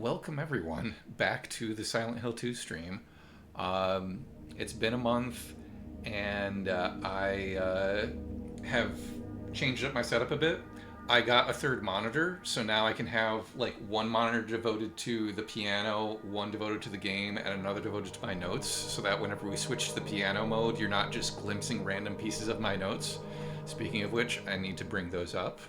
welcome everyone back to the Silent Hill 2 stream. It's been a month, and I have changed up my setup a bit. I got a third monitor, so now I can have like one monitor devoted to the piano, one devoted to the game, and another devoted to my notes, so that whenever we switch to the piano mode, you're not just glimpsing random pieces of my notes. Speaking of which, I need to bring those up.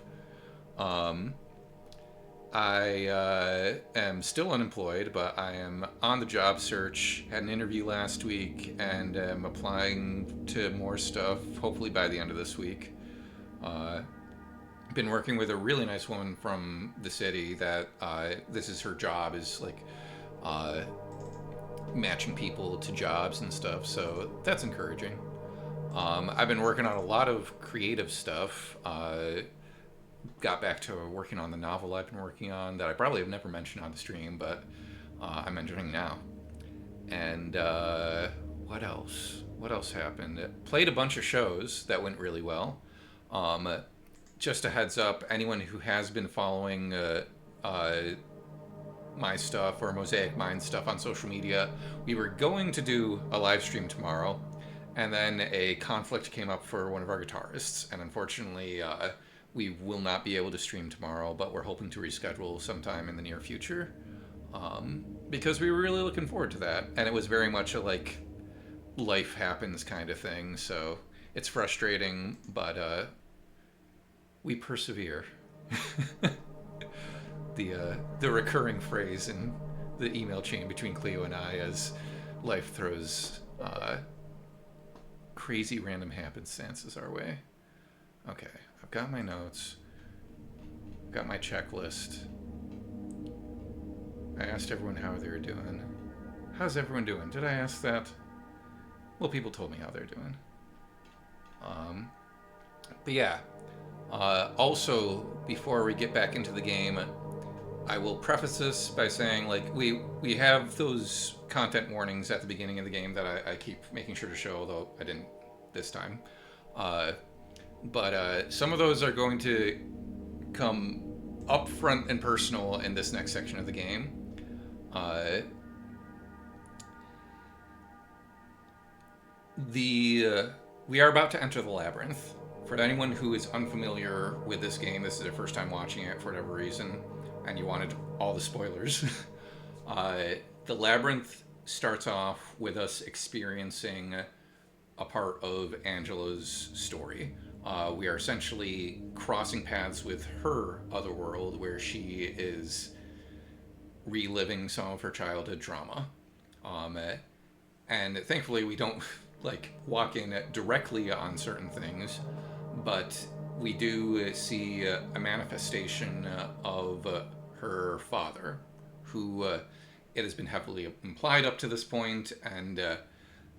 I am still unemployed, but I am on the job search. Had an interview last week and am applying to more stuff, hopefully by the end of this week. Been working with a really nice woman from the city that this is her job, is like matching people to jobs and stuff, so that's encouraging. I've been working on a lot of creative stuff. Got back to working on the novel I've been working on that I probably have never mentioned on the stream, but I'm mentioning now. And what else? What else happened? Played a bunch of shows that went really well. Just a heads up, anyone who has been following my stuff or Mosaic Mind stuff on social media, we were going to do a live stream tomorrow, and then a conflict came up for one of our guitarists, and unfortunately we will not be able to stream tomorrow, but we're hoping to reschedule sometime in the near future, because we were really looking forward to that, and it was very much a like life happens kind of thing, so it's frustrating, but we persevere. The recurring phrase in the email chain between Cleo and I as life throws crazy random happenstances our way. Okay, I've got my notes, got my checklist. I asked everyone how they were doing. How's everyone doing? Did I ask that? Well, people told me how they're doing. But yeah. Also, before we get back into the game, I will preface this by saying, like, we have those content warnings at the beginning of the game that I keep making sure to show, although I didn't this time. But some of those are going to come up front and personal in this next section of the game. We are about to enter the Labyrinth. For anyone who is unfamiliar with this game, this is their first time watching it for whatever reason, and you wanted all the spoilers, the Labyrinth starts off with us experiencing a part of Angela's story. We are essentially crossing paths with her otherworld, where she is reliving some of her childhood trauma. And thankfully we don't like walk in directly on certain things, but we do see a manifestation of her father, who it has been heavily implied up to this point, and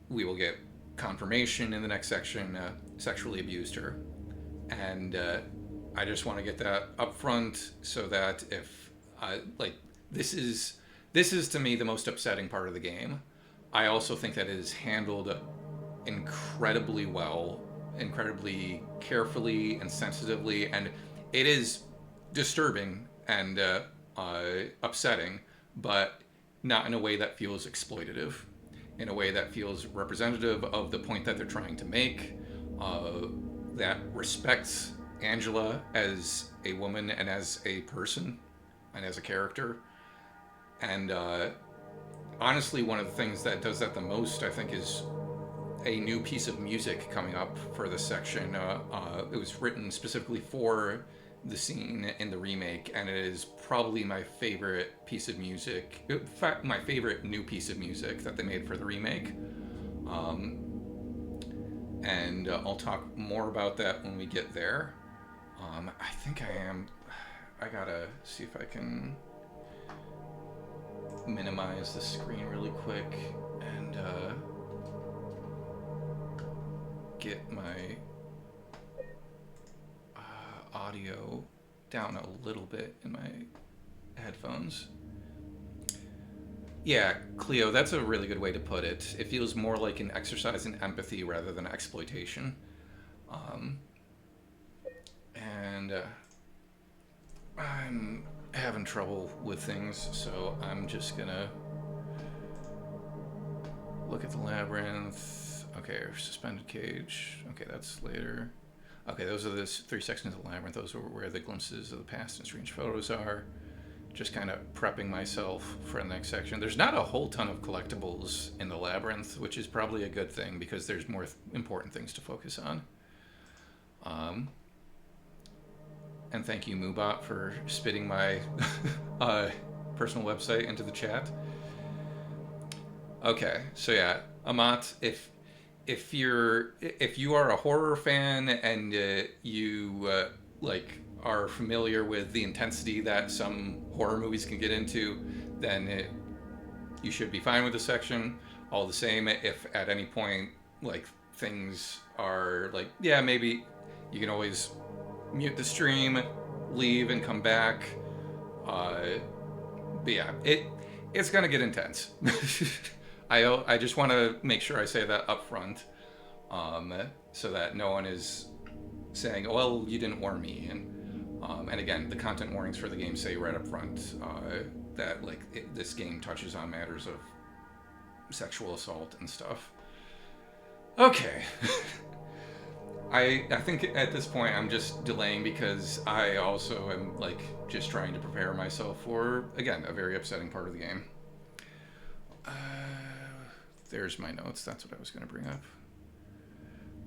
we will get confirmation in the next section, sexually abused her. And I just want to get that up front, so that if this is to me the most upsetting part of the game. I also think that it is handled incredibly well, incredibly carefully and sensitively, and it is disturbing and upsetting, but not in a way that feels exploitative, in a way that feels representative of the point that they're trying to make, that respects Angela as a woman and as a person and as a character. And honestly, one of the things that does that the most, I think, is a new piece of music coming up for this section. It was written specifically for the scene in the remake, and it is probably my favorite piece of music. In fact, my favorite new piece of music that they made for the remake. And I'll talk more about that when we get there. I think I gotta see if I can minimize the screen really quick and get my audio down a little bit in my headphones. Yeah, Cleo, that's a really good way to put it. It feels more like an exercise in empathy rather than exploitation. And I'm having trouble with things, so I'm just gonna look at the labyrinth. Okay, suspended cage. Okay, that's later. Okay, those are the 3 sections of the labyrinth. Those are where the glimpses of the past and strange photos are. Just kind of prepping myself for the next section. There's not a whole ton of collectibles in the labyrinth, which is probably a good thing because there's more important things to focus on. And thank you, Moobot, for spitting my personal website into the chat. Okay, so yeah, Amat, if you are a horror fan and you are familiar with the intensity that some horror movies can get into, then you should be fine with the section. All the same, if at any point things are yeah, maybe you can always mute the stream, leave, and come back. But yeah, it's gonna get intense. I just want to make sure I say that up front, so that no one is saying, well, you didn't warn me. And again, the content warnings for the game say right up front that this game touches on matters of sexual assault and stuff. Okay. I think at this point I'm just delaying because I also am just trying to prepare myself for, again, a very upsetting part of the game. There's my notes. That's what I was going to bring up.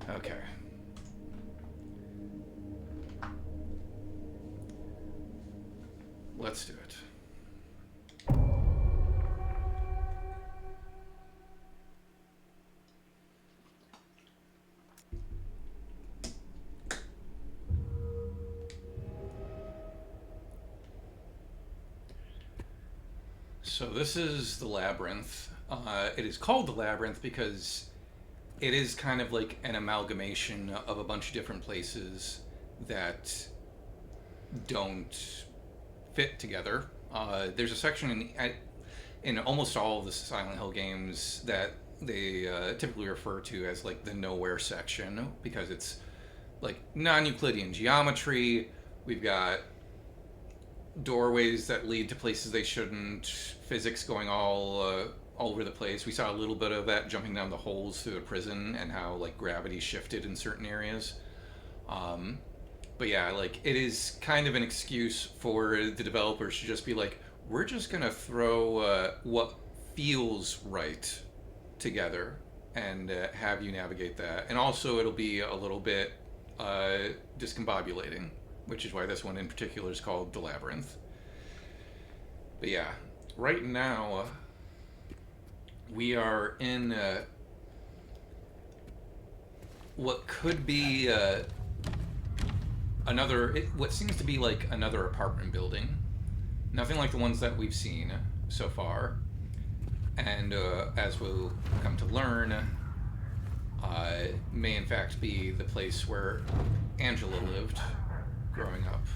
Okay. Let's do it. So this is the Labyrinth. It is called the Labyrinth because it is kind of like an amalgamation of a bunch of different places that don't fit together. There's a section in almost all of the Silent Hill games that they typically refer to as the nowhere section because it's non-Euclidean geometry. We've got doorways that lead to places they shouldn't, physics going all over the place. We saw a little bit of that jumping down the holes through the prison and how gravity shifted in certain areas. But yeah, it is kind of an excuse for the developers to just be we're just gonna throw what feels right together and have you navigate that. And also it'll be a little bit discombobulating, which is why this one in particular is called the Labyrinth. But yeah, right now we are in what could be what seems to be another apartment building. Nothing like the ones that we've seen so far. And as we'll come to learn, may in fact be the place where Angela lived growing up.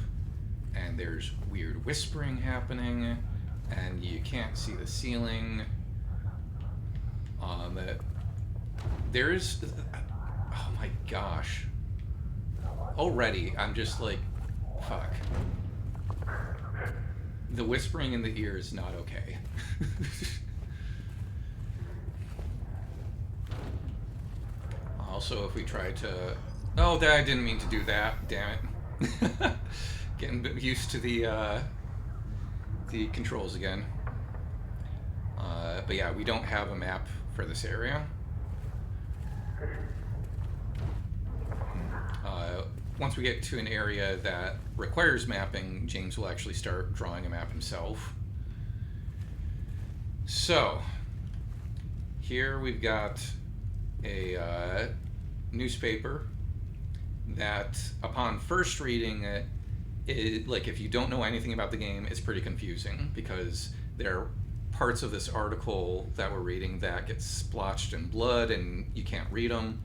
And there's weird whispering happening, and you can't see the ceiling. There's... Oh my gosh. Already, I'm just fuck. The whispering in the ear is not okay. Also, if we try to... Oh, I didn't mean to do that. Damn it. Getting used to the controls again. But yeah, we don't have a map for this area. Once we get to an area that requires mapping, James will actually start drawing a map himself. So, here we've got a newspaper that, upon first reading it, if you don't know anything about the game, it's pretty confusing because there are parts of this article that we're reading that get splotched in blood and you can't read them,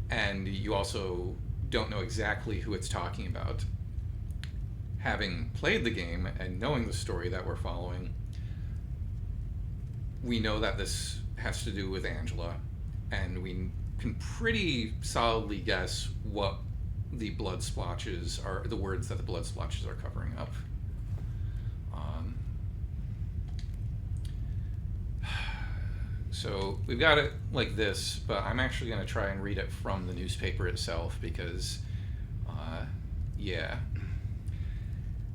and you also don't know exactly who it's talking about. Having played the game and knowing the story that we're following, we know that this has to do with Angela, and we can pretty solidly guess what the blood splotches are, the words that the blood splotches are covering up. So we've got it like this, but I'm actually going to try and read it from the newspaper itself because, yeah.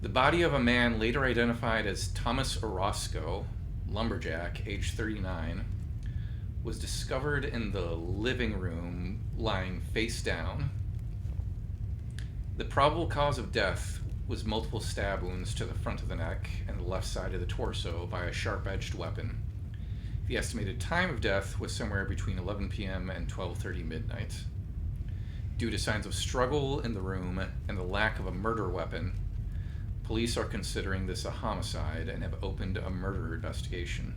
The body of a man later identified as Thomas Orozco, lumberjack, age 39, was discovered in the living room lying face down. The probable cause of death was multiple stab wounds to the front of the neck and the left side of the torso by a sharp-edged weapon. The estimated time of death was somewhere between 11 p.m. and 12:30 midnight. Due to signs of struggle in the room and the lack of a murder weapon, police are considering this a homicide and have opened a murder investigation.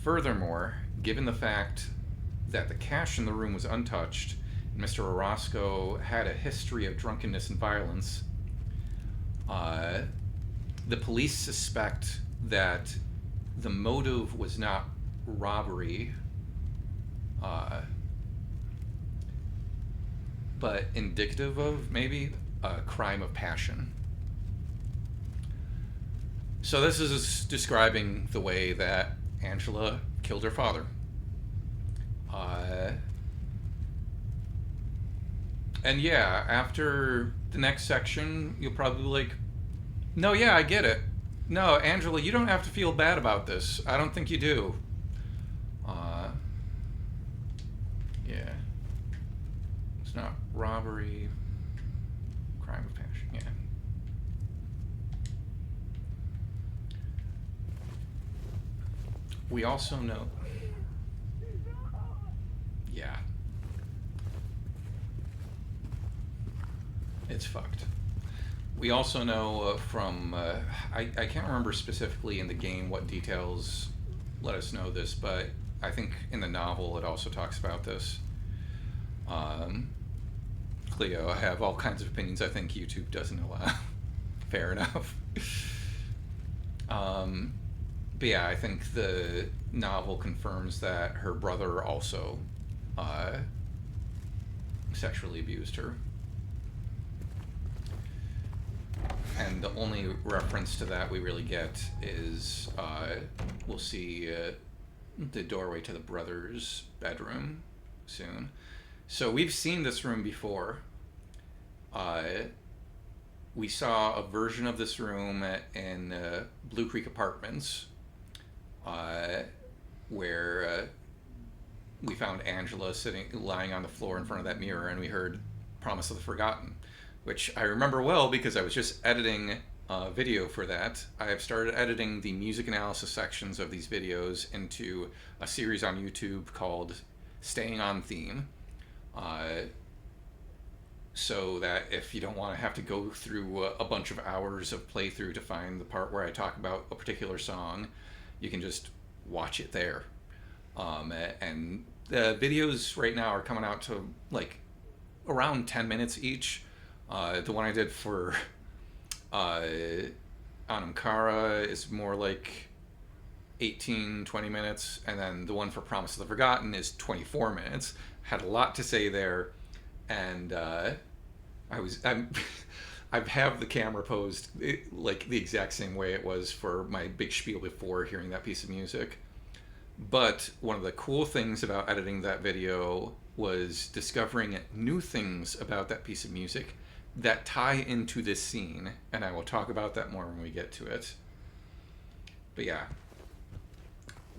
Furthermore, given the fact that the cash in the room was untouched and Mr. Orozco had a history of drunkenness and violence, the police suspect that the motive was not robbery, but indicative of maybe a crime of passion. So this is describing the way that Angela killed her father. And yeah, after the next section, you'll probably be like, no, yeah, I get it. No, Angela, you don't have to feel bad about this. I don't think you do. Yeah. It's not robbery, crime of passion, yeah. We also know... Yeah. It's fucked. We also know from... I can't remember specifically in the game what details let us know this, but I think in the novel it also talks about this. Cleo, I have all kinds of opinions I think YouTube doesn't allow. Fair enough. But yeah, I think the novel confirms that her brother also sexually abused her. And the only reference to that we really get is we'll see the doorway to the brother's bedroom soon. So we've seen this room before. We saw a version of this room in Blue Creek Apartments, where we found Angela lying on the floor in front of that mirror, and we heard Promise of the Forgotten, which I remember well because I was just editing a video for that. I have started editing the music analysis sections of these videos into a series on YouTube called Staying on Theme. So that if you don't want to have to go through a bunch of hours of playthrough to find the part where I talk about a particular song, you can just watch it there. And the videos right now are coming out to like around 10 minutes each. The one I did for Anamkara is more like 18-20 minutes, and then the one for Promise of the Forgotten is 24 minutes. Had a lot to say there, and I have the camera posed like the exact same way it was for my big spiel before hearing that piece of music. But one of the cool things about editing that video was discovering new things about that piece of music that tie into this scene, and I will talk about that more when we get to it. But yeah,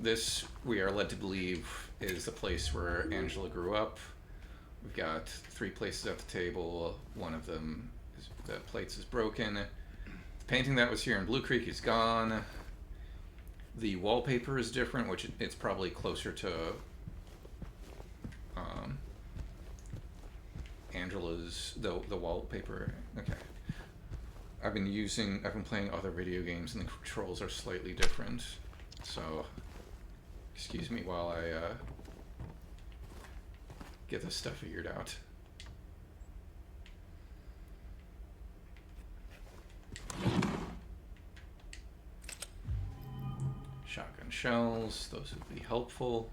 this, we are led to believe, is the place where Angela grew up. We've got 3 places at the table. One of them, the plates is broken. The painting that was here in Blue Creek is gone. The wallpaper is different, which it's probably closer to Angela's, the wallpaper. Okay. I've been playing other video games and the controls are slightly different. So, excuse me while I get this stuff figured out. Shotgun shells, those would be helpful.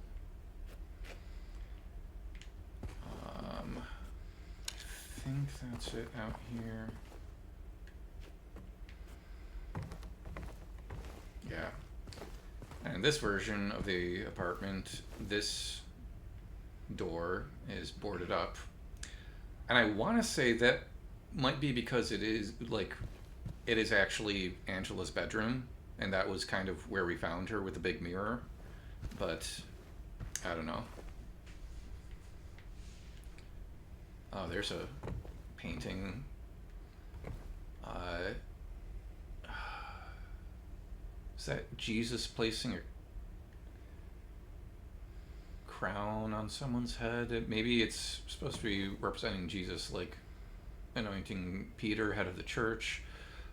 I think that's it out here. Yeah. And this version of the apartment, this door is boarded up. And I want to say that might be because it is actually Angela's bedroom, and that was kind of where we found her with the big mirror. But I don't know. Oh, there's a painting. Is that Jesus placing a crown on someone's head? Maybe it's supposed to be representing Jesus, like anointing Peter, head of the church.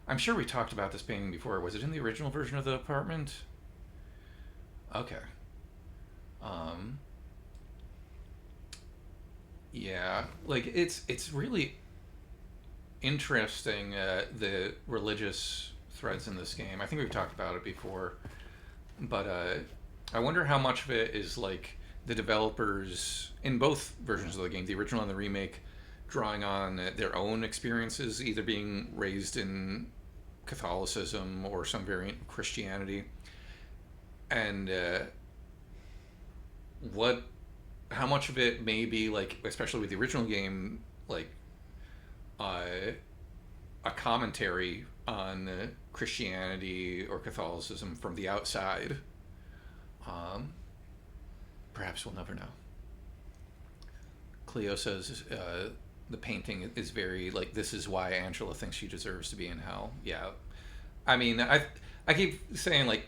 I'm sure we talked about this painting before. Was it in the original version of the apartment? Okay. Yeah, like it's really interesting, the religious threads in this game. I think we've talked about it before, but I wonder how much of it is like the developers in both versions of the game, the original and the remake, drawing on their own experiences, either being raised in Catholicism or some variant of Christianity, and how much of it may be like, especially with the original game, like a commentary on Christianity or Catholicism from the outside. Perhaps we'll never know. Cleo says the painting is very like, this is why Angela thinks she deserves to be in hell. Yeah, I mean, I keep saying like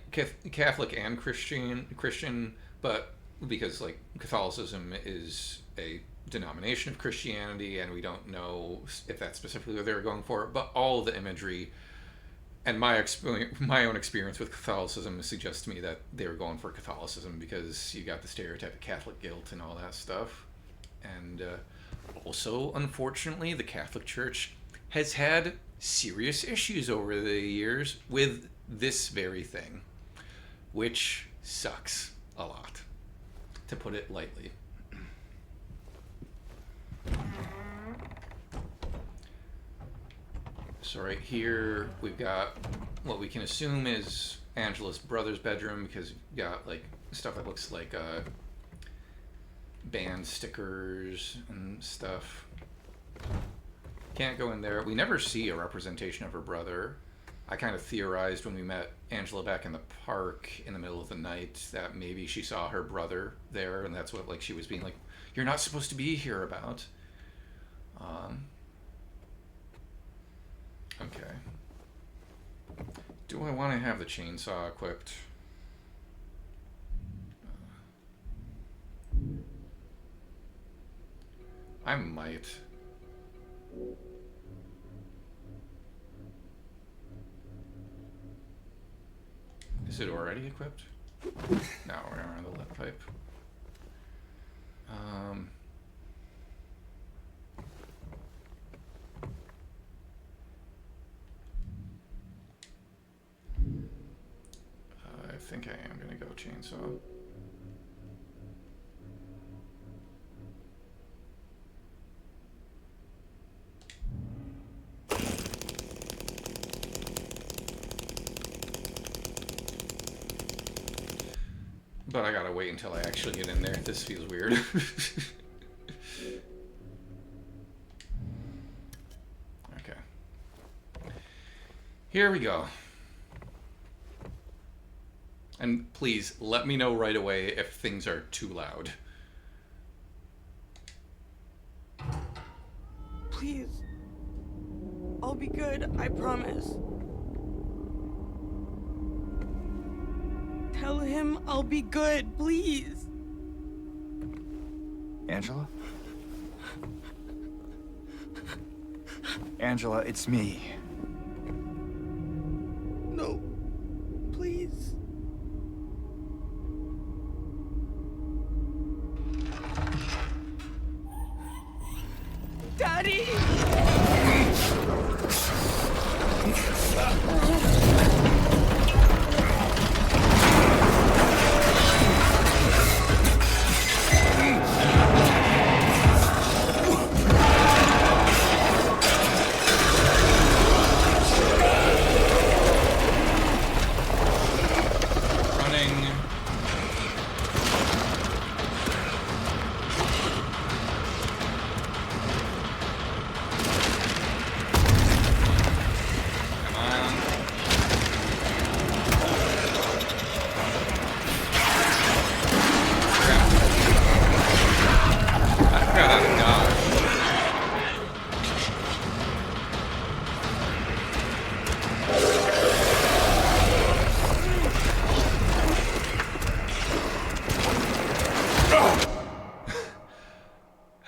Catholic and Christian, but because like Catholicism is a denomination of Christianity, and we don't know if that's specifically what they were going for, but all of the imagery and my own experience with Catholicism suggests to me that they were going for Catholicism, because you got the stereotype of Catholic guilt and all that stuff. And also, unfortunately, the Catholic Church has had serious issues over the years with this very thing, which sucks a lot, to put it lightly. So right here, we've got what we can assume is Angela's brother's bedroom, because you've got like stuff that looks like band stickers and stuff. Can't go in there. We never see a representation of her brother. I kind of theorized when we met Angela back in the park in the middle of the night that maybe she saw her brother there, and that's what like she was being like, "You're not supposed to be here" about. Okay. Do I want to have the chainsaw equipped? I might. Is it already equipped? No, we're on the lead pipe. I think I am gonna go chainsaw. But I gotta wait until I actually get in there. This feels weird. Okay. Here we go. And please, let me know right away if things are too loud. Please. I'll be good, I promise. Tell him I'll be good, please. Angela? Angela, it's me. No. Please. Daddy! Running.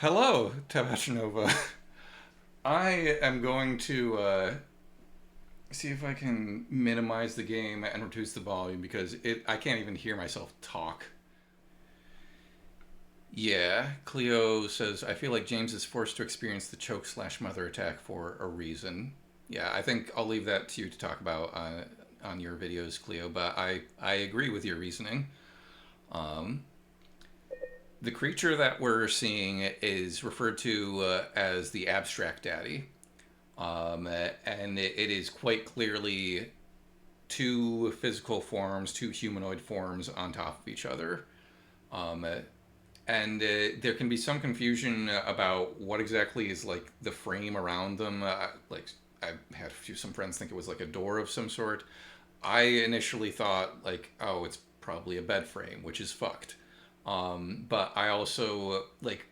Hello, Tabachinova. I am going to see if I can minimize the game and reduce the volume because I can't even hear myself talk. Yeah, Cleo says, I feel like James is forced to experience the choke/mother attack for a reason. Yeah, I think I'll leave that to you to talk about on your videos, Cleo, but I agree with your reasoning. The creature that we're seeing is referred to as the Abstract Daddy. And it is quite clearly two physical forms, two humanoid forms on top of each other. And there can be some confusion about what exactly is like the frame around them. Like I've had some friends think it was like a door of some sort. I initially thought like, oh, it's probably a bed frame, which is fucked. But I also like,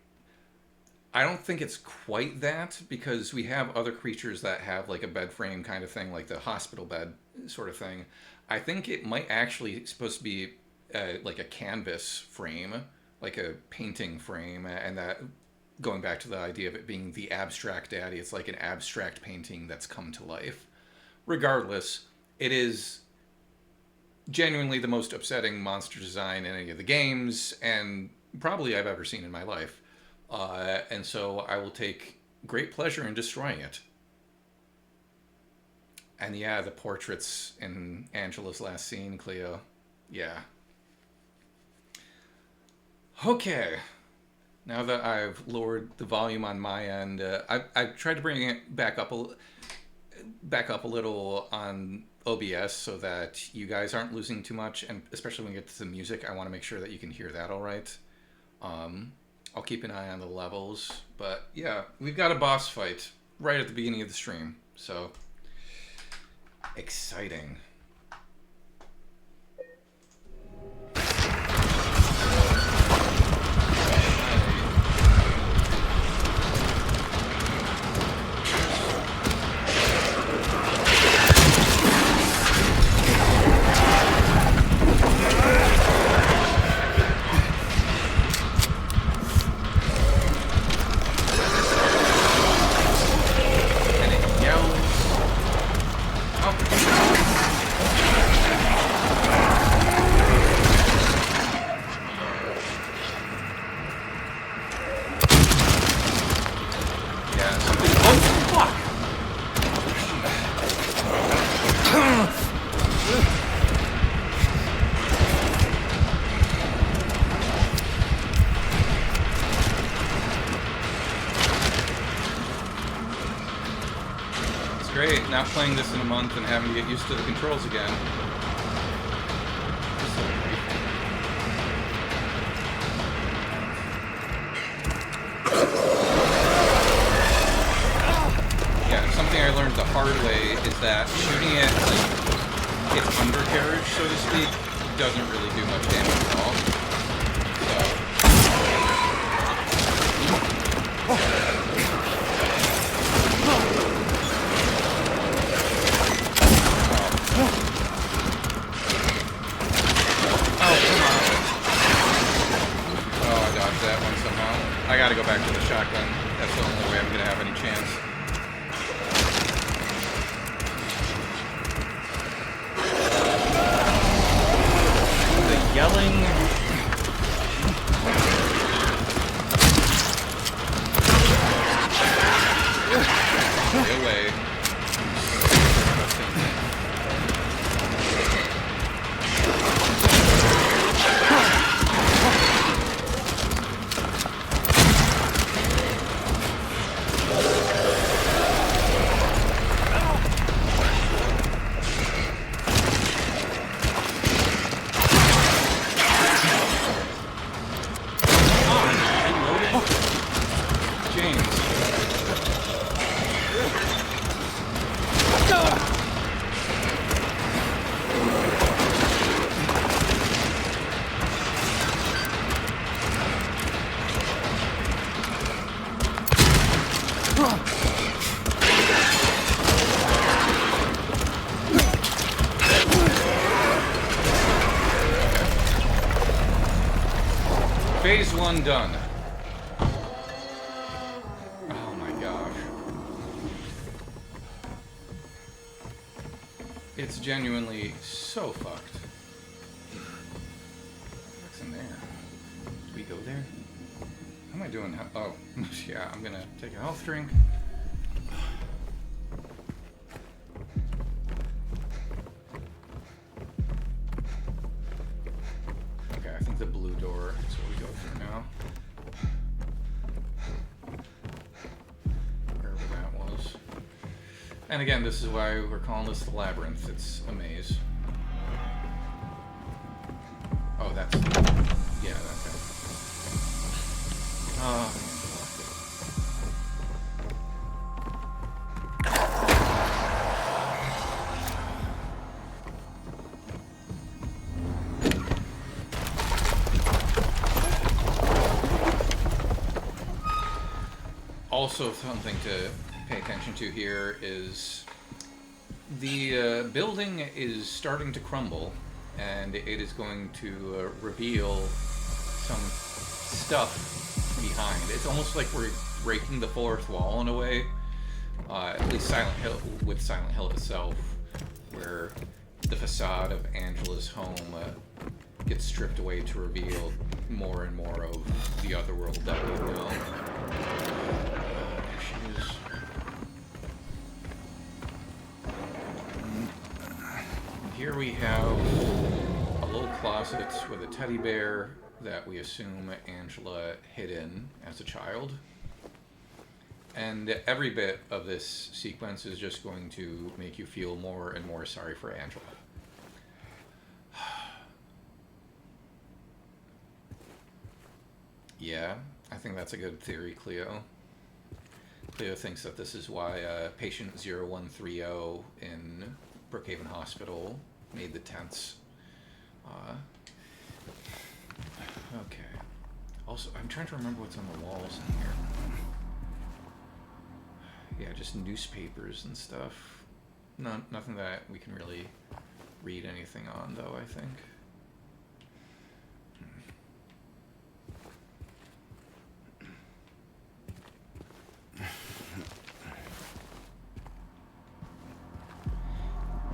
I don't think it's quite that because we have other creatures that have like a bed frame kind of thing, like the hospital bed sort of thing. I think it might actually supposed to be like a canvas frame, like a painting frame, and that going back to the idea of it being the Abstract Daddy, it's like an abstract painting that's come to life. Regardless, it is genuinely the most upsetting monster design in any of the games, and probably I've ever seen in my life. And so I will take great pleasure in destroying it. And yeah, the portraits in Angela's last scene, Cleo. Yeah. Okay. Now that I've lowered the volume on my end, I've tried to bring it back up a little on OBS so that you guys aren't losing too much, and especially when we get to the music, I want to make sure that you can hear that all right. I'll keep an eye on the levels, but yeah, we've got a boss fight right at the beginning of the stream, so exciting. Great, not playing this in a month and having to get used to the controls again. Yeah, something I learned the hard way is that shooting it like its undercarriage, so to speak, doesn't really do much damage at all. I gotta go back to the shotgun. That's the only way I'm gonna have any chance. The yelling. Stay away. Phase 1 done. genuinely so fucked. What's in there? Do we go there? How am I doing? Oh, yeah, I'm gonna take a health drink. Okay, I think the blue door is what we go through now. Wherever that was. And again, this is why we're calling this the Labyrinth. It's a maze. Oh, that's... yeah, that's it. Oh, also, something to pay attention to here is the building is starting to crumble, and it is going to reveal some stuff behind. It's almost like we're breaking the fourth wall in a way, at least Silent Hill, with Silent Hill itself, where the facade of Angela's home gets stripped away to reveal more and more of the other world that we know. There she is. Here we have a little closet with a teddy bear that we assume Angela hid in as a child. And every bit of this sequence is just going to make you feel more and more sorry for Angela. Yeah, I think that's a good theory, Cleo. Cleo thinks that this is why patient 0130 in Brookhaven Hospital made the tents. Okay. Also, I'm trying to remember what's on the walls in here. Yeah, just newspapers and stuff. Nothing that we can really read anything on, though, I think.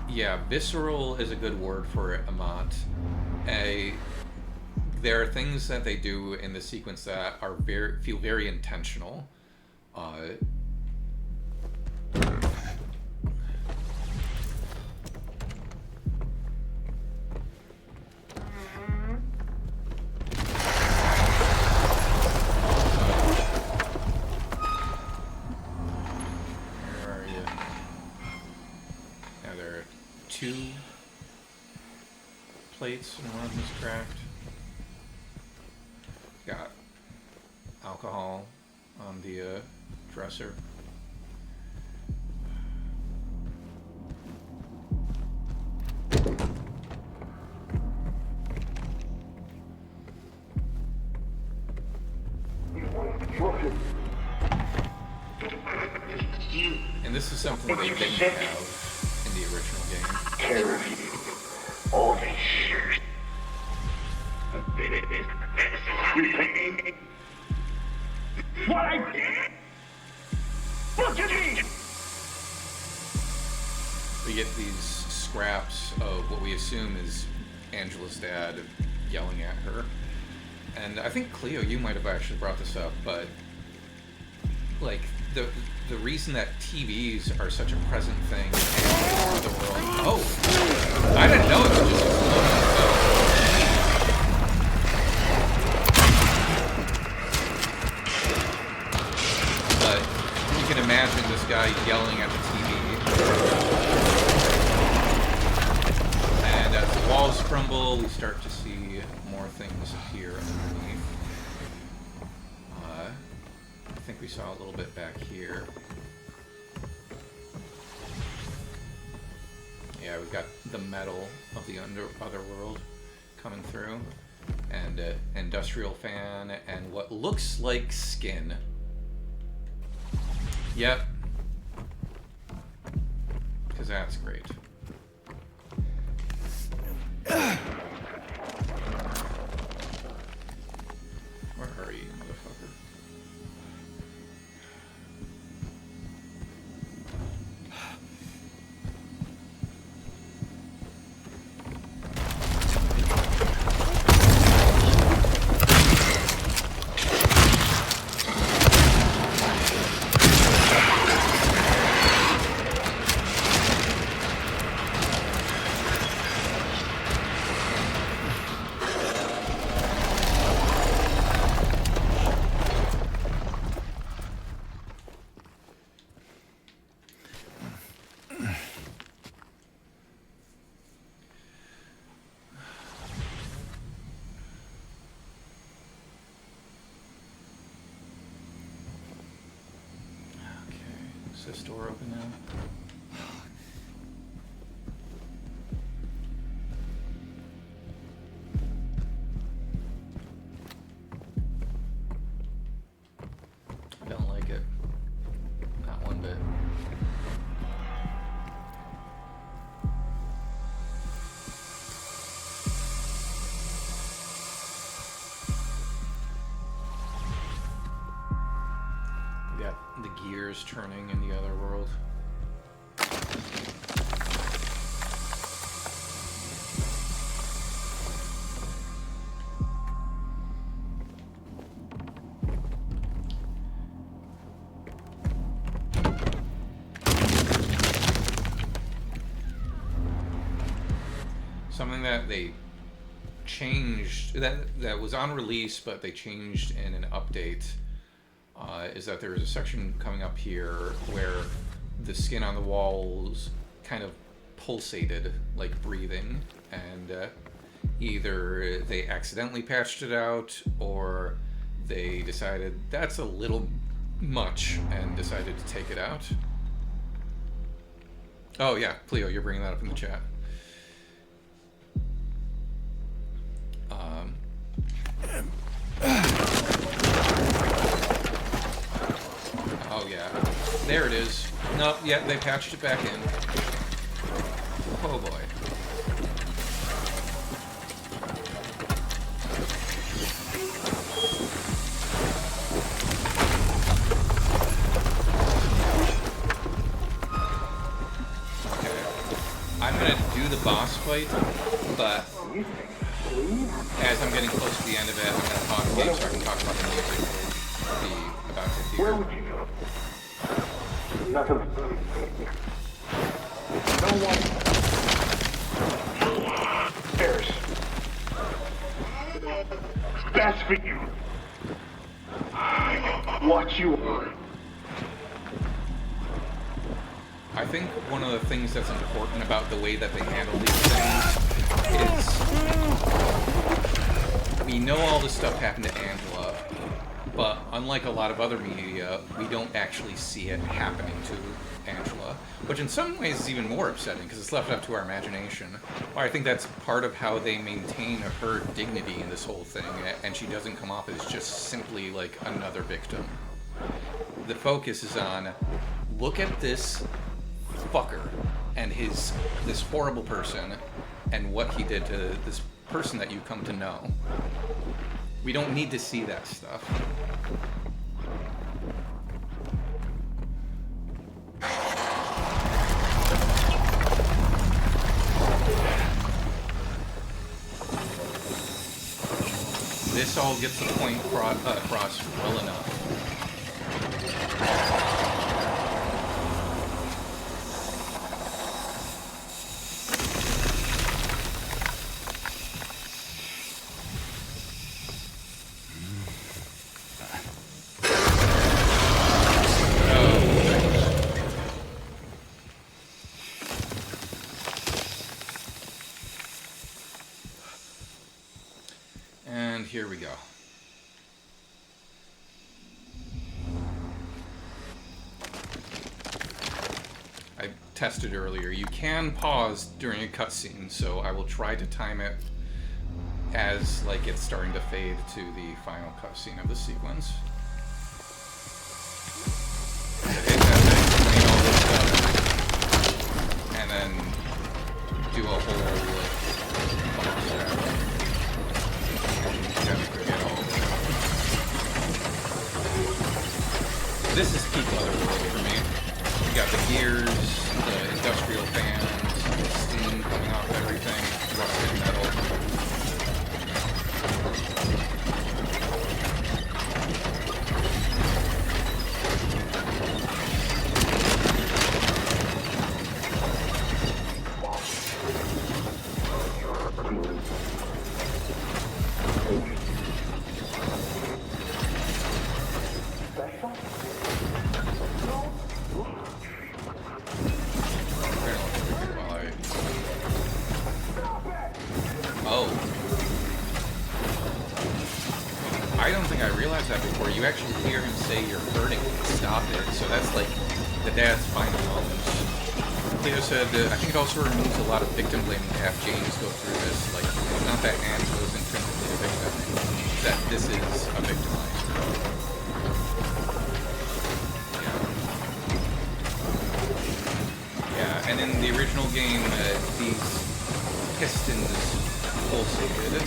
Yeah, visceral is a good word for it, Amat. There are things that they do in the sequence that are feel very intentional. Two plates and one of them's cracked. Got alcohol on the dresser. And this is something they didn't have in the original game. All this shit. What I did? Look at me! We get these scraps of what we assume is Angela's dad yelling at her. And I think, Cleo, you might have actually brought this up, but like the reason that TVs are such a present thing in the world. Oh, I didn't know it was just exploding. But you can imagine this guy yelling at the TV, and as the walls crumble, we start to see more things appear underneath. I think we saw a little bit back here. Yeah, we've got the metal of the otherworld coming through, and an industrial fan, and what looks like skin. Yep. Because that's great. Where are you, motherfucker? this door open now? I don't like it. Not one bit. We got the gears turning in the other world. Something that they changed, that was on release, but they changed in an update, is that there is a section coming up here where the skin on the walls kind of pulsated like breathing, and either they accidentally patched it out or they decided that's a little much and decided to take it out. Oh yeah, Cleo, you're bringing that up in the chat. Oh yeah, there it is. No, yeah, they patched it back in. Oh boy. Okay, I'm gonna do the boss fight, but as I'm getting close to the end of it, I'm gonna pause the game so I can talk about the music we'll be about to hear. Where would you go? Nothing. No one. There's. That's for you. What you want. I think one of the things that's important about the way that they handle these things is we know all this stuff happened to Angela, but unlike a lot of other media, we don't actually see it happening to Angela, which in some ways is even more upsetting because it's left up to our imagination. But I think that's part of how they maintain her dignity in this whole thing, and she doesn't come off as just simply like another victim. The focus is on, look at this fucker and this horrible person and what he did to this person that you come to know. We don't need to see that stuff. This all gets the point across well enough. And here we go. I tested earlier. You can pause during a cutscene, so I will try to time it as like it's starting to fade to the final cutscene of the sequence. Hit that thing, all this stuff, and then do a whole boss battle. This is peak Otherworld for me. You got the gears, the industrial fans, the steam coming off everything, rusted metal. I don't think I realized that before. You actually hear him say you're hurting, stop it. So that's like the dad's final moments. Theo said, I think it also removes a lot of victim blaming to have James go through this. Like, it's not that Angela's intrinsically a victim, it's that this is a victimizer. Yeah, and in the original game, these pistons pulsated.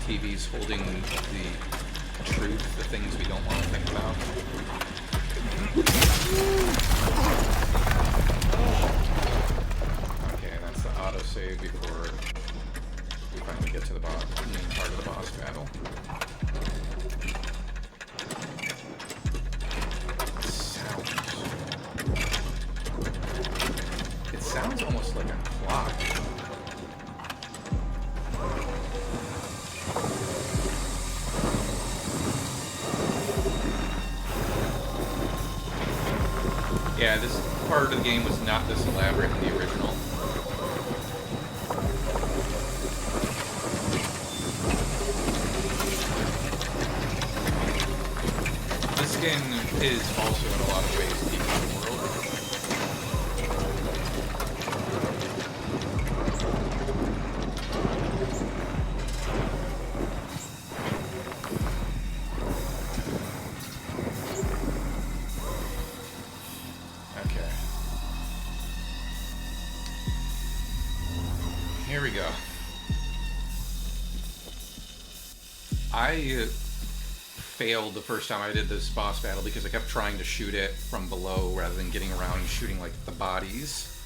TV's holding the truth, the things we don't want to think about. Okay, that's the autosave before we finally get to the main part of the boss battle. It sounds almost like a clock. Yeah, this part of the game was not this elaborate in the original. This game is also in a lot of ways deep in the world. Here we go. I failed the first time I did this boss battle because I kept trying to shoot it from below rather than getting around and shooting like the bodies.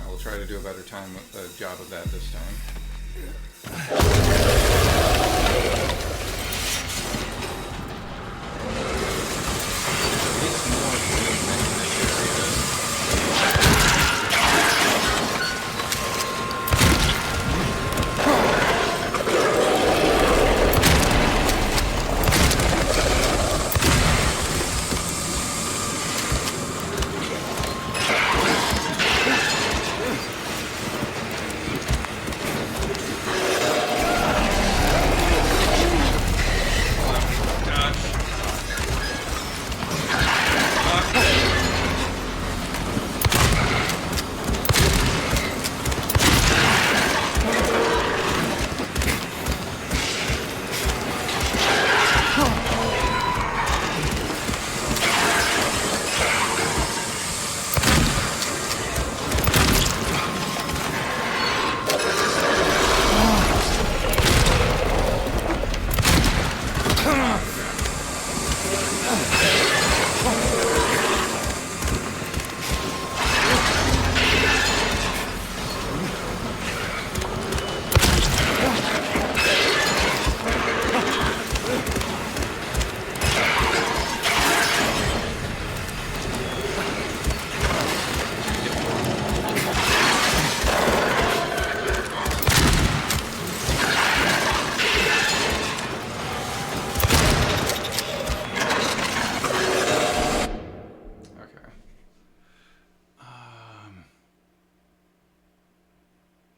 I will try to do a better job of that this time. It's more movement in this area.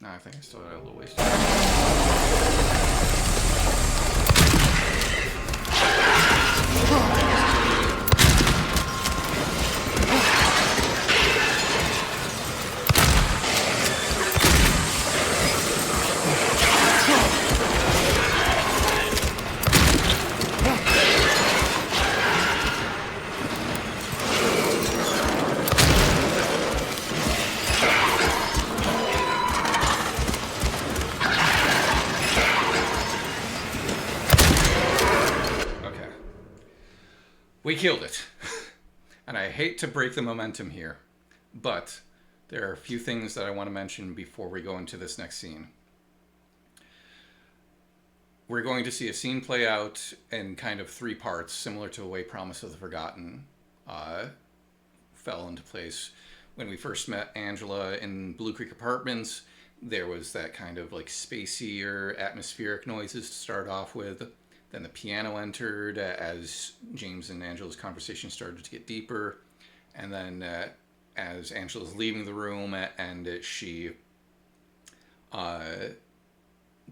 No, I think I still got a little waste. We killed it. And I hate to break the momentum here, but there are a few things that I want to mention before we go into this next scene. We're going to see a scene play out in kind of three parts, similar to the way Promise of the Forgotten uh, fell into place. When we first met Angela in Blue Creek Apartments, there was that kind of like spacier atmospheric noises to start off with. Then the piano entered as James and Angela's conversation started to get deeper. And then as Angela's leaving the room and she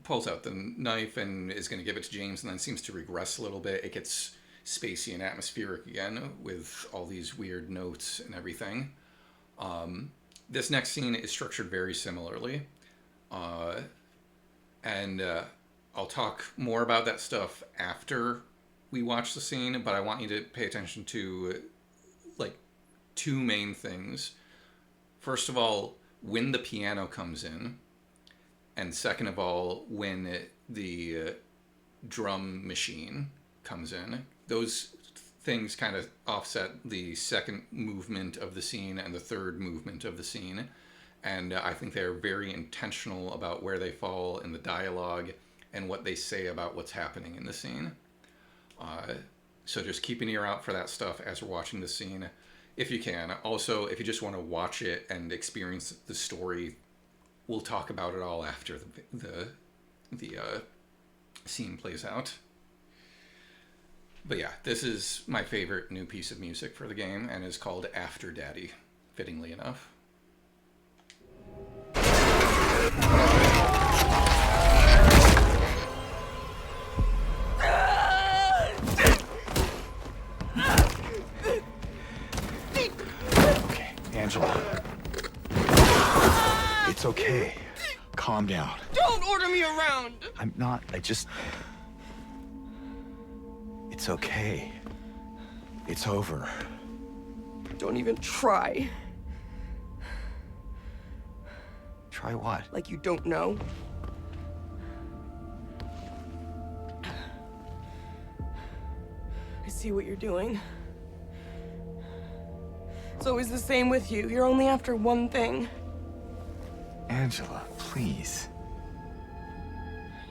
pulls out the knife and is going to give it to James and then seems to regress a little bit, it gets spacey and atmospheric again with all these weird notes and everything. This next scene is structured very similarly. And I'll talk more about that stuff after we watch the scene, but I want you to pay attention to like two main things. First of all, when the piano comes in, and second of all, when the drum machine comes in. Those things kind of offset the second movement of the scene and the third movement of the scene. And I think they're very intentional about where they fall in the dialogue and what they say about what's happening in the scene. So just keep an ear out for that stuff as we're watching the scene, if you can. Also, if you just want to watch it and experience the story, we'll talk about it all after the scene plays out. But yeah, this is my favorite new piece of music for the game and is called After Daddy, fittingly enough. Okay, Angela. It's okay. Calm down. Don't order me around! I'm not. It's okay. It's over. Don't even try. Try what? Like you don't know. I see what you're doing. It's always the same with you. You're only after one thing. Angela, please.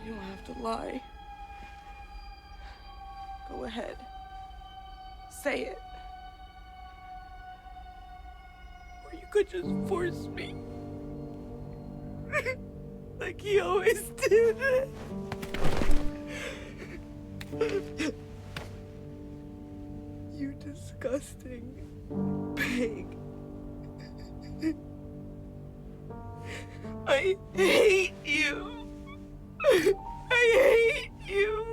You don't have to lie. Go ahead. Say it. Or you could just force me. Like he always did. You disgusting pig. I hate you. I hate you.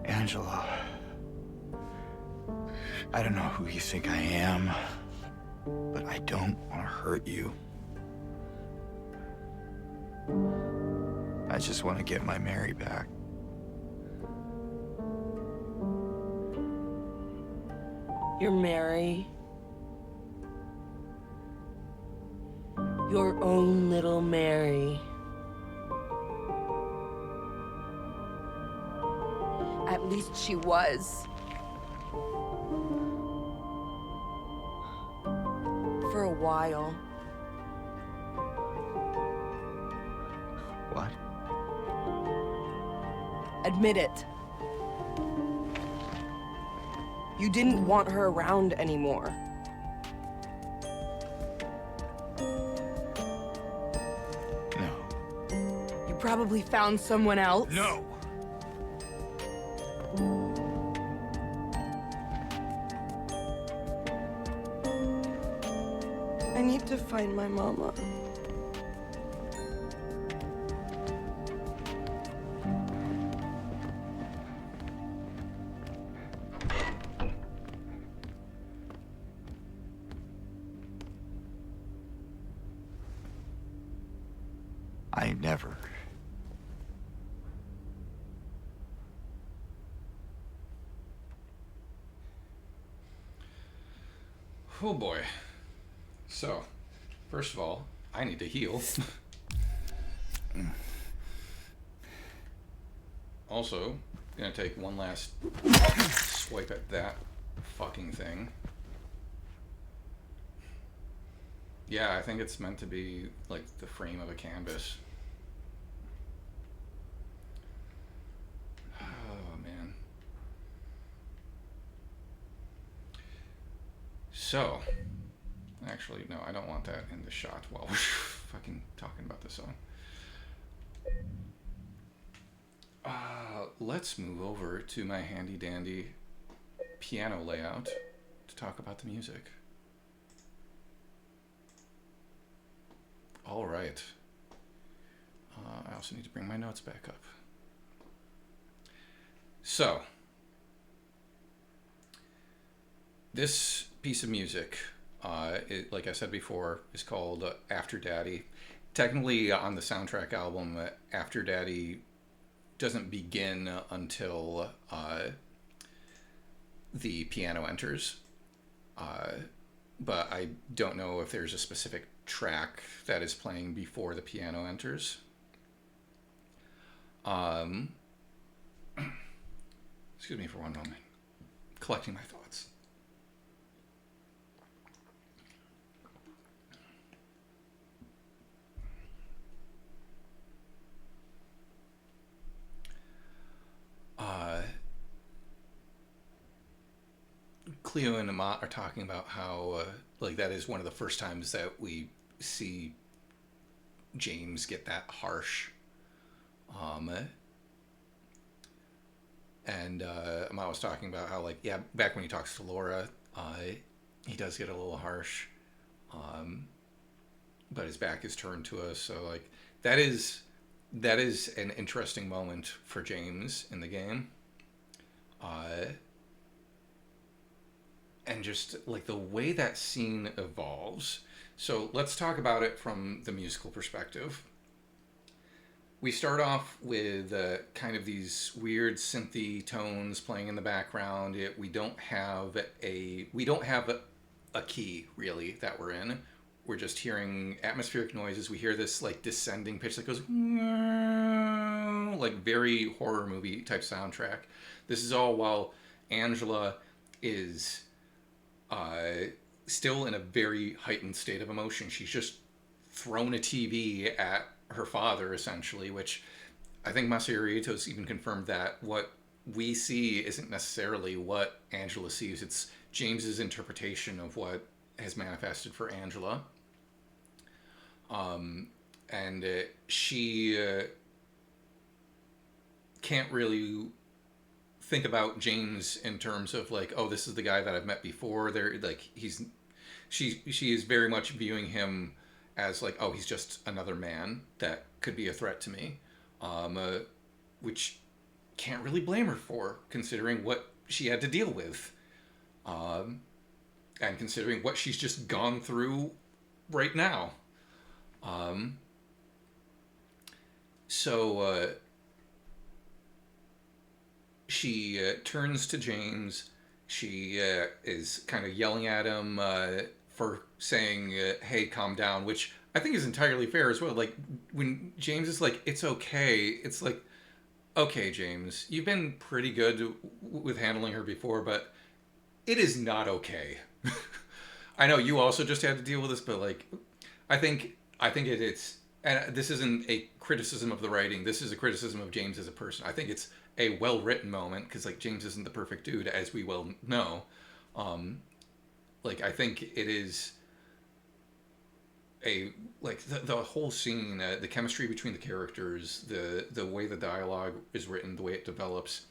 Angela. I don't know who you think I am, but I don't want to hurt you. I just want to get my Mary back. You're Mary. Your own little Mary. At least she was. For a while. What? Admit it. You didn't want her around anymore. No. You probably found someone else. No! I need to find my mama. I never. Oh boy. So, first of all, I need to heal. Also, gonna take one last swipe at that fucking thing. Yeah, I think it's meant to be like the frame of a canvas. Oh man. So, actually, no, I don't want that in the shot while we're fucking talking about this song. Let's move over to my handy dandy piano layout to talk about the music. All right. I also need to bring my notes back up. So, this piece of music, like I said before, is called After Daddy. Technically, on the soundtrack album, After Daddy doesn't begin until the piano enters. But I don't know if there's a specific track that is playing before the piano enters. Excuse me for one moment. Collecting my thoughts. Cleo and Amat are talking about how like that is one of the first times that we see James get that harsh. And Amat was talking about how, like, yeah, back when he talks to Laura, he does get a little harsh, but his back is turned to us. So, like, that is an interesting moment for James in the game. And just like the way that scene evolves. So let's talk about it from the musical perspective. We start off with kind of these weird synthy tones playing in the background. We don't have a key really that we're in. We're just hearing atmospheric noises. We hear this like descending pitch that goes like very horror movie type soundtrack. This is all while Angela is still in a very heightened state of emotion. She's just thrown a TV at her father, essentially, which I think Masahiro even confirmed that what we see isn't necessarily what Angela sees. It's James's interpretation of what has manifested for Angela. And she can't really think about James in terms of like, oh, this is the guy that I've met before. There, like she is very much viewing him as like, oh, he's just another man that could be a threat to me, which can't really blame her for, considering what she had to deal with, and considering what she's just gone through right now. So she turns to James. She is kind of yelling at him for saying, hey, calm down, which I think is entirely fair as well. Like, when James is like, it's okay, it's like, okay, James, you've been pretty good with handling her before, but it is not okay. I know you also just had to deal with this, but like, I think it's, and this isn't a criticism of the writing, this is a criticism of James as a person. I think it's a well-written moment, because like James isn't the perfect dude, as we well know. Like, I think it is a, like, the whole scene, the chemistry between the characters, the way the dialogue is written, the way it develops.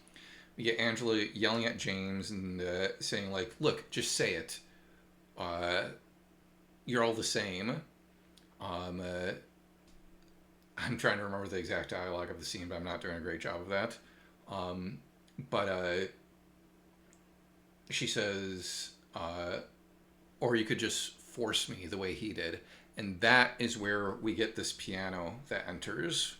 We get Angela yelling at James and saying like, look, just say it. You're all the same. I'm trying to remember the exact dialogue of the scene, but I'm not doing a great job of that. But she says, or you could just force me the way he did. And that is where we get this piano that enters.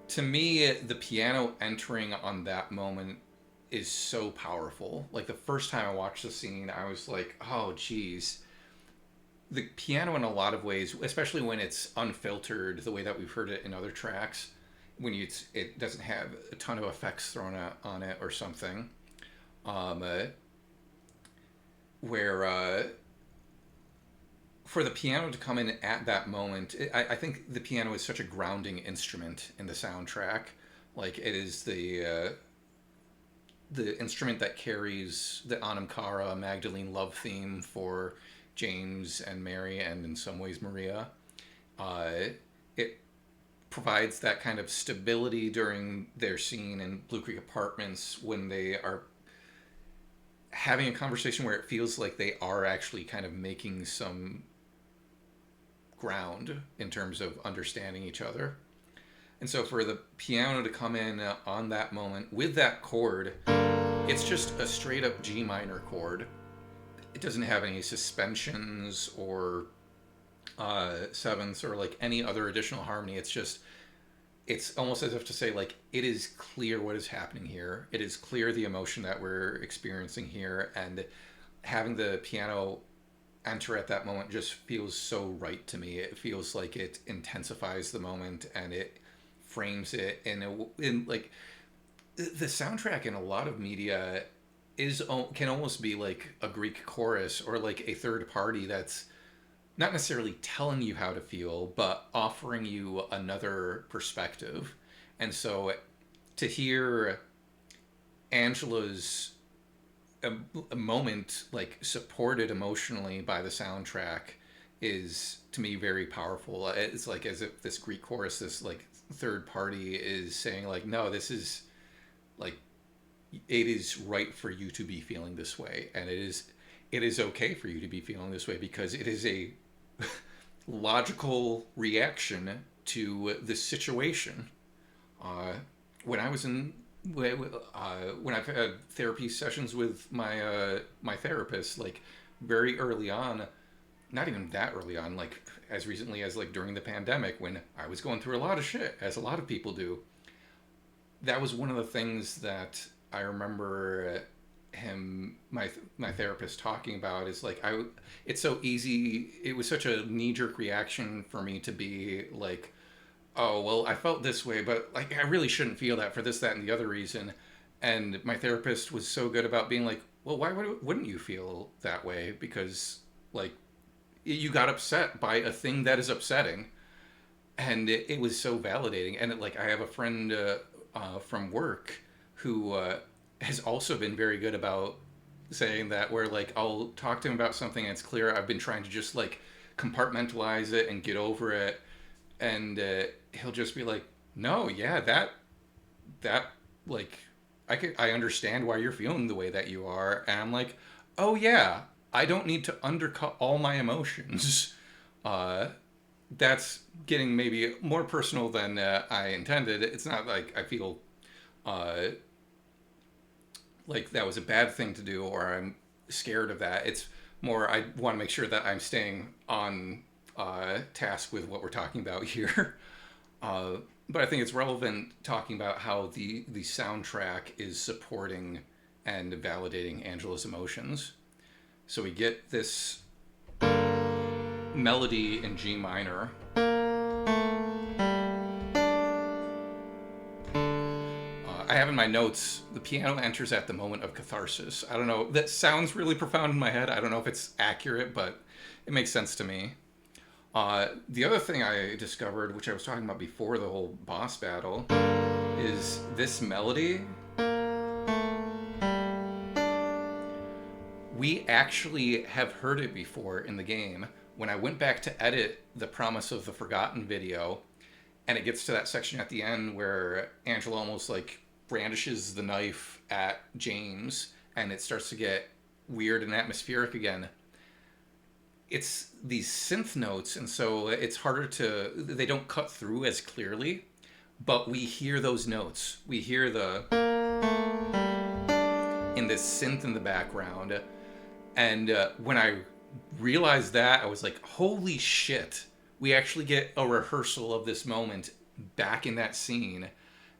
To me, the piano entering on that moment is so powerful. Like, the first time I watched the scene, I was like, oh, geez. The piano, in a lot of ways, especially when it's unfiltered, the way that we've heard it in other tracks, when it doesn't have a ton of effects thrown on it or something, where for the piano to come in at that moment, I think the piano is such a grounding instrument in the soundtrack. Like it is the instrument that carries the Anam Cara Magdalene love theme for James and Mary, and in some ways Maria. It provides that kind of stability during their scene in Blue Creek Apartments when they are having a conversation where it feels like they are actually kind of making some ground in terms of understanding each other. And so for the piano to come in on that moment with that chord, it's just a straight up G minor chord. It doesn't have any suspensions or sevenths or like any other additional harmony. It's almost as if to say, like, it is clear what is happening here. It is clear the emotion that we're experiencing here, and having the piano enter at that moment just feels so right to me. It feels like it intensifies the moment, and it frames it in like the soundtrack in a lot of media can almost be like a Greek chorus or like a third party that's not necessarily telling you how to feel, but offering you another perspective. And so to hear Angela's a moment like supported emotionally by the soundtrack is to me very powerful. It's like as if this Greek chorus, this like third party is saying like, no, this is like, it is right for you to be feeling this way. And it is okay for you to be feeling this way because it is a logical reaction to this situation. When I've had therapy sessions with my therapist, like very early on, not even that early on, like as recently as like during the pandemic when I was going through a lot of shit, as a lot of people do, that was one of the things that I remember my therapist talking about is like it's so easy, it was such a knee-jerk reaction for me to be like, oh well, I felt this way, but like I really shouldn't feel that for this, that, and the other reason. And my therapist was so good about being like, well, why wouldn't you feel that way? Because like you got upset by a thing that is upsetting. And it was so validating. And like I have a friend from work who has also been very good about saying that, where like I'll talk to him about something and it's clear I've been trying to just like compartmentalize it and get over it, and he'll just be like, no, yeah, that like I understand why you're feeling the way that you are. And I'm like, oh yeah, I don't need to undercut all my emotions. That's getting maybe more personal than I intended. It's not like I feel like that was a bad thing to do or I'm scared of that. It's more I want to make sure that I'm staying on task with what we're talking about here. But I think it's relevant talking about how the soundtrack is supporting and validating Angela's emotions. So we get this melody in G minor. I have in my notes, the piano enters at the moment of catharsis. I don't know, that sounds really profound in my head. I don't know if it's accurate, but it makes sense to me. The other thing I discovered, which I was talking about before the whole boss battle, is this melody. We actually have heard it before in the game. When I went back to edit the Promise of the Forgotten video, and it gets to that section at the end where Angela almost like brandishes the knife at James, and it starts to get weird and atmospheric again. It's these synth notes, and so it's harder they don't cut through as clearly, but we hear those notes. We hear in this synth in the background. And when I realized that, I was like, holy shit, we actually get a rehearsal of this moment back in that scene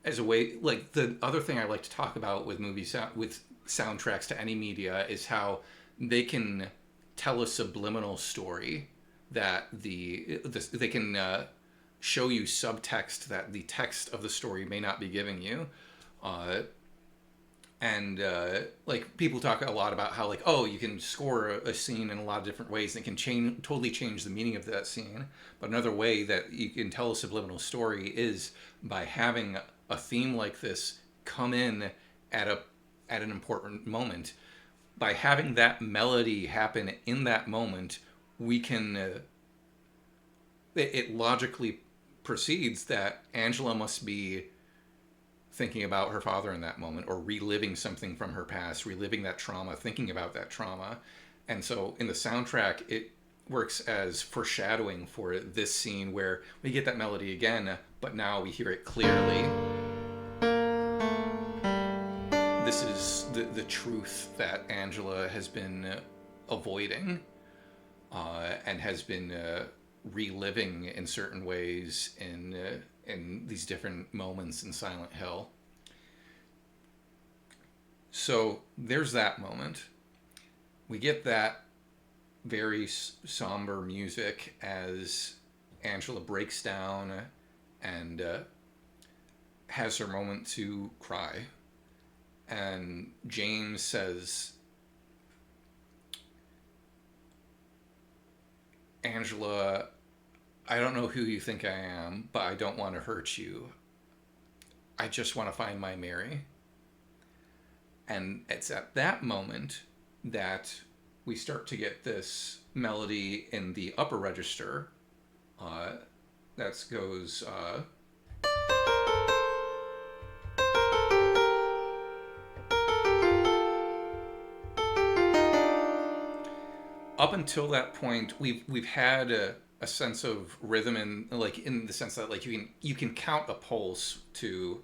as a way. Like, the other thing I like to talk about with movies, with soundtracks to any media, is how they can tell a subliminal story that they can show you subtext that the text of the story may not be giving you. And like people talk a lot about how like, oh, you can score a scene in a lot of different ways and it can totally change the meaning of that scene. But another way that you can tell a subliminal story is by having a theme like this come in at an important moment. By having that melody happen in that moment, we can it logically proceeds that Angela must be thinking about her father in that moment, or reliving something from her past, reliving that trauma, thinking about that trauma. And so in the soundtrack, it works as foreshadowing for this scene where we get that melody again, but now we hear it clearly. This is the truth that Angela has been avoiding and has been reliving in certain ways in these different moments in Silent Hill. So there's that moment. We get that very somber music as Angela breaks down and has her moment to cry. And James says, Angela, I don't know who you think I am, but I don't want to hurt you. I just want to find my Mary. And it's at that moment that we start to get this melody in the upper register. That goes... up until that point, we've had a sense of rhythm, and like in the sense that like you can count a pulse to.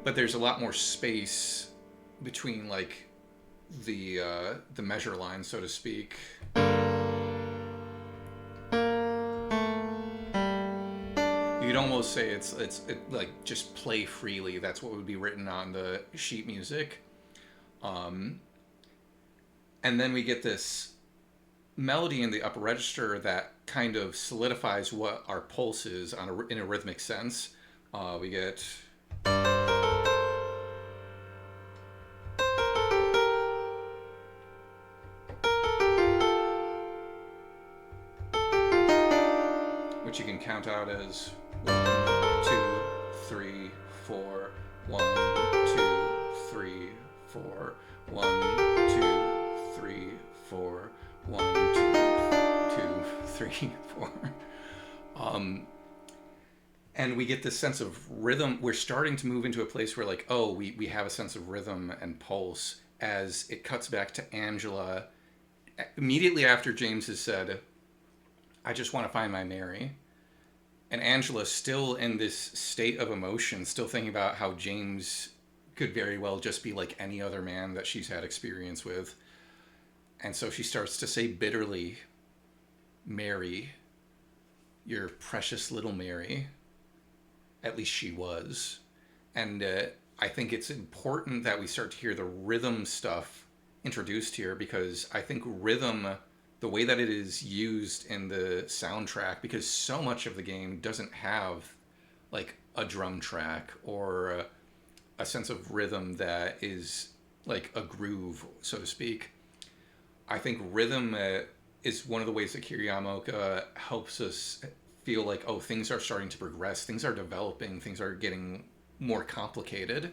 But there's a lot more space between like the measure line, so to speak. You'd almost say it's like just play freely. That's what would be written on the sheet music. And then we get this melody in the upper register that kind of solidifies what our pulse is in a rhythmic sense. We get... which you can count out as 1, 2, 3, 4, 1, 2, 3, 4, 1, 2, 3, 4, 1, 2, 3, 4. And we get this sense of rhythm. We're starting to move into a place where like, oh, we have a sense of rhythm and pulse as it cuts back to Angela immediately after James has said, I just want to find my Mary. And Angela's still in this state of emotion, still thinking about how James could very well just be like any other man that she's had experience with. And so she starts to say bitterly, Mary, your precious little Mary. At least she was. And I think it's important that we start to hear the rhythm stuff introduced here, because I think rhythm, the way that it is used in the soundtrack, because so much of the game doesn't have like a drum track or a sense of rhythm that is like a groove, so to speak. I think rhythm is one of the ways that Kiriyama helps us feel like, oh, things are starting to progress, things are developing, things are getting more complicated.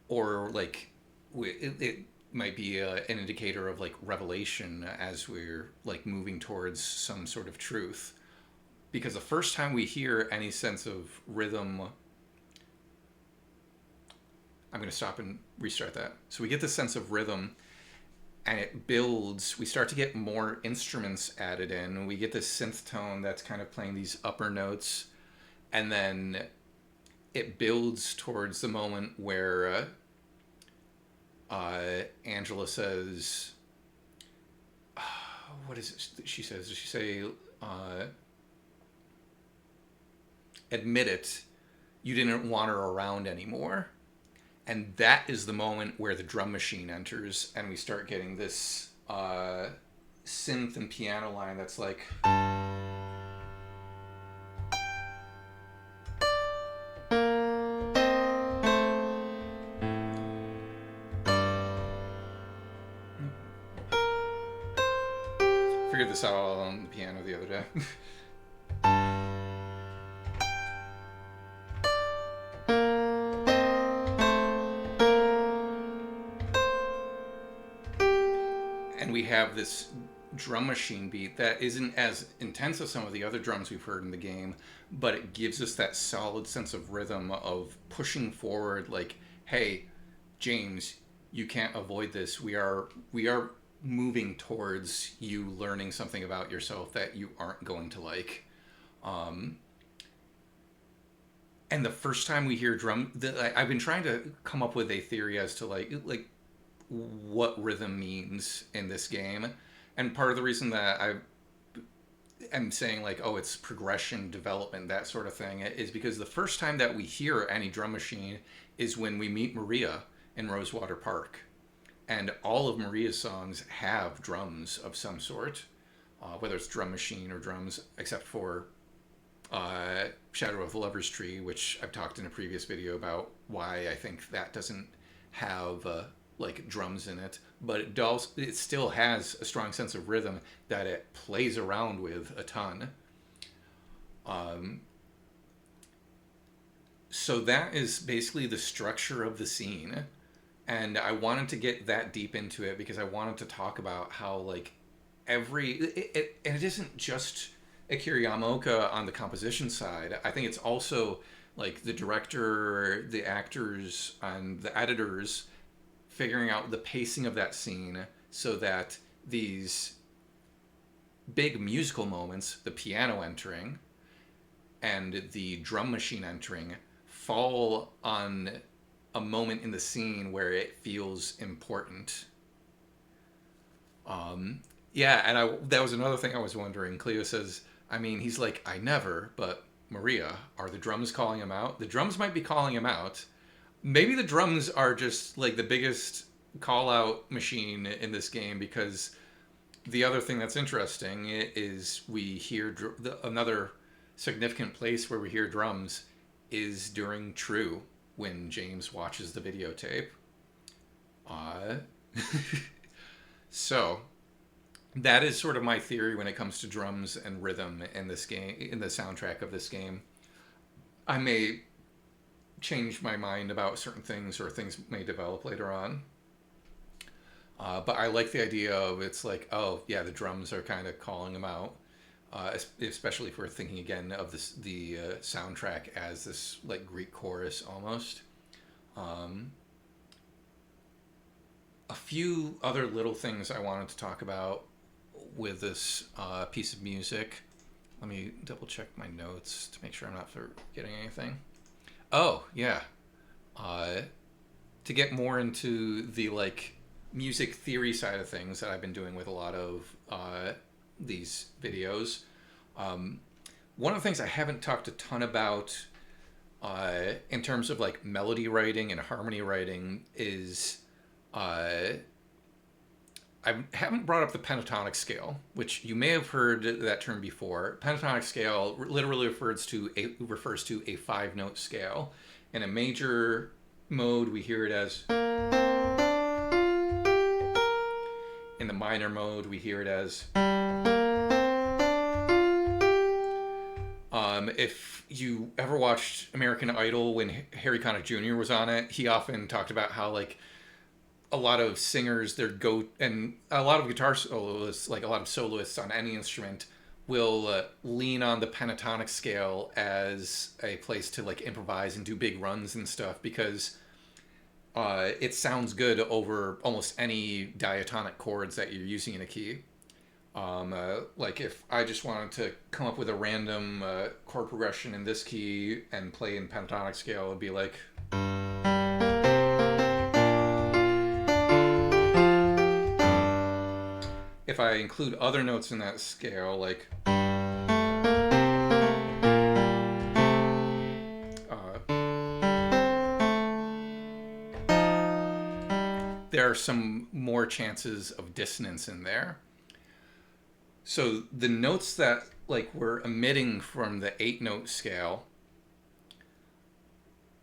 Or like it might be an indicator of like revelation as we're like moving towards some sort of truth. Because the first time we hear any sense of rhythm, I'm going to stop and restart that. So we get this sense of rhythm and it builds. We start to get more instruments added in. We get this synth tone that's kind of playing these upper notes. And then it builds towards the moment where Angela says, what is it she says? Does she say, admit it, you didn't want her around anymore? And that is the moment where the drum machine enters and we start getting this synth and piano line that's like... figured this out all on the piano the other day. And we have this drum machine beat that isn't as intense as some of the other drums we've heard in the game, but it gives us that solid sense of rhythm of pushing forward, like, hey, James, you can't avoid this. We are moving towards you learning something about yourself that you aren't going to like. And the first time we hear I've been trying to come up with a theory as to like what rhythm means in this game. And part of the reason that I am saying like, oh, it's progression, development, that sort of thing, is because the first time that we hear any drum machine is when we meet Maria in Rosewater Park. And all of Maria's songs have drums of some sort, whether it's drum machine or drums, except for Shadow of the Lover's Tree, which I've talked in a previous video about why I think that doesn't have like drums in it, but it still has a strong sense of rhythm that it plays around with a ton. So that is basically the structure of the scene, and I wanted to get that deep into it because I wanted to talk about how like and it isn't just Akira Yamaoka on the composition side. I think it's also like the director, the actors, and the editors figuring out the pacing of that scene so that these big musical moments, the piano entering and the drum machine entering, fall on a moment in the scene where it feels important. Yeah, and that was another thing I was wondering. Cleo says, I mean, he's like, I never, but Maria, are the drums calling him out? The drums might be calling him out. Maybe the drums are just like the biggest call out machine in this game, because the other thing that's interesting is we hear another significant place where we hear drums is during True, when James watches the videotape. So that is sort of my theory when it comes to drums and rhythm in this game, in the soundtrack of this game. I may change my mind about certain things, or things may develop later on. But I like the idea of it's like, oh yeah, the drums are kind of calling them out, especially if we're thinking again of the soundtrack as this like Greek chorus almost. A few other little things I wanted to talk about with this piece of music. Let me double check my notes to make sure I'm not forgetting anything. Oh, yeah. To get more into the like music theory side of things that I've been doing with a lot of these videos. One of the things I haven't talked a ton about in terms of like melody writing and harmony writing is I haven't brought up the pentatonic scale, which you may have heard that term before. Pentatonic scale literally refers to a 5-note scale. In a major mode, we hear it as. In the minor mode, we hear it as. If you ever watched American Idol when Harry Connick Jr. was on it, he often talked about how like a lot of singers, and a lot of guitar soloists, like a lot of soloists on any instrument, will lean on the pentatonic scale as a place to like improvise and do big runs and stuff, because it sounds good over almost any diatonic chords that you're using in a key. Like if I just wanted to come up with a random chord progression in this key and play in pentatonic scale, it'd be like. If I include other notes in that scale, like there are some more chances of dissonance in there. So the notes that like we're emitting from the 8-note scale,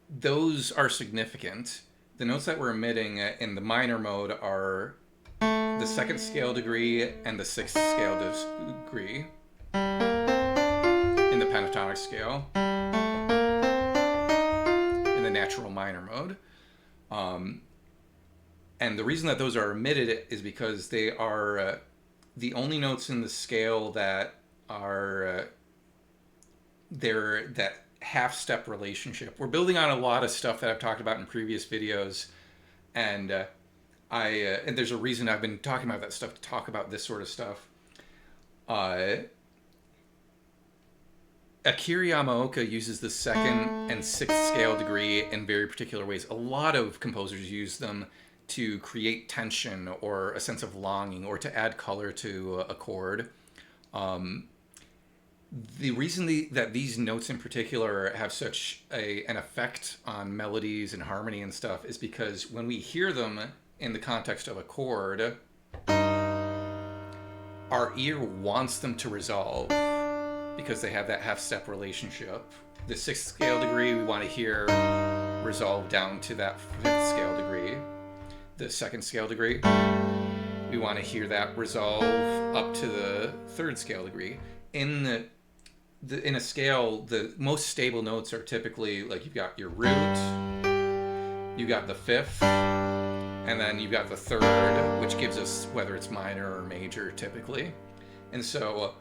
those are significant. The notes that we're emitting in the minor mode are the second scale degree and the sixth scale degree in the pentatonic scale in the natural minor mode. And the reason that those are omitted is because they are the only notes in the scale that are that half-step relationship. We're building on a lot of stuff that I've talked about in previous videos, and and there's a reason I've been talking about that stuff, to talk about this sort of stuff. Akira Yamaoka uses the second and sixth scale degree in very particular ways. A lot of composers use them to create tension or a sense of longing, or to add color to a chord. The reason that these notes in particular have such an effect on melodies and harmony and stuff is because when we hear them in the context of a chord, our ear wants them to resolve because they have that half-step relationship. The sixth scale degree we want to hear resolve down to that fifth scale degree. The second scale degree, we want to hear that resolve up to the third scale degree. In a scale, the most stable notes are typically like, you've got your root, you got the fifth, and then you've got the third, which gives us whether it's minor or major typically. And so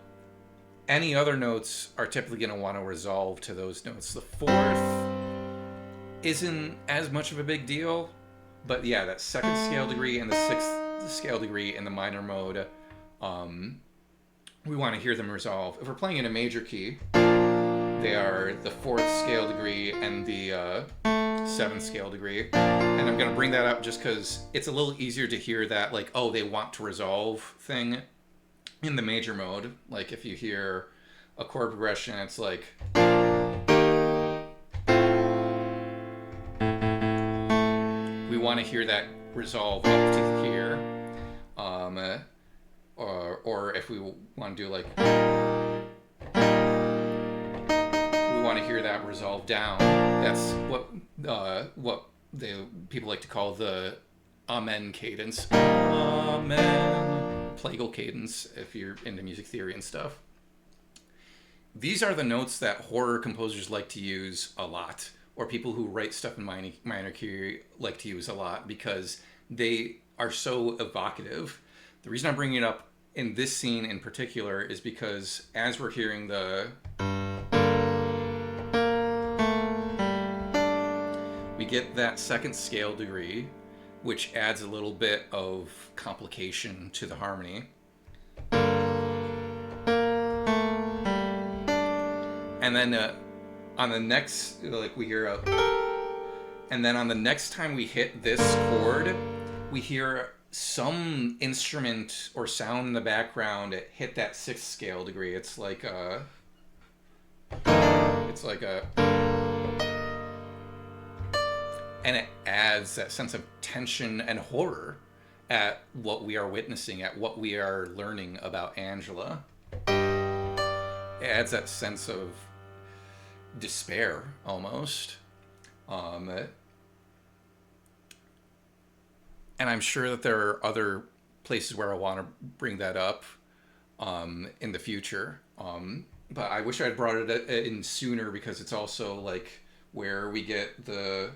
any other notes are typically going to want to resolve to those notes. The fourth isn't as much of a big deal, but yeah, that second scale degree and the sixth scale degree in the minor mode, we want to hear them resolve. If we're playing in a major key, they are the fourth scale degree and the seventh scale degree. And I'm going to bring that up just because it's a little easier to hear that, like, oh, they want to resolve thing in the major mode. Like if you hear a chord progression, it's like, we want to hear that resolve up to here. Or if we want to do like, we want to hear that resolve down. That's what people like to call the amen cadence. Amen. Plagal cadence, if you're into music theory and stuff. These are the notes that horror composers like to use a lot, or people who write stuff in minor key like to use a lot, because they are so evocative. The reason I'm bringing it up in this scene in particular is because as we're hearing we get that second scale degree, which adds a little bit of complication to the harmony. And then on the next, like we hear and then on the next time we hit this chord, we hear some instrument or sound in the background hit that sixth scale degree. It's like a, and it adds that sense of tension and horror at what we are witnessing, at what we are learning about Angela. It adds that sense of despair almost. And I'm sure that there are other places where I want to bring that up in the future. But I wish I had brought it in sooner, because it's also like where we get that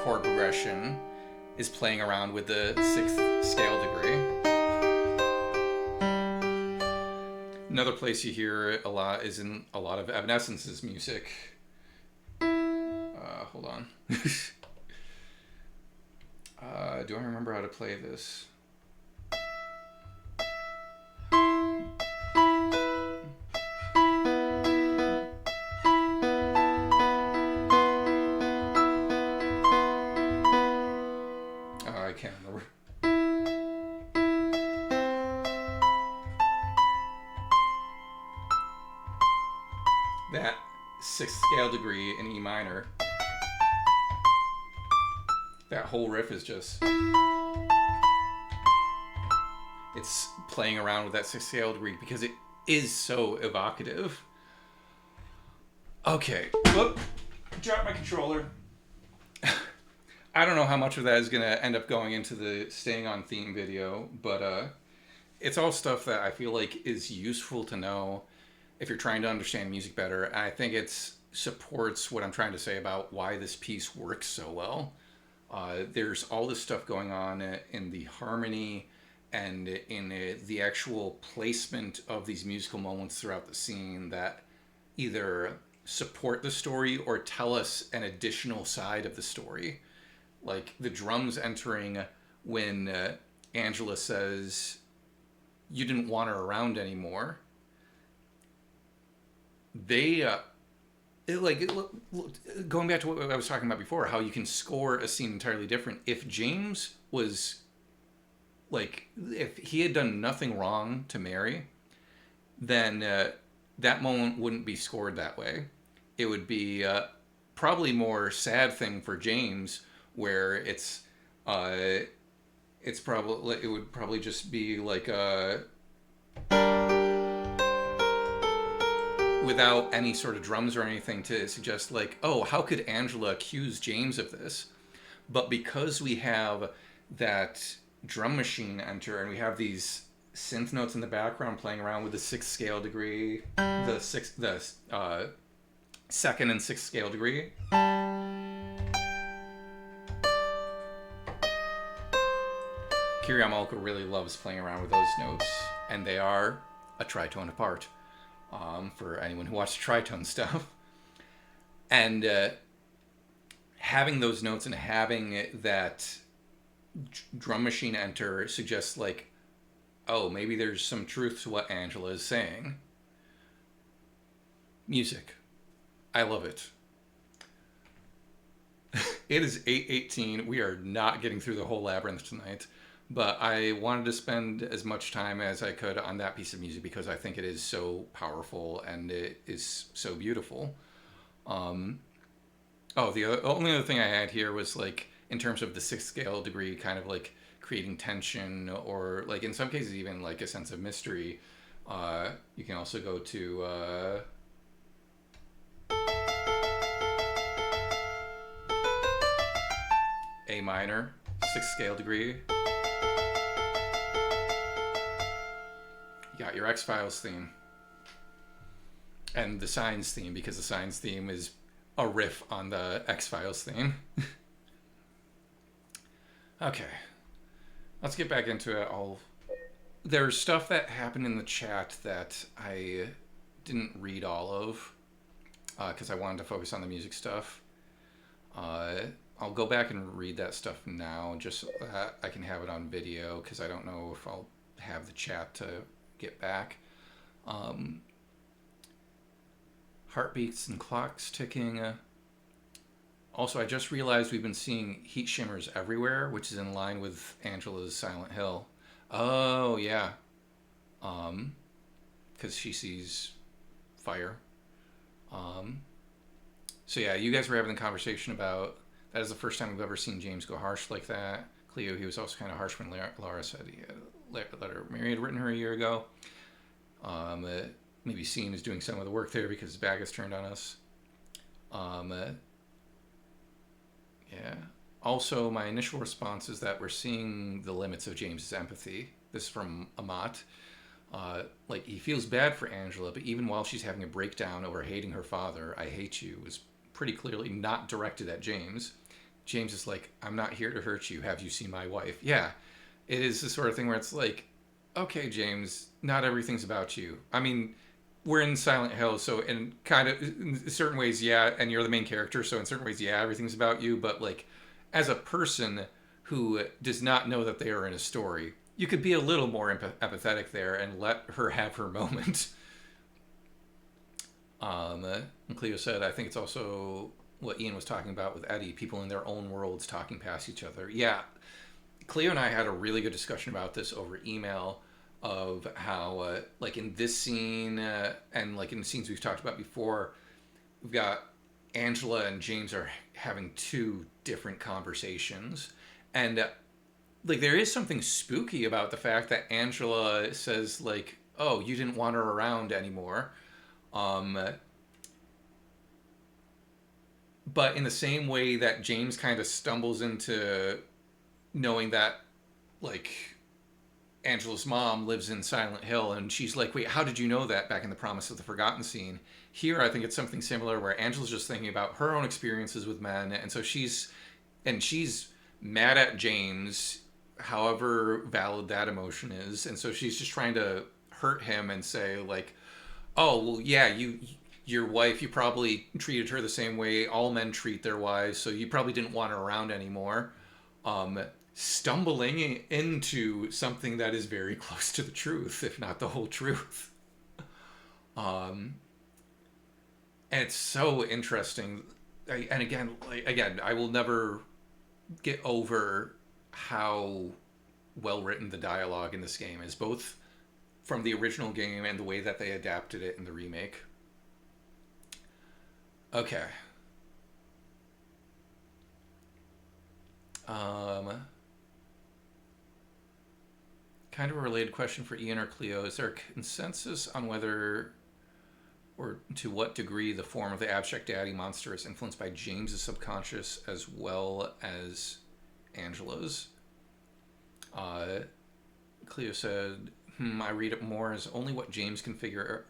chord progression is playing around with the sixth scale degree. Another place you hear it a lot is in a lot of Evanescence's music. Hold on. Do I remember how to play this? I can't remember. That sixth scale degree in E minor. That whole riff is just, it's playing around with that sixth scale degree because it is so evocative. Okay, whoop, drop my controller. I don't know how much of that is going to end up going into the staying on theme video, but it's all stuff that I feel like is useful to know if you're trying to understand music better. And I think it supports what I'm trying to say about why this piece works so well. There's all this stuff going on in the harmony and in the actual placement of these musical moments throughout the scene that either support the story or tell us an additional side of the story. Like the drums entering when Angela says, "You didn't want her around anymore." They, going back to what I was talking about before, how you can score a scene entirely different. If James was, if he had done nothing wrong to Mary, then that moment wouldn't be scored that way. It would be probably more sad thing for James, where it's probably, it would probably just be like without any sort of drums or anything to suggest like, oh, how could Angela accuse James of this? But because we have that drum machine enter and we have these synth notes in the background playing around with the sixth scale degree, the second and sixth scale degree. Kyriamalka really loves playing around with those notes, and they are a tritone apart, for anyone who watched tritone stuff. And having those notes and having that drum machine enter suggests like, oh, maybe there's some truth to what Angela is saying. Music. I love it. It is 8:18. We are not getting through the whole Labyrinth tonight, but I wanted to spend as much time as I could on that piece of music because I think it is so powerful and it is so beautiful. The only other thing I had here was like, in terms of the sixth scale degree, kind of like creating tension or like in some cases even like a sense of mystery. You can also go to A minor, sixth scale degree. You got your X-Files theme. And the Signs theme, because the Signs theme is a riff on the X-Files theme. Okay. Let's get back into it. There's stuff that happened in the chat that I didn't read all of, because I wanted to focus on the music stuff. I'll go back and read that stuff now, just so that I can have it on video, because I don't know if I'll have the chat to get back. Heartbeats and clocks ticking. Also, I just realized we've been seeing heat shimmers everywhere, which is in line with Angela's Silent Hill. Oh, yeah. Because she sees fire. So yeah, you guys were having a conversation about that is the first time we've ever seen James go harsh like that. Cleo, he was also kind of harsh when Laura said he had a letter Mary had written her a year ago. Maybe Sean is doing some of the work there because his back is turned on us. Yeah. Also, my initial response is that we're seeing the limits of James's empathy. This is from Amat. Like, he feels bad for Angela, but even while she's having a breakdown over hating her father, "I hate you" was pretty clearly not directed at James. James is like, "I'm not here to hurt you. Have you seen my wife?" Yeah. It is the sort of thing where it's like, okay, James, not everything's about you. I mean, we're in Silent Hill, so in certain ways, yeah, and you're the main character, so in certain ways, yeah, everything's about you, but like, as a person who does not know that they are in a story, you could be a little more empathetic there and let her have her moment. And Cleo said, I think it's also what Ian was talking about with Eddie, people in their own worlds talking past each other. Yeah, Cleo and I had a really good discussion about this over email, of how like in this scene and like in the scenes we've talked about before, we've got Angela and James are having two different conversations, and like there is something spooky about the fact that Angela says like, "Oh, you didn't want her but in the same way that James kind of stumbles into knowing that, like, Angela's mom lives in Silent Hill, and she's like, wait, how did you know that, back in the Promise of the Forgotten scene? Here, I think it's something similar where Angela's just thinking about her own experiences with men, and so she's mad at James, however valid that emotion is, and so she's just trying to hurt him and say, like, oh, well, yeah, your wife, you probably treated her the same way all men treat their wives, so you probably didn't want her around anymore. Stumbling into something that is very close to the truth, if not the whole truth. And it's so interesting. And again, I will never get over how well written the dialogue in this game is, both from the original game and the way that they adapted it in the remake. Okay. Kind of a related question for Ian or Cleo. Is there a consensus on whether or to what degree the form of the abstract daddy monster is influenced by James's subconscious as well as Angela's? Cleo said, I read it more as only what James can figure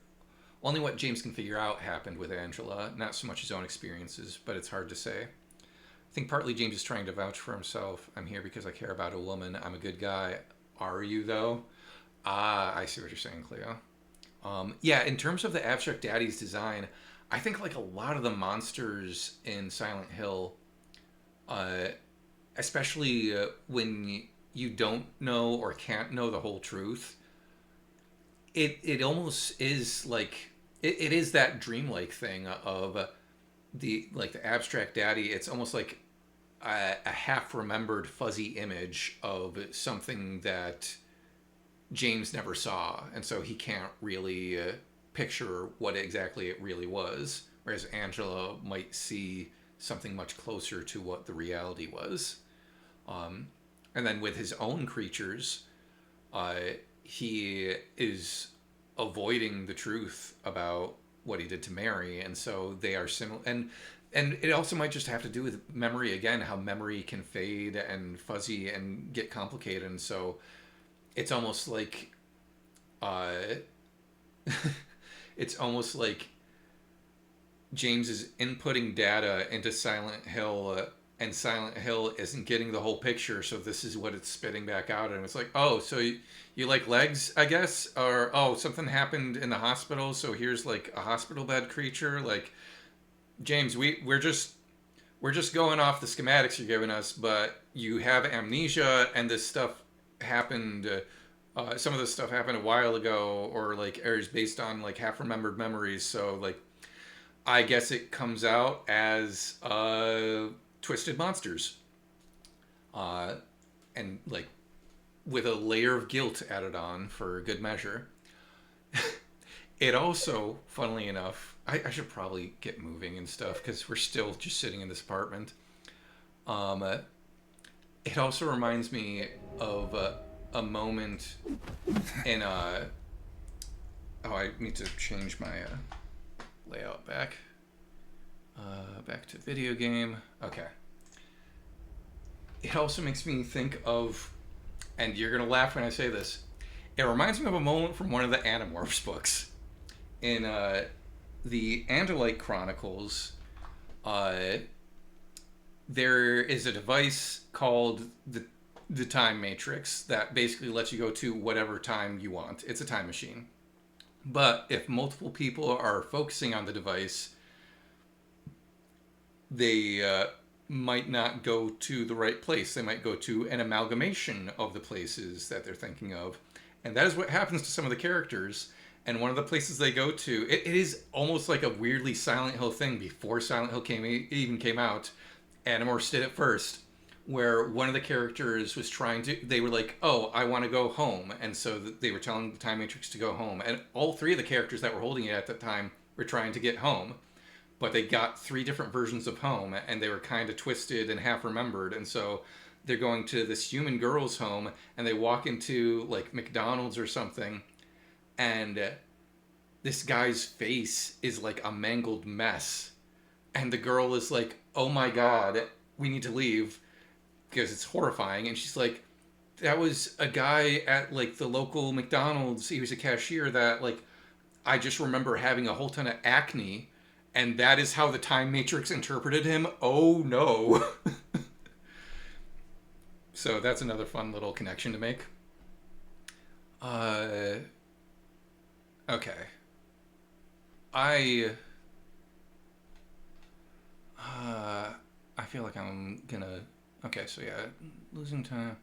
out happened with Angela, not so much his own experiences, but it's hard to say. I think partly James is trying to vouch for himself. I'm here because I care about a woman. I'm a good guy. Are you, though? Ah, I see what you're saying, Cleo. Yeah, in terms of the abstract daddy's design, I think like a lot of the monsters in Silent Hill, especially when you don't know or can't know the whole truth, it almost is like it is that dreamlike thing of the abstract daddy. It's almost like a half remembered fuzzy image of something that James never saw, and so he can't really picture what exactly it really was, whereas Angela might see something much closer to what the reality was. And then with his own creatures, he is avoiding the truth about what he did to Mary, and so they are similar. And it also might just have to do with memory again, how memory can fade and fuzzy and get complicated, and so it's almost like it's almost like James is inputting data into Silent Hill, and Silent Hill isn't getting the whole picture, so this is what it's spitting back out, and it's like, oh, so you like legs, I guess, or oh, something happened in the hospital, so here's like a hospital bed creature. Like, James, we're just going off the schematics you're giving us, but you have amnesia, and this stuff happened. Some of this stuff happened a while ago, or like is based on like half remembered memories. So like, I guess it comes out as Twisted Monsters, and like with a layer of guilt added on for good measure. It also, funnily enough, I should probably get moving and stuff because we're still just sitting in this apartment. It also reminds me of a moment in oh, I need to change my layout back. Back to video game. Okay. It also makes me think of, and you're gonna laugh when I say this, it reminds me of a moment from one of the Animorphs books. In the Andalite Chronicles, there is a device called the Time Matrix that basically lets you go to whatever time you want. It's a time machine. But if multiple people are focusing on the device, they might not go to the right place. They might go to an amalgamation of the places that they're thinking of. And that is what happens to some of the characters. And one of the places they go to, it is almost like a weirdly Silent Hill thing before Silent Hill even came out. Animorphs did it first, where one of the characters was they were like, oh, I want to go home. And so they were telling the Time Matrix to go home. And all three of the characters that were holding it at the time were trying to get home. But they got three different versions of home, and they were kind of twisted and half remembered. And so they're going to this human girl's home, and they walk into like McDonald's or something, and this guy's face is like a mangled mess, and the girl is like, oh my god, we need to leave because it's horrifying. And she's like, that was a guy at like the local McDonald's. He was a cashier that like I just remember having a whole ton of acne, and that is how the Time Matrix interpreted him. Oh no. So that's another fun little connection to make. Okay. I feel like I'm gonna... Okay, so yeah, losing time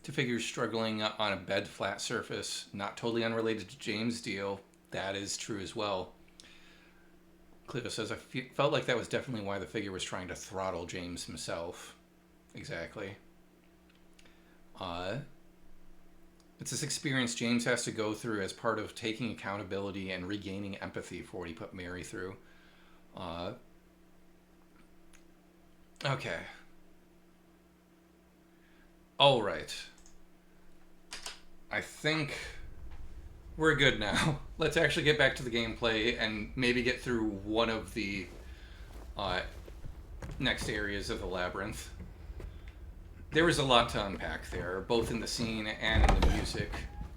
to figures struggling on a bed flat surface, not totally unrelated to James' deal. That is true as well. Cleo says, felt like that was definitely why the figure was trying to throttle James himself. Exactly. It's this experience James has to go through as part of taking accountability and regaining empathy for what he put Mary through. Okay. All right. I think we're good now. Let's actually get back to the gameplay and maybe get through one of the next areas of the Labyrinth. There was a lot to unpack there, both in the scene and in the music,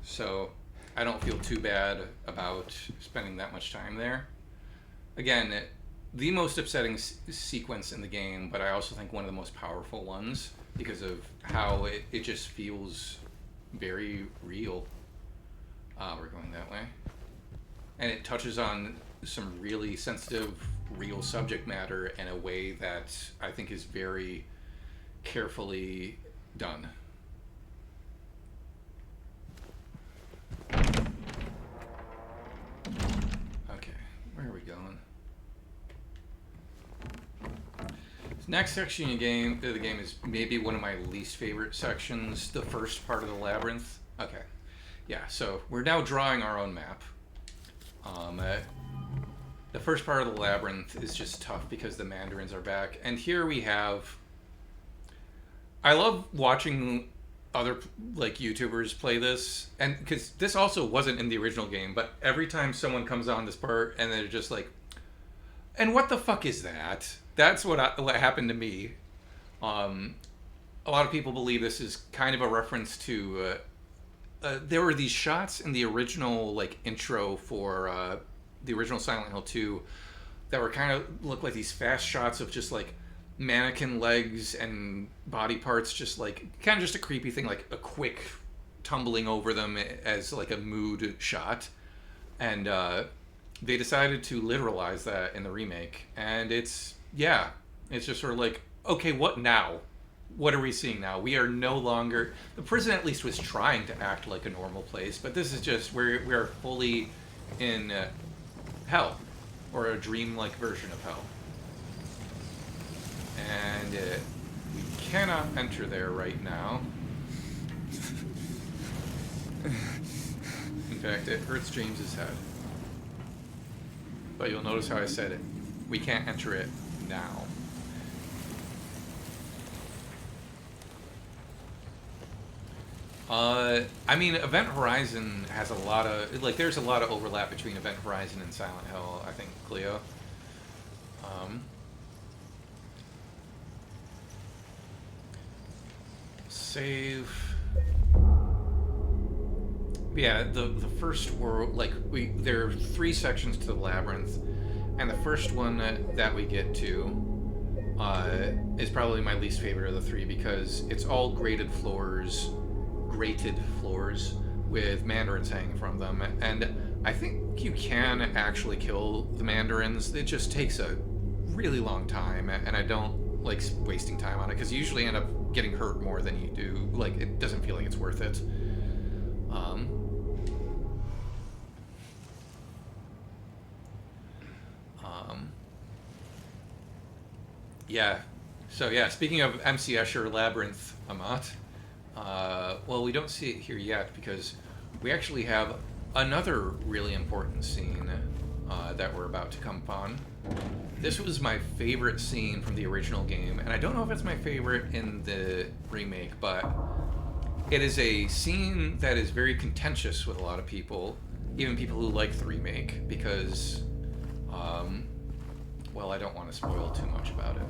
so I don't feel too bad about spending that much time there. Again, the most upsetting sequence in the game, but I also think one of the most powerful ones because of how it just feels very real. We're going that way. And it touches on some really sensitive, real subject matter in a way that I think is very carefully done. Okay, where are we going? This next section of the game is maybe one of my least favorite sections, the first part of the Labyrinth. Okay, yeah, so we're now drawing our own map. The first part of the Labyrinth is just tough because the Mandarins are back, and here we have... I love watching other like YouTubers play this, and because this also wasn't in the original game, but every time someone comes on this part and they're just like, and what the fuck is that? That's what happened to me. A lot of people believe this is kind of a reference to there were these shots in the original like intro for the original Silent Hill 2 that were kind of looked like these fast shots of just like mannequin legs and body parts, just like kind of just a creepy thing, like a quick tumbling over them as like a mood shot. And they decided to literalize that in the remake, and it's just sort of like, okay, what now? What are we seeing now? We are no longer... The prison at least was trying to act like a normal place, but this is just we are fully in hell, or a dream-like version of hell. And we cannot enter there right now. In fact, it hurts James's head. But you'll notice how I said it. We can't enter it now. I mean, Event Horizon has a lot of... Like, there's a lot of overlap between Event Horizon and Silent Hill, I think, Cleo. Save. Yeah, the first world, like, there are 3 sections to the Labyrinth, and the first one that we get to is probably my least favorite of the 3 because it's all grated floors with mandarins hanging from them, and I think you can actually kill the mandarins. It just takes a really long time, and I don't like wasting time on it because you usually end up getting hurt more than you do. Like, it doesn't feel like it's worth it. Yeah. So yeah, speaking of MC Escher Labyrinth, Amat, well, we don't see it here yet because we actually have another really important scene that we're about to come upon. This was my favorite scene from the original game, and I don't know if it's my favorite in the remake, but it is a scene that is very contentious with a lot of people, even people who like the remake, because, well, I don't want to spoil too much about it.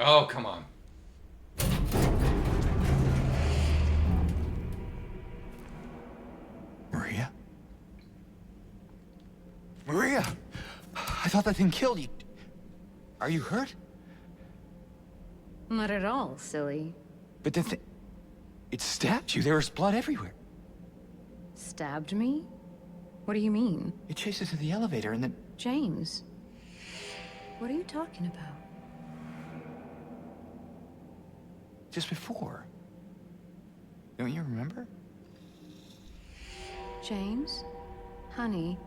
Oh, come on. Maria? Maria! I thought that thing killed you. Are you hurt? Not at all, silly. But the thing... It stabbed you. There was blood everywhere. Stabbed me? What do you mean? It chased us to the elevator and then... James, what are you talking about? Just before. Don't you remember? James? Honey?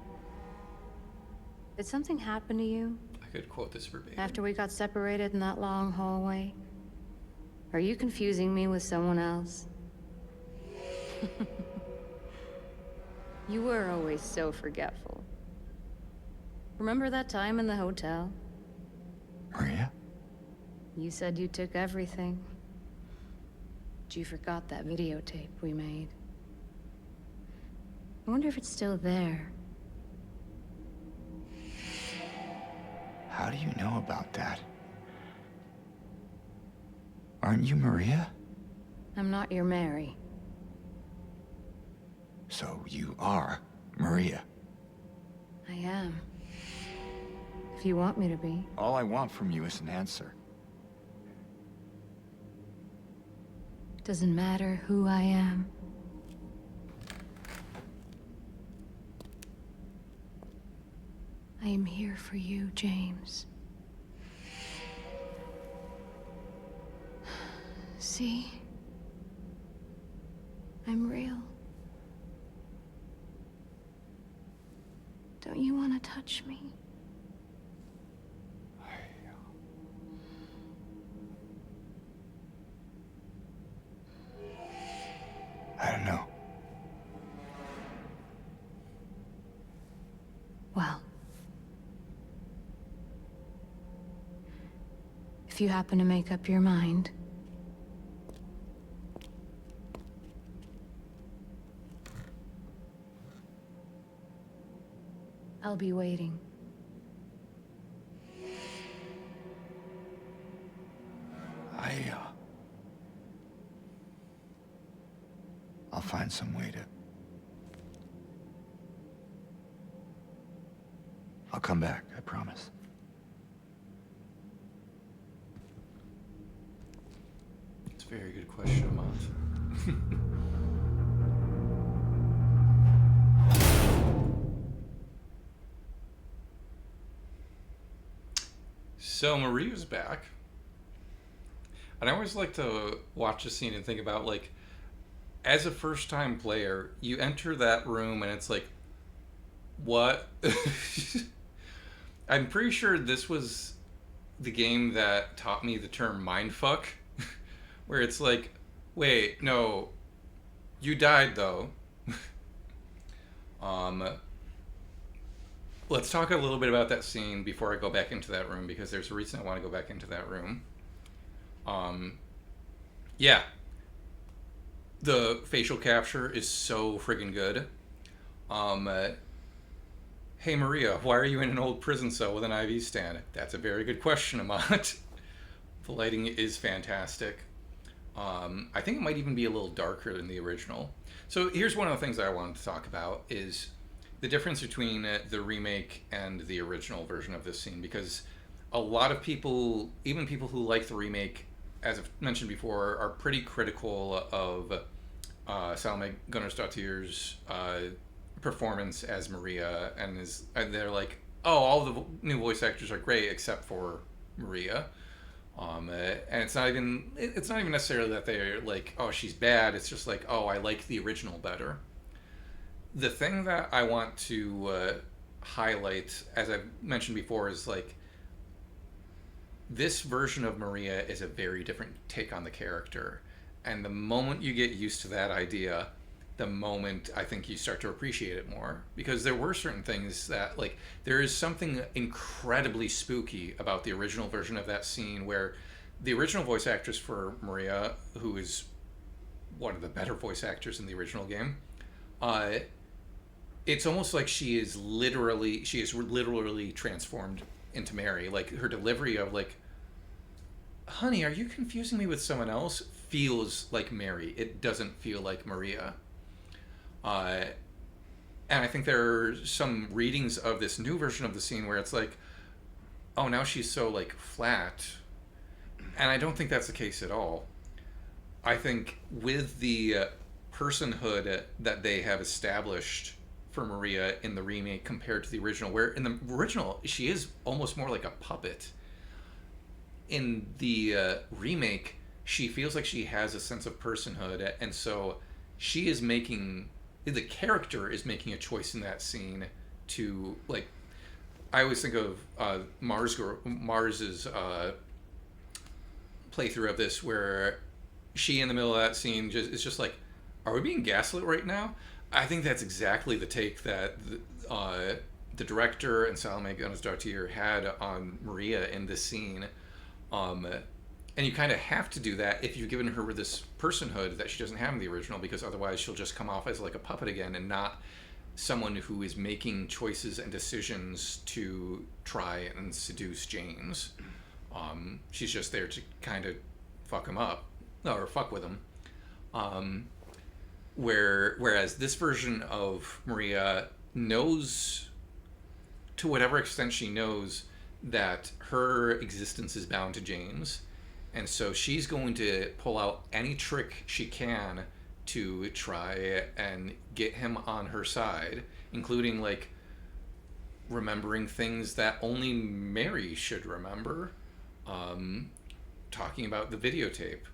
Did something happen to you I could quote this verbatim. after we got separated in that long hallway? Are you confusing me with someone else? You were always so forgetful. Remember that time in the hotel? Maria? You said you took everything. But you forgot that videotape we made. I wonder if it's still there. How do you know about that? Aren't you Maria? I'm not your Mary. So you are Maria. I am. If you want me to be. All I want from you is an answer. Doesn't matter who I am. I am here for you, James. See? I'm real. Don't you want to touch me? I don't know. Well. If you happen to make up your mind, I'll be waiting. I'll find some way to... I'll come back, I promise. It's a very good question, Amant. So Maria's back. And I always like to watch the scene and think about, like, as a first-time player, you enter that room and it's like, what? I'm pretty sure this was the game that taught me the term mindfuck, where it's like, wait, no, you died though. Let's talk a little bit about that scene before I go back into that room, because there's a reason I want to go back into that room. Yeah. The facial capture is so friggin' good. Hey Maria, why are you in an old prison cell with an IV stand? That's a very good question, Amat. The lighting is fantastic. I think it might even be a little darker than the original. So here's one of the things I wanted to talk about is the difference between the remake and the original version of this scene, because a lot of people, even people who like the remake, as I've mentioned before, are pretty critical of Salome Gunnarsdottir's performance as Maria, and they're like, oh, all the new voice actors are great except for Maria. And it's not even necessarily that they're like, oh, she's bad. It's just like, oh, I like the original better. The thing that I want to highlight, as I've mentioned before, is like, this version of Maria is a very different take on the character. And the moment you get used to that idea, the moment I think you start to appreciate it more. Because there were certain things that, like, there is something incredibly spooky about the original version of that scene, where the original voice actress for Maria, who is one of the better voice actors in the original game, it's almost like she is literally transformed into Mary. Like, her delivery of, like, honey, are you confusing me with someone else? Feels like Mary. It doesn't feel like Maria. Uh, and I think there are some readings of this new version of the scene where it's like, oh, now she's so like flat. And I don't think that's the case at all. I think with the personhood that they have established for Maria in the remake compared to the original, where in the original she is almost more like a puppet. In the remake, she feels like she has a sense of personhood, and so she is making the character is making a choice in that scene to like. I always think of Mars's playthrough of this, where she in the middle of that scene is just like, "Are we being gaslit right now?" I think that's exactly the take that the director and Salome Gunnarsdottir had on Maria in this scene. And you kind of have to do that if you've given her this personhood that she doesn't have in the original, because otherwise she'll just come off as like a puppet again and not someone who is making choices and decisions to try and seduce James. She's just there to kind of fuck him up, or fuck with him. Whereas this version of Maria knows, to whatever extent she knows, that her existence is bound to James, and so she's going to pull out any trick she can to try and get him on her side, including like remembering things that only Mary should remember, talking about the videotape.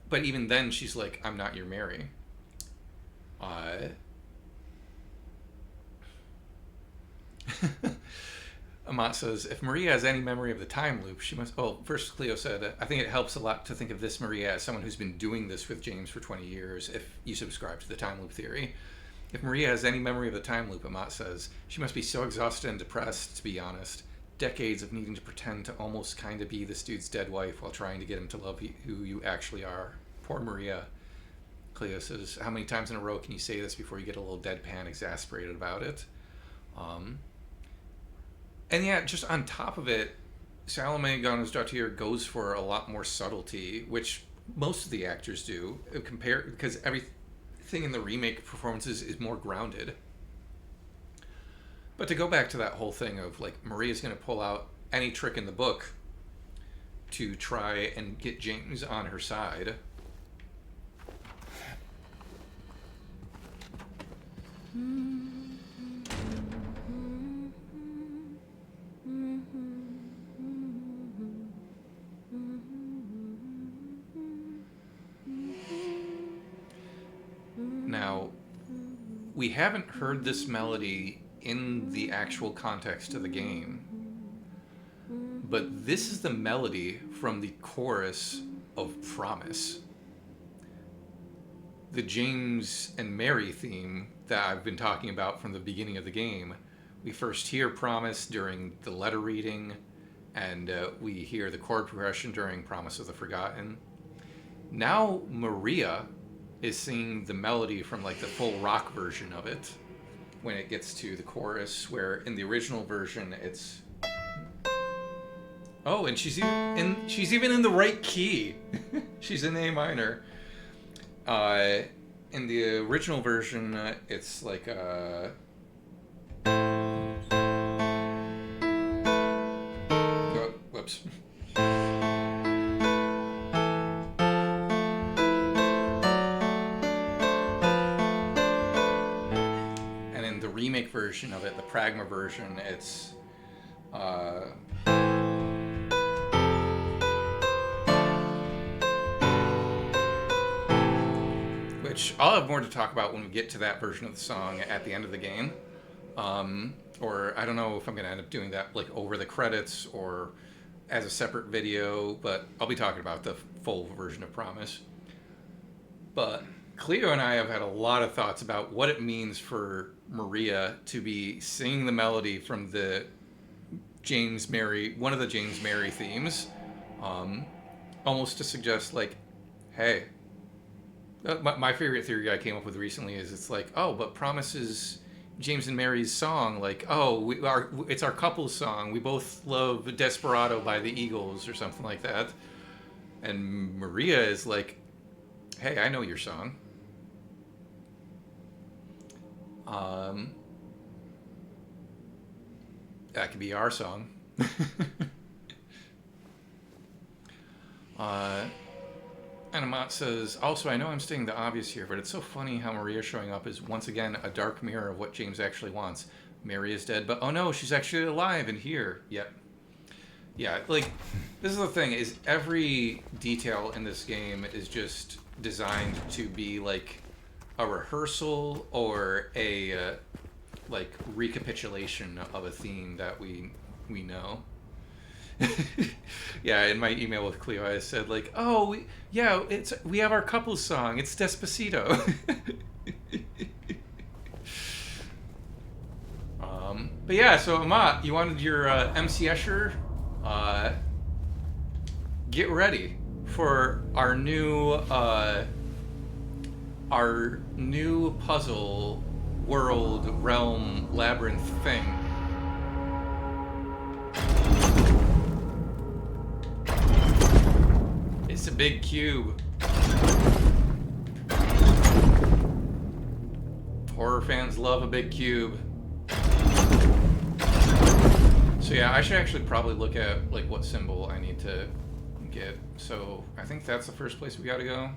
But even then, she's like, "I'm not your Mary." Amat says, if Maria has any memory of the time loop, she must... Oh, first Cleo said, I think it helps a lot to think of this Maria as someone who's been doing this with James for 20 years, if you subscribe to the time loop theory. If Maria has any memory of the time loop, Amat says, she must be so exhausted and depressed, to be honest. Decades of needing to pretend to almost kind of be this dude's dead wife while trying to get him to love who you actually are. Poor Maria. Cleo says, how many times in a row can you say this before you get a little deadpan exasperated about it? And yeah, just on top of it, Salome Gunnarsdottir goes for a lot more subtlety, which most of the actors do, because everything in the remake performances is more grounded. But to go back to that whole thing of like Maria's going to pull out any trick in the book to try and get James on her side. Now, we haven't heard this melody in the actual context of the game, but this is the melody from the chorus of Promise. The James and Mary theme that I've been talking about from the beginning of the game. We first hear Promise during the letter reading, and we hear the chord progression during Promise of the Forgotten. Now Maria is singing the melody from like the full rock version of it when it gets to the chorus, where in the original version it's... Oh, and she's even in the right key. She's in A minor. In the original version, it's like whoops. And in the remake version of it, the Pragma version, it's which I'll have more to talk about when we get to that version of the song at the end of the game. Or I don't know if I'm going to end up doing that like over the credits or as a separate video, but I'll be talking about the full version of Promise. But Cleo and I have had a lot of thoughts about what it means for Maria to be singing the melody from the one of the James Mary themes, almost to suggest like, hey, my favorite theory I came up with recently is it's like, oh, but Promise is James and Mary's song, like, oh, it's our couple's song. We both love Desperado by the Eagles or something like that. And Maria is like, hey, I know your song. That could be our song. And Amat says, also, I know I'm stating the obvious here, but it's so funny how Maria showing up is once again a dark mirror of what James actually wants. Mary is dead, but oh no, she's actually alive and here. Yep. Yeah, like, this is the thing, is every detail in this game is just designed to be like a rehearsal or a like recapitulation of a theme that we know. Yeah, in my email with Cleo, I said like, "Oh, we have our couples song. It's Despacito." But yeah, so Amat, you wanted your MC Escher. Get ready for our new puzzle world realm labyrinth thing. It's a big cube. Horror fans love a big cube. So yeah, I should actually probably look at like what symbol I need to get. So I think that's the first place we gotta go.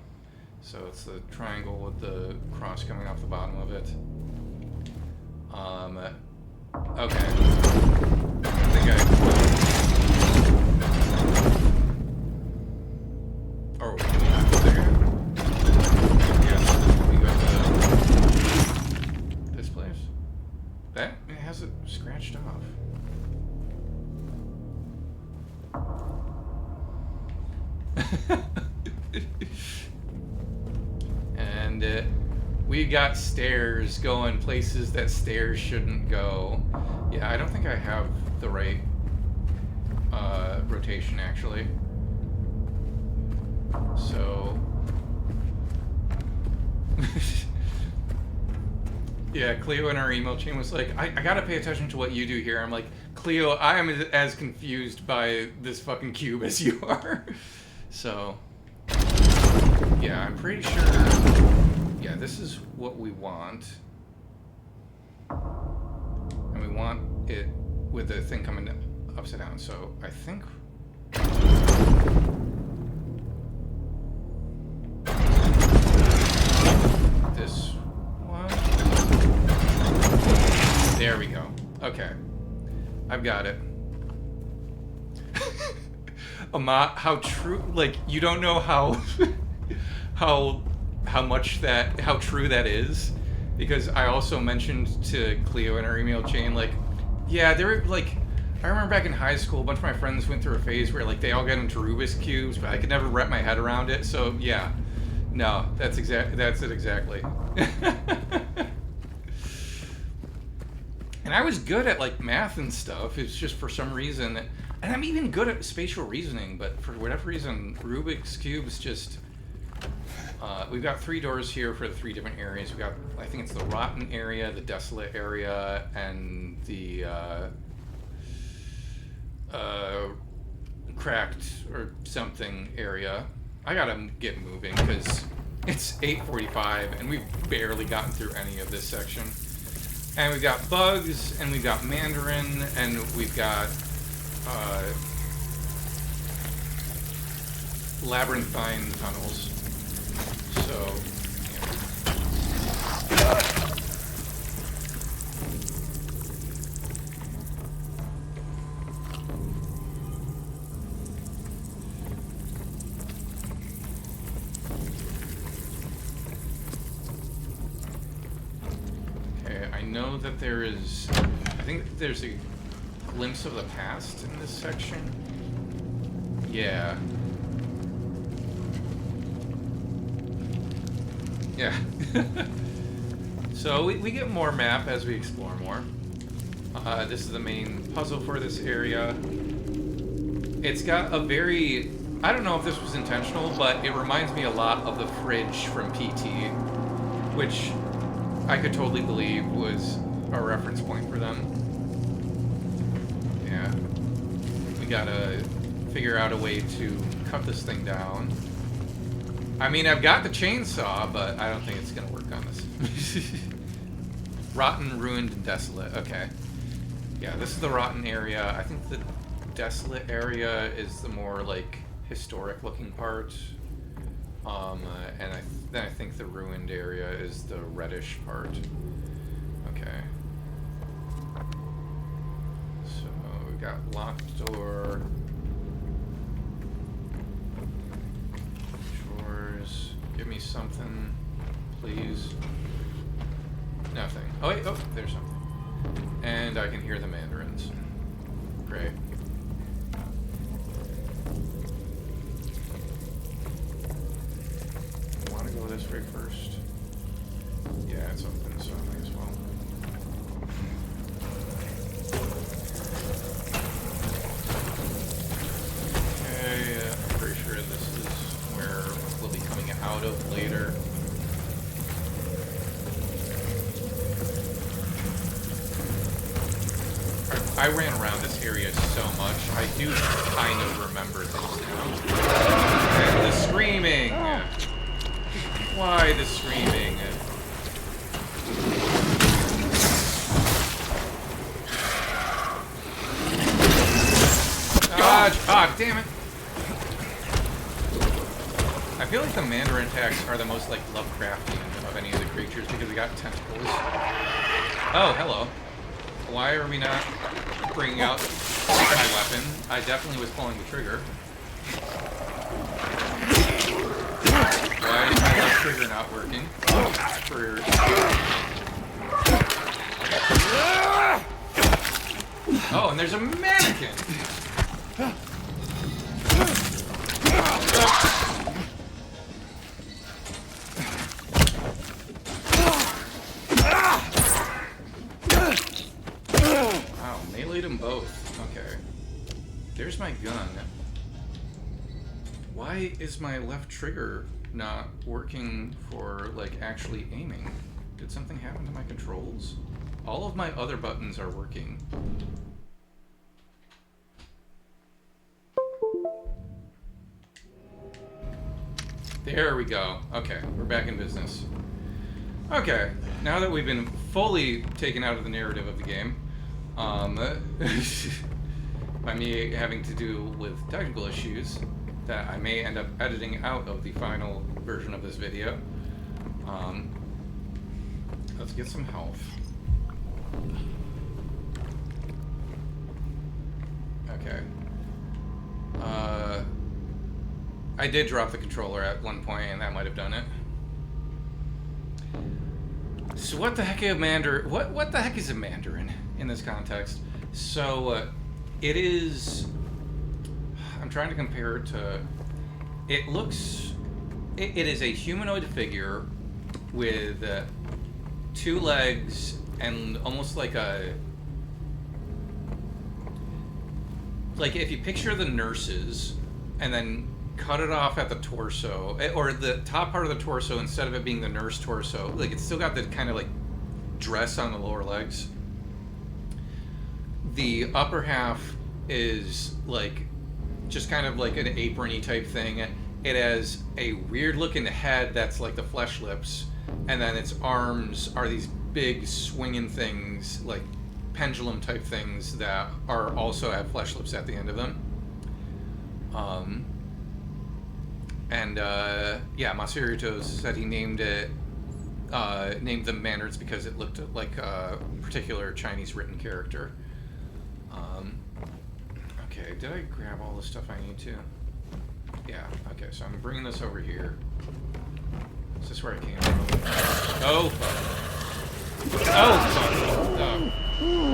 So it's the triangle with the cross coming off the bottom of it. Okay. I think oh, there. Yeah, we go to this place. That it has it scratched off. And we got stairs going places that stairs shouldn't go. Yeah, I don't think I have the right rotation actually. So yeah, Cleo in our email chain was like, I gotta pay attention to what you do here. I'm like, Cleo, I am as confused by this fucking cube as you are. So yeah, I'm pretty sure, yeah, this is what we want. And we want it with the thing coming upside down. So I think this one. There we go. Okay. I've got it. Amat, how true, like, you don't know how how true that is, because I also mentioned to Cleo in our email chain, like, yeah, there were, like, I remember back in high school, a bunch of my friends went through a phase where, like, they all got into Rubik's Cubes, but I could never wrap my head around it, so, yeah. No, that's it exactly. And I was good at, like, math and stuff, it's just for some reason, and I'm even good at spatial reasoning, but for whatever reason, Rubik's Cubes just... we've got 3 doors here for the 3 different areas. We've got, I think it's the Rotten area, the Desolate Area, and the Cracked or something area. I gotta get moving because it's 8:45 and we've barely gotten through any of this section. And we've got bugs, and we've got Mandarin, and we've got labyrinthine tunnels. So, okay, I know that there is, I think there's a glimpse of the past in this section. Yeah. Yeah. So we get more map as we explore more. This is the main puzzle for this area. It's got a very, I don't know if this was intentional, but it reminds me a lot of the fridge from PT, which I could totally believe was a reference point for them. Yeah. We gotta figure out a way to cut this thing down. I mean, I've got the chainsaw, but I don't think it's gonna work on this. Rotten, ruined, and desolate. Okay. Yeah, this is the rotten area. I think the desolate area is the more, like, historic-looking part. And then I think the ruined area is the reddish part. Okay. So, we got locked door. Drawers. Give me something, please. Nothing. Oh, wait. Oh, there's something. And I can hear the mandarins. Great. Want to go this way first? Yeah, it's open, so I might as well. Okay, I'm pretty sure this is where we'll be coming out of later. I ran around this area so much, I do kind of remember things now. And the screaming! Why the screaming? Dodge! Ah, damn it! I feel like the Mandarin attacks are the most, like, Lovecraftian of any of the creatures because we got tentacles. Oh, hello. Why are we not bringing out my weapon? I definitely was pulling the trigger. Why is my left trigger not working? Oh, and there's a mannequin! Wow, meleeed them both. Okay. There's my gun. Why is my left trigger not working for, like, actually aiming? Did something happen to my controls? All of my other buttons are working. There we go. Okay, we're back in business. Okay, now that we've been fully taken out of the narrative of the game, by me having to do with technical issues that I may end up editing out of the final version of this video, let's get some health. Okay. I did drop the controller at one point, and that might have done it. So what the heck is a Mandarin? What the heck is a Mandarin in this context? So it is. I'm trying to compare it to. It looks. It is a humanoid figure with 2 legs and almost like a. Like if you picture the nurses and then cut it off at the torso, or the top part of the torso, instead of it being the nurse torso, like it's still got the kind of like dress on the lower legs. The upper half is like just kind of like an apron-y type thing. It has a weird looking head that's like the flesh lips, and then its arms are these big swinging things, like pendulum type things that are also have flesh lips at the end of them. Yeah, Masahiro said he named them Mandarins because it looked like a particular Chinese written character. Okay, did I grab all the stuff I need to? Yeah, okay, so I'm bringing this over here. Is this where I came from? Oh, fuck. Oh, fuck.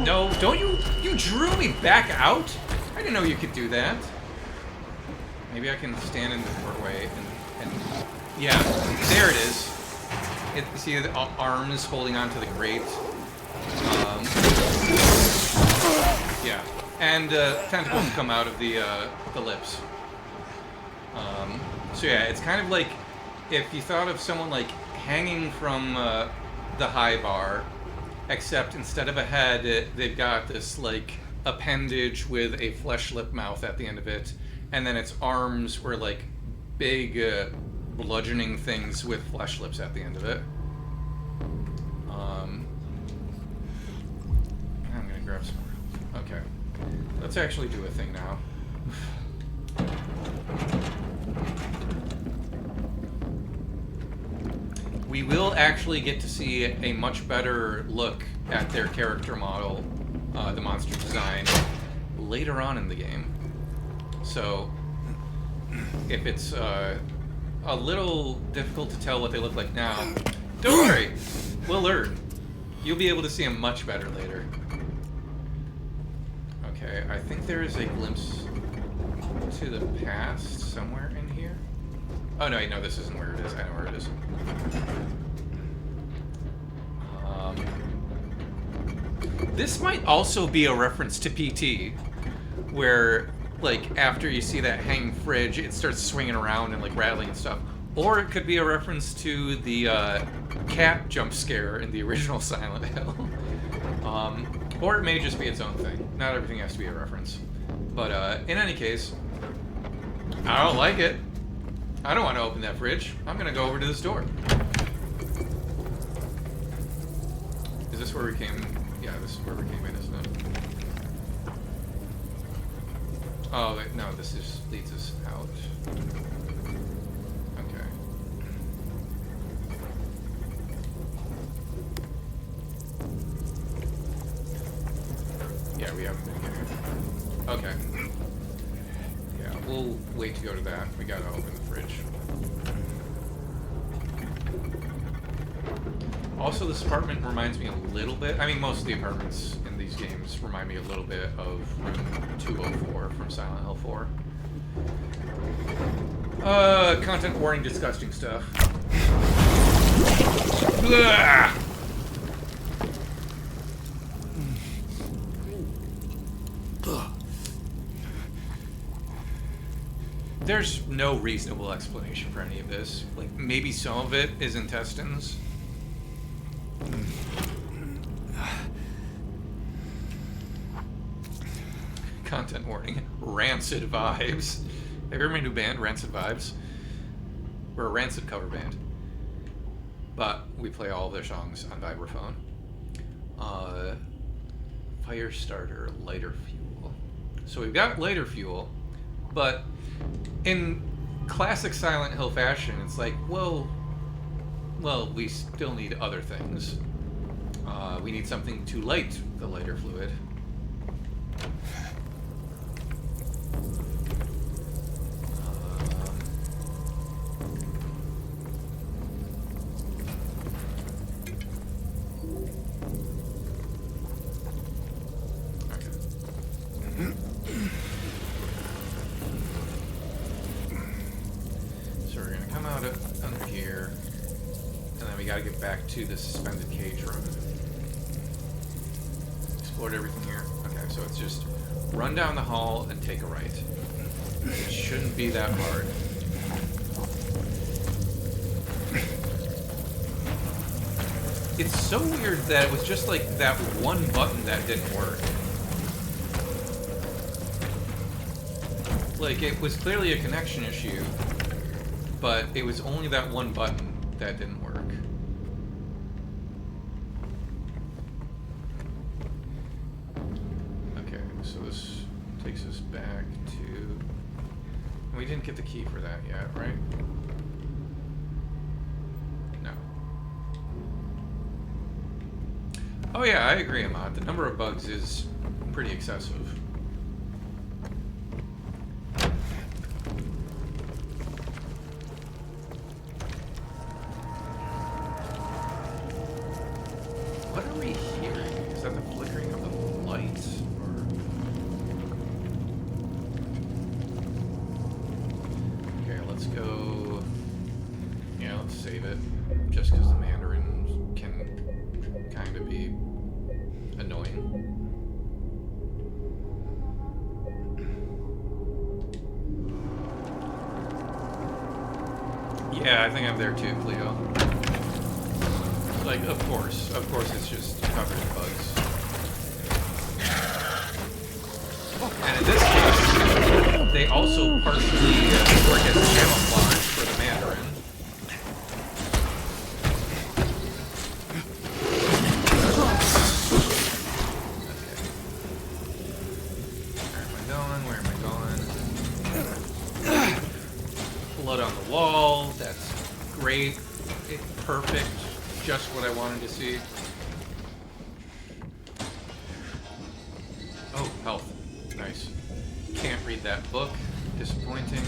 No, don't you drew me back out? I didn't know you could do that. Maybe I can stand in the doorway and yeah, there it is. You see the arms holding onto the grate. Yeah, and tentacles come out of the lips. So yeah, it's kind of like if you thought of someone like hanging from the high bar, except instead of a head, they've got this like appendage with a flesh lip mouth at the end of it, and then its arms were like big bludgeoning things with flesh lips at the end of it. I'm gonna grab some more. Okay, let's actually do a thing now. We will actually get to see a much better look at their character model, the monster design, later on in the game. So, if it's a little difficult to tell what they look like now, don't worry, we'll learn. You'll be able to see them much better later. Okay, I think there is a glimpse to the past somewhere in here. Oh no, no, this isn't where it is. I know where it is. This might also be a reference to PT, where, like, after you see that hanging fridge, it starts swinging around and, like, rattling and stuff. Or it could be a reference to the cat jump scare in the original Silent Hill. Or it may just be its own thing. Not everything has to be a reference. But in any case, I don't like it. I don't want to open that fridge. I'm going to go over to this door. Is this where we came? Yeah, this is where we came in, isn't it? Oh, wait, no, this just leads us out. Okay. Yeah, we haven't been getting it. Okay. Yeah, we'll wait to go to that. We gotta open the fridge. Also, this apartment reminds me a little bit, I mean, most of the apartments in these games remind me a little bit of room 204 from Silent Hill 4. Content warning, disgusting stuff. Blah! There's no reasonable explanation for any of this. Like, maybe some of it is intestines. Content warning. Rancid vibes. Have you ever made a new band, Rancid Vibes? We're a Rancid cover band. But we play all of their songs on vibraphone. Fire starter, lighter fuel. So we've got lighter fuel, but in classic Silent Hill fashion, it's like, well, we still need other things. We need something to light the lighter fluid. To the suspended cage room. Explored everything here. Okay, so it's just run down the hall and take a right. It shouldn't be that hard. It's so weird that it was just like that one button that didn't work. Like, it was clearly a connection issue, but it was only that one button that didn't work. So this takes us back to... We didn't get the key for that yet, right? No. Oh yeah, I agree, Ahmad. The number of bugs is pretty excessive. What are we hearing? Is that the flickering of the lights? Let's go... Yeah, let's save it. Just because the Mandarin can kind of be annoying. Yeah, I think I'm there too, Cleo. Like, of course it's just covered in bugs. And in this case, they also partially work as camouflage for the Mandarin. Where am I going? Blood on the wall. That's great. It's perfect. Just what I wanted to see. Oh, health. Nice. Can't read that book. Disappointing.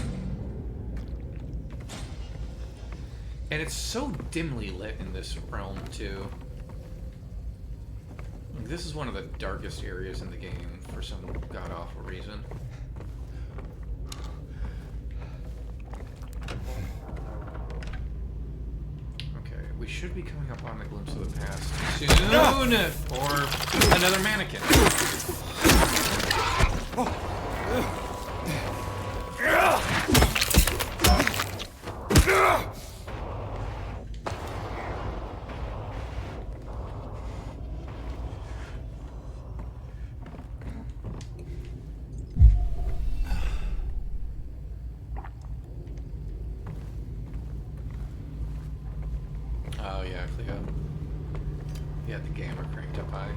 And it's so dimly lit in this realm, too. This is one of the darkest areas in the game for some god-awful reason. Okay, we should be coming up on a glimpse of the past soon, or another mannequin. Oh yeah, Cleo. Yeah, the gamma cranked up high.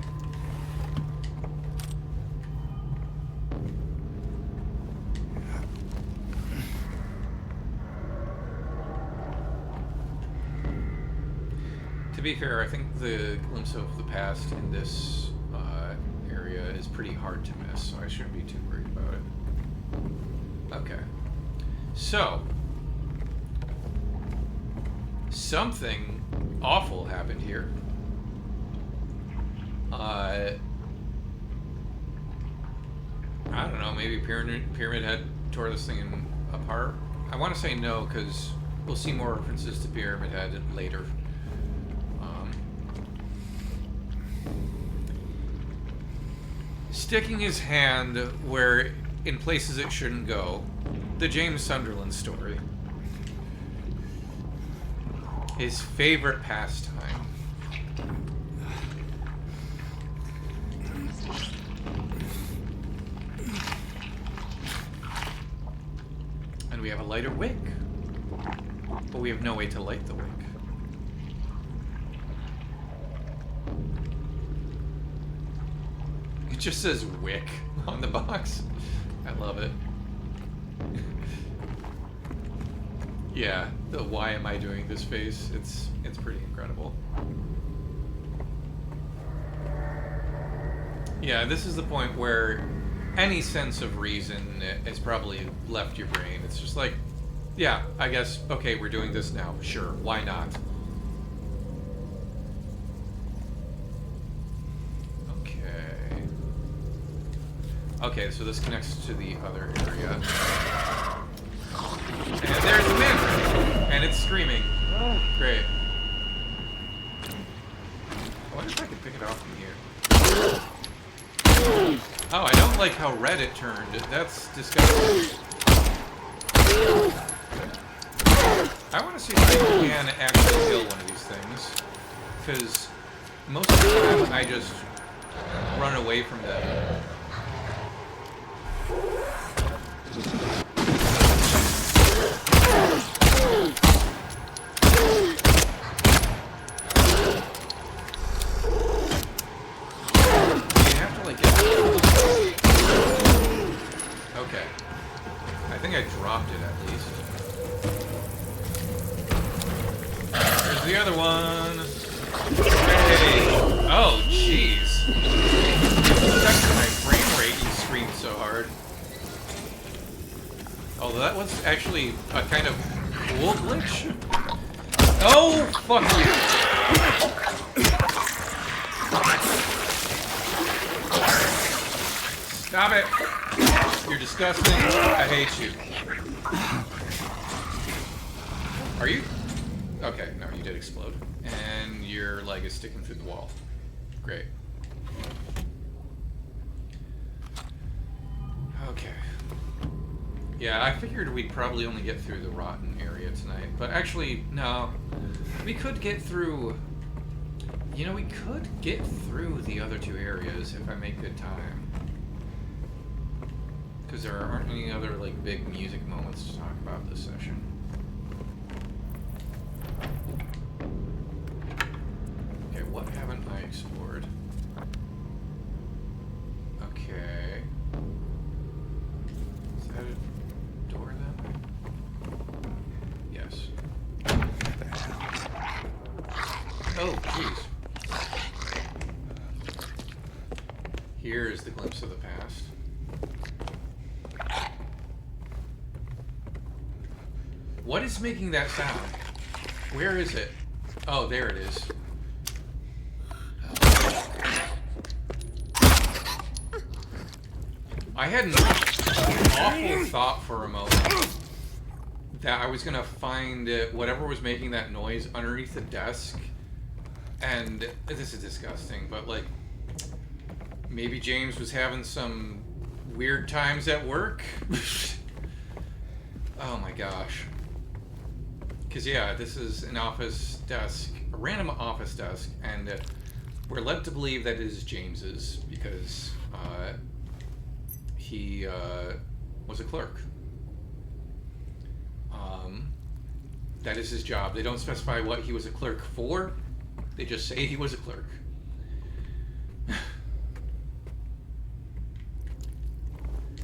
To be fair, I think the glimpse of the past in this area is pretty hard to miss, so I shouldn't be too worried about it. Okay. So, something awful happened here. I don't know, maybe Pyramid Head tore this thing apart. I want to say no, because we'll see more references to Pyramid Head later. Sticking his hand where in places it shouldn't go. The James Sunderland story. His favorite pastime. And we have a lighter wick. But we have no way to light the wick. It just says wick on the box. I love it. Yeah, the why am I doing this face? It's pretty incredible. Yeah, this is the point where any sense of reason has probably left your brain. It's just like, yeah, I guess, okay, we're doing this now. Sure, why not? Okay. Okay, so this connects to the other area. And there's the Mandarin, and it's screaming. Great. I wonder if I can pick it off from here. Oh, I don't like how red it turned. That's disgusting. I want to see if I can actually kill one of these things. Because most of the time I just run away from them. Okay. I think I dropped it at least. There's the other one. Hey! Oh, jeez. That's my frame rate, you screamed so hard. Although that was actually a kind of cool glitch. Oh, fuck you. Stop it. You're disgusting. I hate you. Are you? Okay, no, you did explode. And your leg is sticking through the wall. Great. Okay. Yeah, I figured we'd probably only get through the rotten area tonight. But actually, no. We could get through You know, we could get through the other two areas if I make good time. Because there aren't any other, like, big music moments to talk about this session. Okay, what haven't I explored? Okay. Is that a door then? Yes. Oh, jeez. Here's the glimpse of the past. What is making that sound? Where is it? Oh, there it is. I had an awful thought for a moment that I was gonna find whatever was making that noise underneath the desk, and this is disgusting, but like maybe James was having some weird times at work. Oh my gosh. Because yeah, this is an office desk, a random office desk, and we're led to believe that it is James's because he was a clerk. That is his job. They don't specify what he was a clerk for. They just say he was a clerk.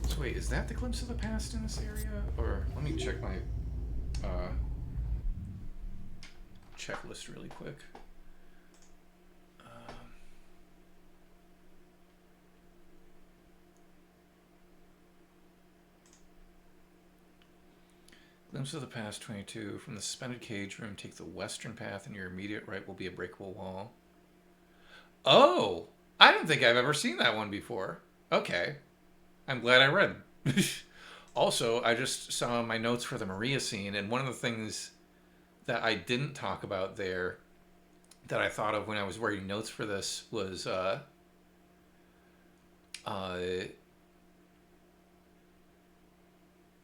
So wait, is that the glimpse of the past in this area? Or let me check my checklist really quick. Glimpse of the past 22. From the suspended cage room, take the western path, and your immediate right will be a breakable wall. Oh! I don't think I've ever seen that one before. Okay. I'm glad I read. Also, I just saw my notes for the Maria scene, and one of the things that I didn't talk about there that I thought of when I was writing notes for this was the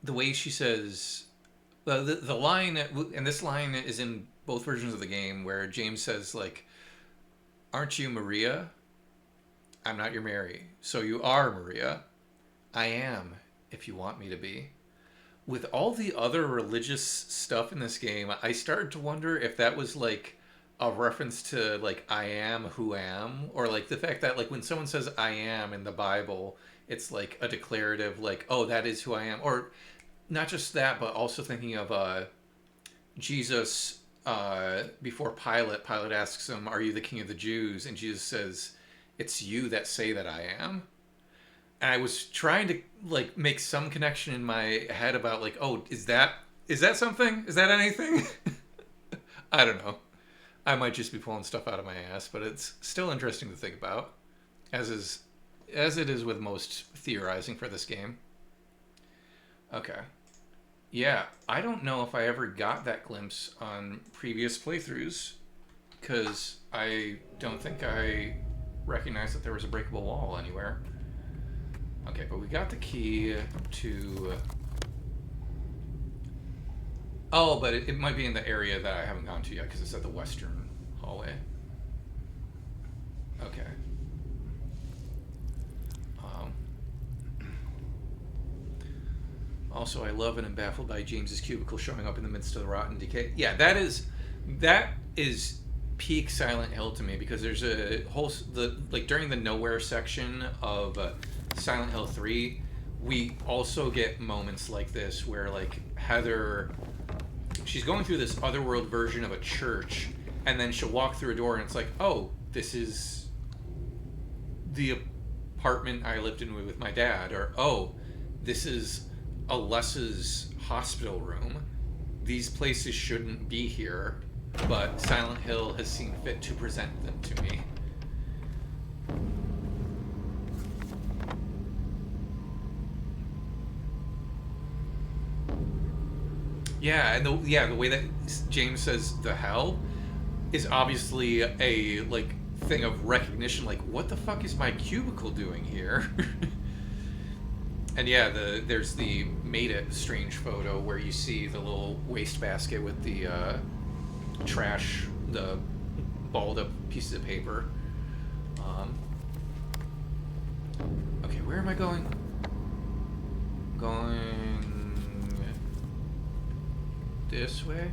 way she says the line, and this line is in both versions of the game, where James says, like, "Aren't you Maria? I'm not your Mary. So you are Maria. I am, if you want me to be." With all the other religious stuff in this game, I started to wonder if that was like a reference to like I am who am, or like the fact that like when someone says I am in the Bible, it's like a declarative, like, oh, that is who I am. Or not just that, but also thinking of Jesus before Pilate. Pilate asks him, "Are you the king of the Jews?" And Jesus says, "It's you that say that I am." And I was trying to like make some connection in my head about like, oh, is that something? Is that anything? I don't know. I might just be pulling stuff out of my ass, but it's still interesting to think about, as it is with most theorizing for this game. Okay. Yeah, I don't know if I ever got that glimpse on previous playthroughs, because I don't think I recognized that there was a breakable wall anywhere. Okay, but we got the key to... Oh, but it might be in the area that I haven't gone to yet, because it's at the western hallway. Okay. Also, I love and am baffled by James's cubicle showing up in the midst of the rotten decay. Yeah, that is peak Silent Hill to me, because there's a whole... during the nowhere section of Silent Hill 3, we also get moments like this where, like, Heather... She's going through this otherworld version of a church, and then she'll walk through a door, and it's like, oh, this is the apartment I lived in with my dad, or, oh, this is Alessa's hospital room. These places shouldn't be here, but Silent Hill has seen fit to present them to me. Yeah, and the way that James says the hell is obviously a like thing of recognition, like, what the fuck is my cubicle doing here? And yeah, there's the Made It strange photo where you see the little wastebasket with the trash, the balled up pieces of paper. Okay, where am I going? Going this way?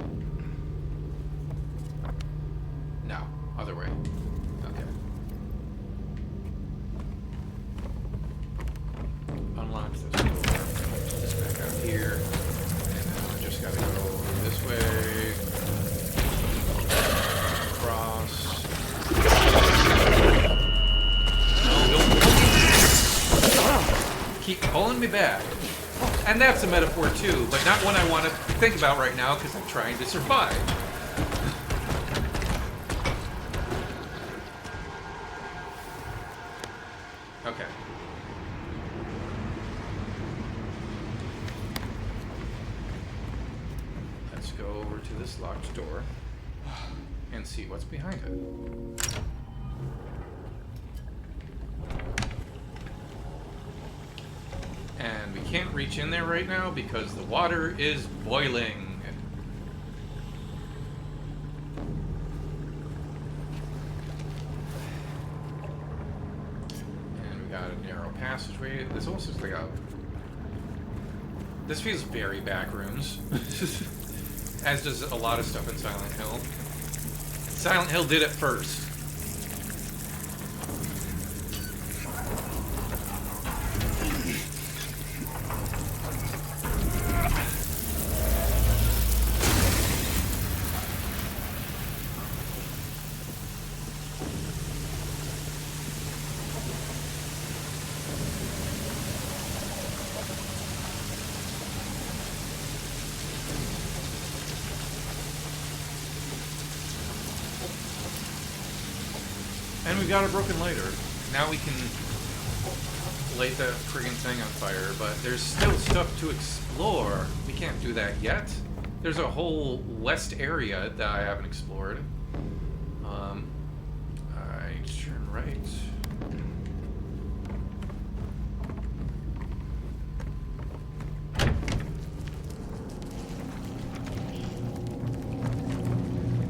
No, other way. Okay. Unlock this door. This back out here. And then I just gotta go this way. Across. No, don't. Keep pulling me back. And that's a metaphor too, but not one I want to think about right now because I'm trying to survive. Okay. Let's go over to this locked door and see what's behind it. And we can't reach in there right now because the water is boiling. And we got a narrow passageway. This almost looks like a... This feels very backrooms. As does a lot of stuff in Silent Hill. Silent Hill did it first. And we got a broken lighter. Now we can light the friggin' thing on fire, but there's still stuff to explore. We can't do that yet. There's a whole west area that I haven't explored. I turn right.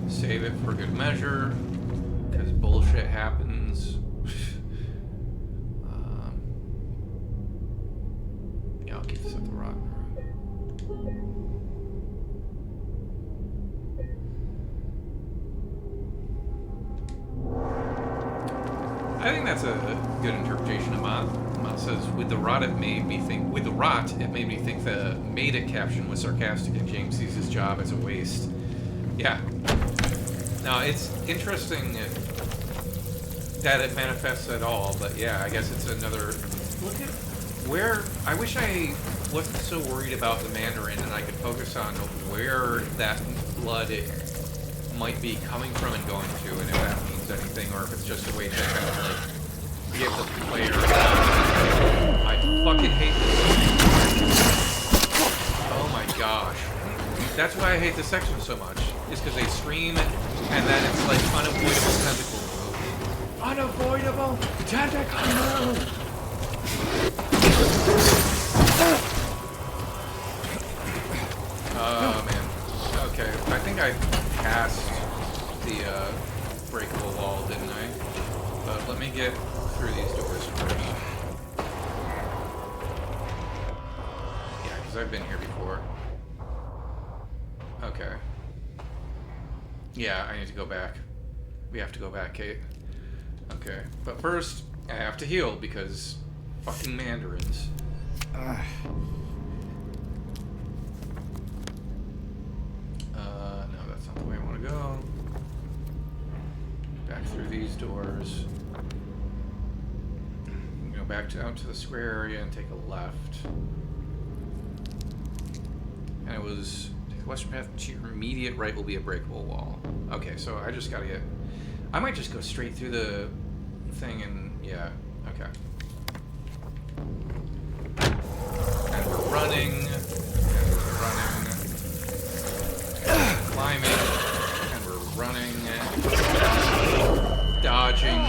Save it for good measure. Bullshit happens. Yeah, I'll keep this at the rotten room. I think that's a good interpretation of Mott. Mott says, with the rot it made me think the made it caption was sarcastic and James sees his job as a waste. Yeah. Now, it's interesting that it manifests at all, but yeah, I guess it's another look at where I wish I wasn't so worried about the Mandarin and I could focus on where that blood might be coming from and going to, and if that means anything or if it's just a way to kind of like give the player I fucking hate this. Oh my gosh. That's why I hate this section so much, is because they scream and then it's like unavoidable tentacle. Unavoidable tentacle! Oh man. Okay, I think I passed the breakable wall, didn't I? But let me get through these doors first. Yeah, because I've been here before. Okay. Yeah, I need to go back. We have to go back, Kate. Okay, but first, I have to heal because fucking Mandarins. No, that's not the way I want to go. Back through these doors. Go back out to the square area and take a left. And it was... The western path to your immediate right will be a breakable wall. Okay, so I just gotta get... I might just go straight through the thing and... Yeah, okay. And we're running. And we're running. Climbing. And we're running. Dodging.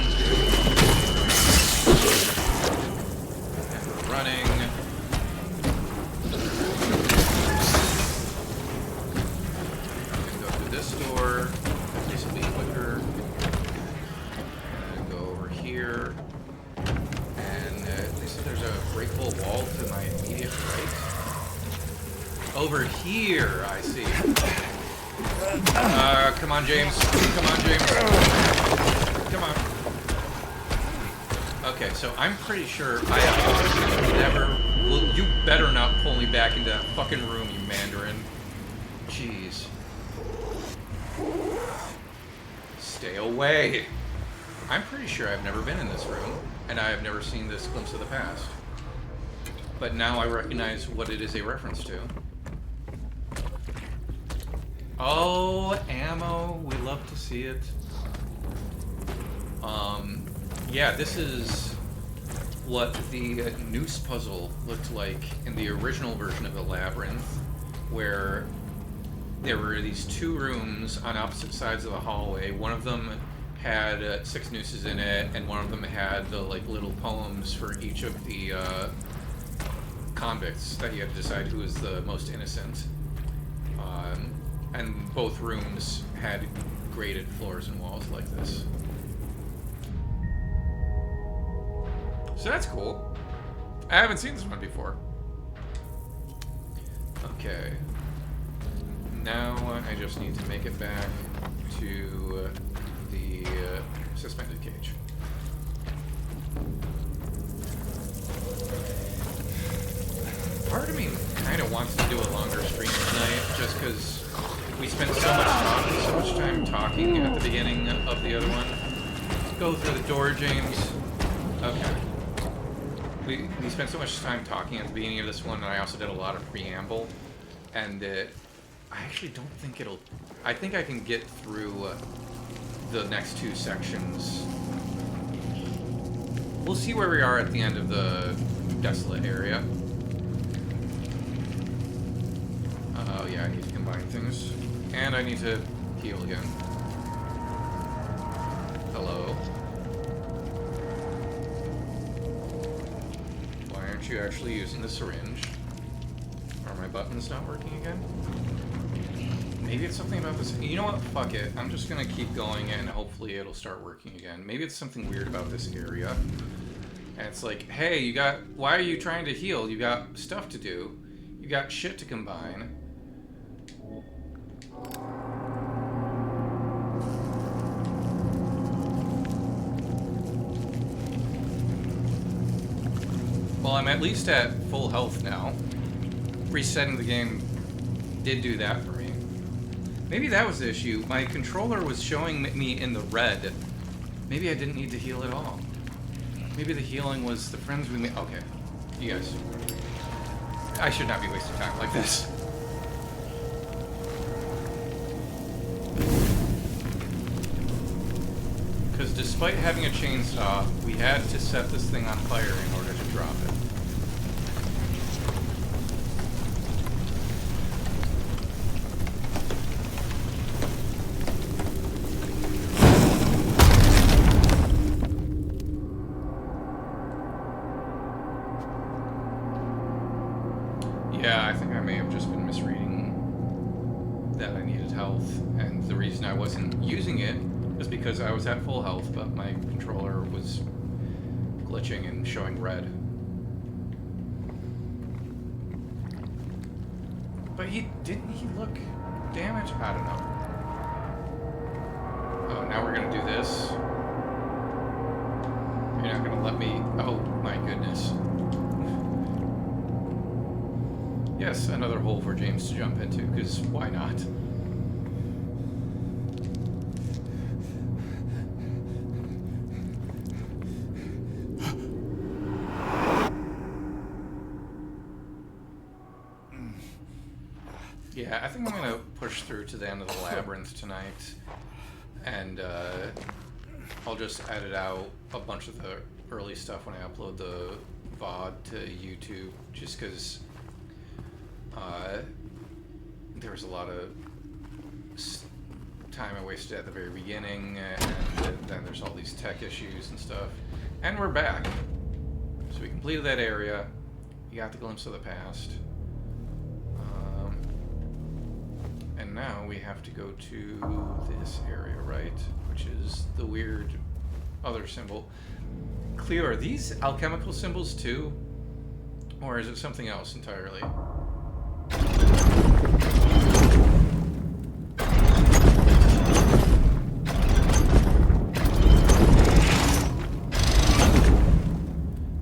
And we're running. This door, this will be quicker. here. And they said there's a breakable wall to my immediate right. Over here, I see. Come on, James. Come on, James. Come on. Okay, so I'm pretty sure I have never... Well, you better not pull me back into that fucking room, you Mandarin. Jeez. Stay away. I'm pretty sure I've never been in this room, and I have never seen this glimpse of the past. But now I recognize what it is a reference to. Oh, ammo. We love to see it. Yeah, this is what the noose puzzle looked like in the original version of the Labyrinth, where there were these two rooms on opposite sides of the hallway. One of them had 6 nooses in it, and one of them had the like little poems for each of the convicts that you had to decide who was the most innocent. And both rooms had graded floors and walls like this. So that's cool. I haven't seen this one before. Okay. Now I just need to make it back to the suspended cage. Part of me kind of wants to do a longer stream tonight, just because we spent so much time talking at the beginning of the other one. Go through the door, James. Okay. We spent so much time talking at the beginning of this one, and I also did a lot of preamble. And I actually don't think it'll... I think I can get through the next 2 sections. We'll see where we are at the end of the Desolate Area. Oh yeah, I need to combine things. And I need to heal again. Hello? Why aren't you actually using the syringe? Are my buttons not working again? Maybe it's something about this. You know what? Fuck it. I'm just gonna keep going and hopefully it'll start working again. Maybe it's something weird about this area. And it's like, hey, you got... Why are you trying to heal? You got stuff to do. You got shit to combine. Well, I'm at least at full health now. Resetting the game did do that for me. Maybe that was the issue. My controller was showing me in the red. Maybe I didn't need to heal at all. Maybe the healing was the friends we made. Okay, you guys. I should not be wasting time like this. Because despite having a chainsaw, we had to set this thing on fire in order to drop it. Yeah, I think I may have just been misreading that I needed health, and the reason I wasn't using it was because I was at full health, but my controller was glitching and showing red. But didn't he look damaged? I don't know. Oh, now we're gonna do this. You're not gonna let me... Oh, my goodness. Yes, another hole for James to jump into, because why not? Yeah, I think I'm going to push through to the end of the Labyrinth tonight, and I'll just edit out a bunch of the early stuff when I upload the VOD to YouTube, just because there was a lot of time I wasted at the very beginning, and then there's all these tech issues and stuff. And we're back. So we completed that area. We got the glimpse of the past. And now we have to go to this area, right? Which is the weird other symbol. Cleo, are these alchemical symbols too? Or is it something else entirely?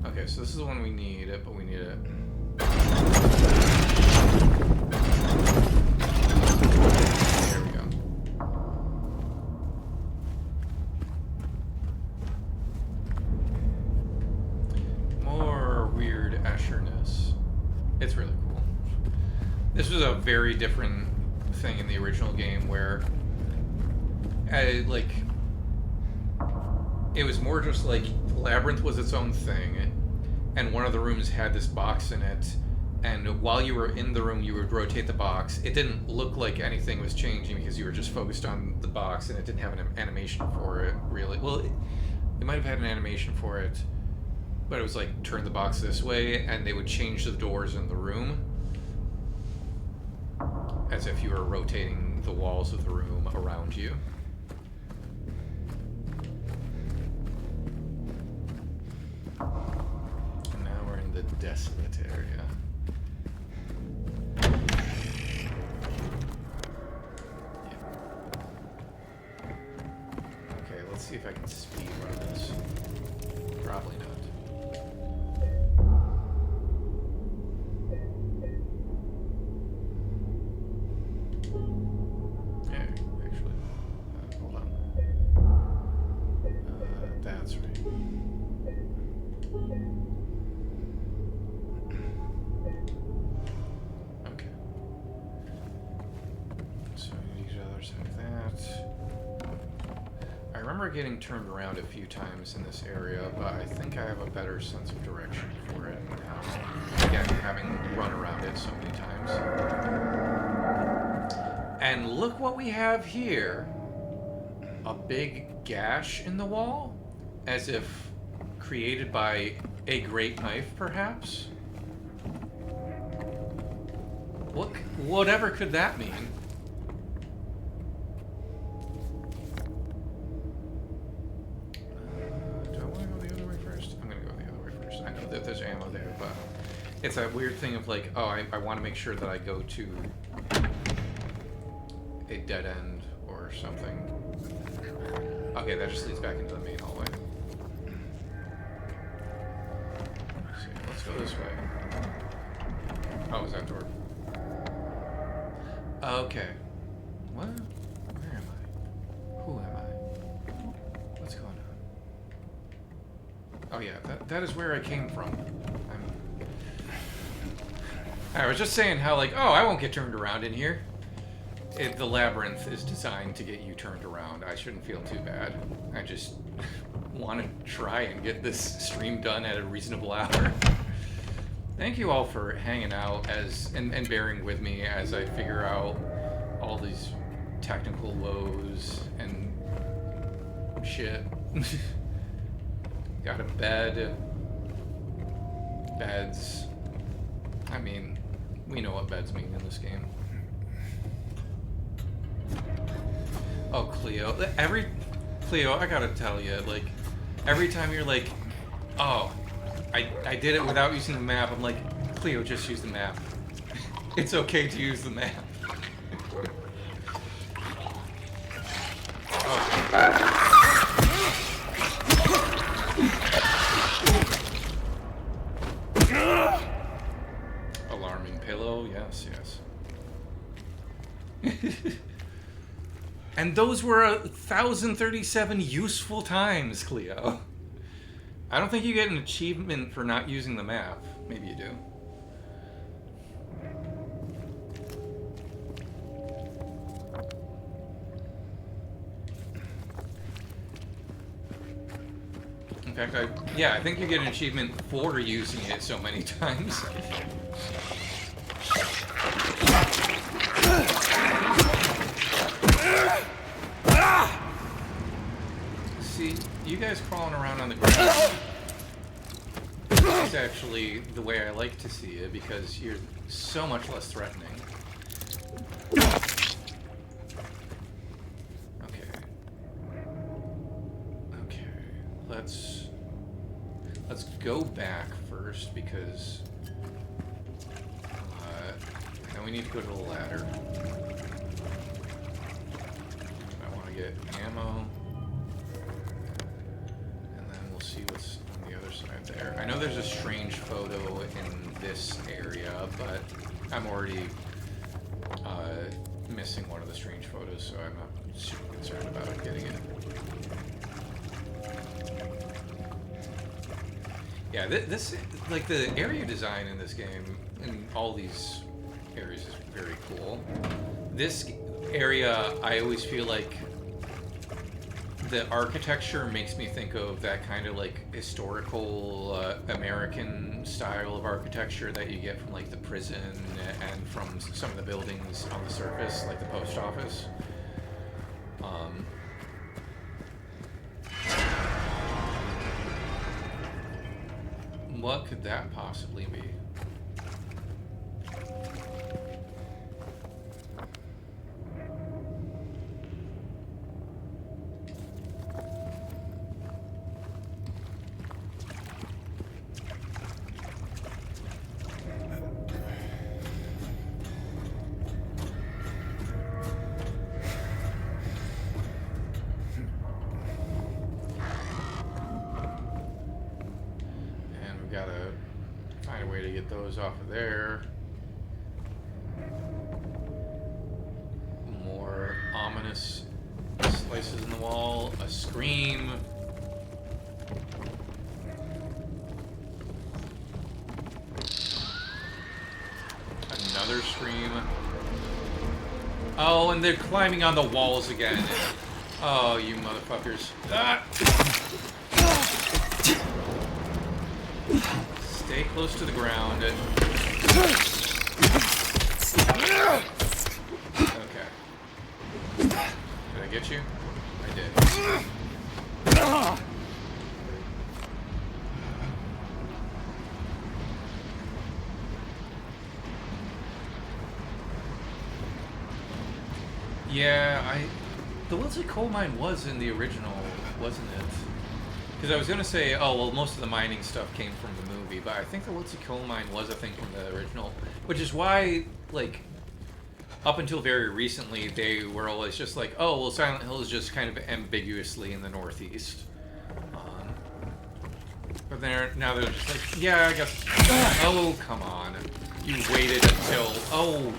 Okay, so this is the one we need, but we need it. There we go. More weird Asherness. It's really cool. This was a very different thing in the original game where, like, it was more just like Labyrinth was its own thing, and one of the rooms had this box in it, and while you were in the room, you would rotate the box. It didn't look like anything was changing because you were just focused on the box, and it didn't have an animation for it, really. Well, it might have had an animation for it, but it was like, turn the box this way, and they would change the doors in the room as if you were rotating the walls of the room around you. And now we're in the Desolate Area. Okay, let's see if I can speed run this. Probably not. That's right. Okay. So we need the other side of that. I remember getting turned around a few times in this area, but I think I have a better sense of direction for it now. Again, having run around it so many times. And look what we have here. A big gash in the wall, as if created by a great knife, perhaps? Whatever could that mean? Do I want to go the other way first? I'm going to go the other way first. I know that there's ammo there, but it's that weird thing of like, oh, I want to make sure that I go to a dead end or something. Okay, that just leads back into the main hallway. Let's go this way. Oh, is that door? Okay. What? Where am I? Who am I? What's going on? Oh yeah, that is where I came from. I was just saying how like, oh, I won't get turned around in here. The Labyrinth is designed to get you turned around. I shouldn't feel too bad. I just want to try and get this stream done at a reasonable hour. Thank you all for hanging out and bearing with me as I figure out all these technical woes and shit. Got a bed. Beds. I mean, we know what beds mean in this game. Oh, Cleo. Cleo, I gotta tell you, like, every time you're like, oh, I did it without using the map, I'm like, Cleo, just use the map. It's okay to use the map. Alarming pillow, yes, yes. And those were 1,037 useful times, Cleo. I don't think you get an achievement for not using the map. Maybe you do. In fact, I think you get an achievement for using it so many times. See, you guys crawling around on the ground is actually the way I like to see it, because you're so much less threatening. Okay. Okay. let's go back first because I know we need to go to the ladder. I want to get ammo, and then we'll see what's on the other side there. I know there's a strange photo in this area, but I'm already missing one of the strange photos, so I'm not super concerned about getting it. Yeah, this like the area design in this game, in all these areas, is very cool. This area, I always feel like the architecture makes me think of that kind of like historical American style of architecture that you get from like the prison and from some of the buildings on the surface, like the post office. What could that possibly be? Gotta find a way to get those off of there. More ominous slices in the wall. A scream. Another scream. Oh, and they're climbing on the walls again. Oh, you motherfuckers. Ah! Stay close to the ground. Okay. Did I get you? I did. Yeah, the Wilson coal mine was in the original, wasn't it? Because I was going to say, oh, well, most of the mining stuff came from the movie, but I think the Wilson coal mine was a thing from the original, which is why, like, up until very recently, they were always just like, oh, well, Silent Hill is just kind of ambiguously in the Northeast. But now they're just like, yeah, I guess. Oh, come on. You waited until. Oh.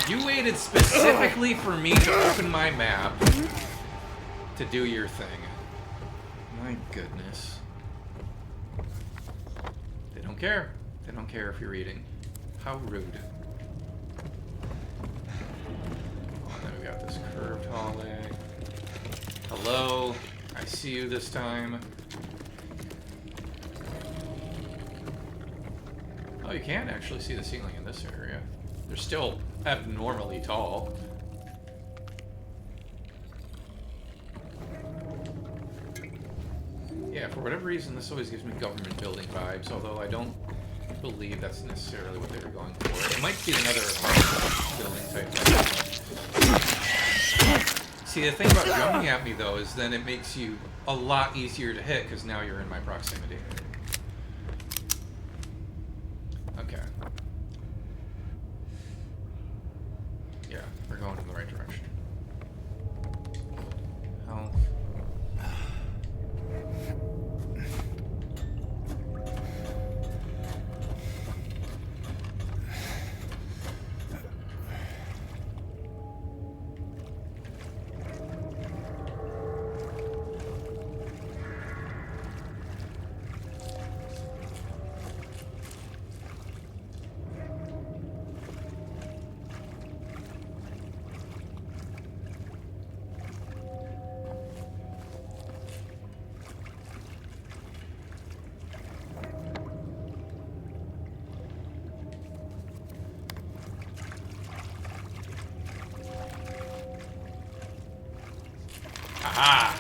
You waited specifically for me to open my map to do your thing. My goodness. They don't care. They don't care if you're eating. How rude. Oh, and then we got this curved hallway. Hello. I see you this time. Oh, you can actually see the ceiling in this area. They're still abnormally tall. Yeah, for whatever reason, this always gives me government building vibes, although I don't believe that's necessarily what they were going for. It might be another building type thing. See, the thing about jumping at me, though, is then it makes you a lot easier to hit, because now you're in my proximity. Okay. Yeah, we're going in the right direction. Health. Ah!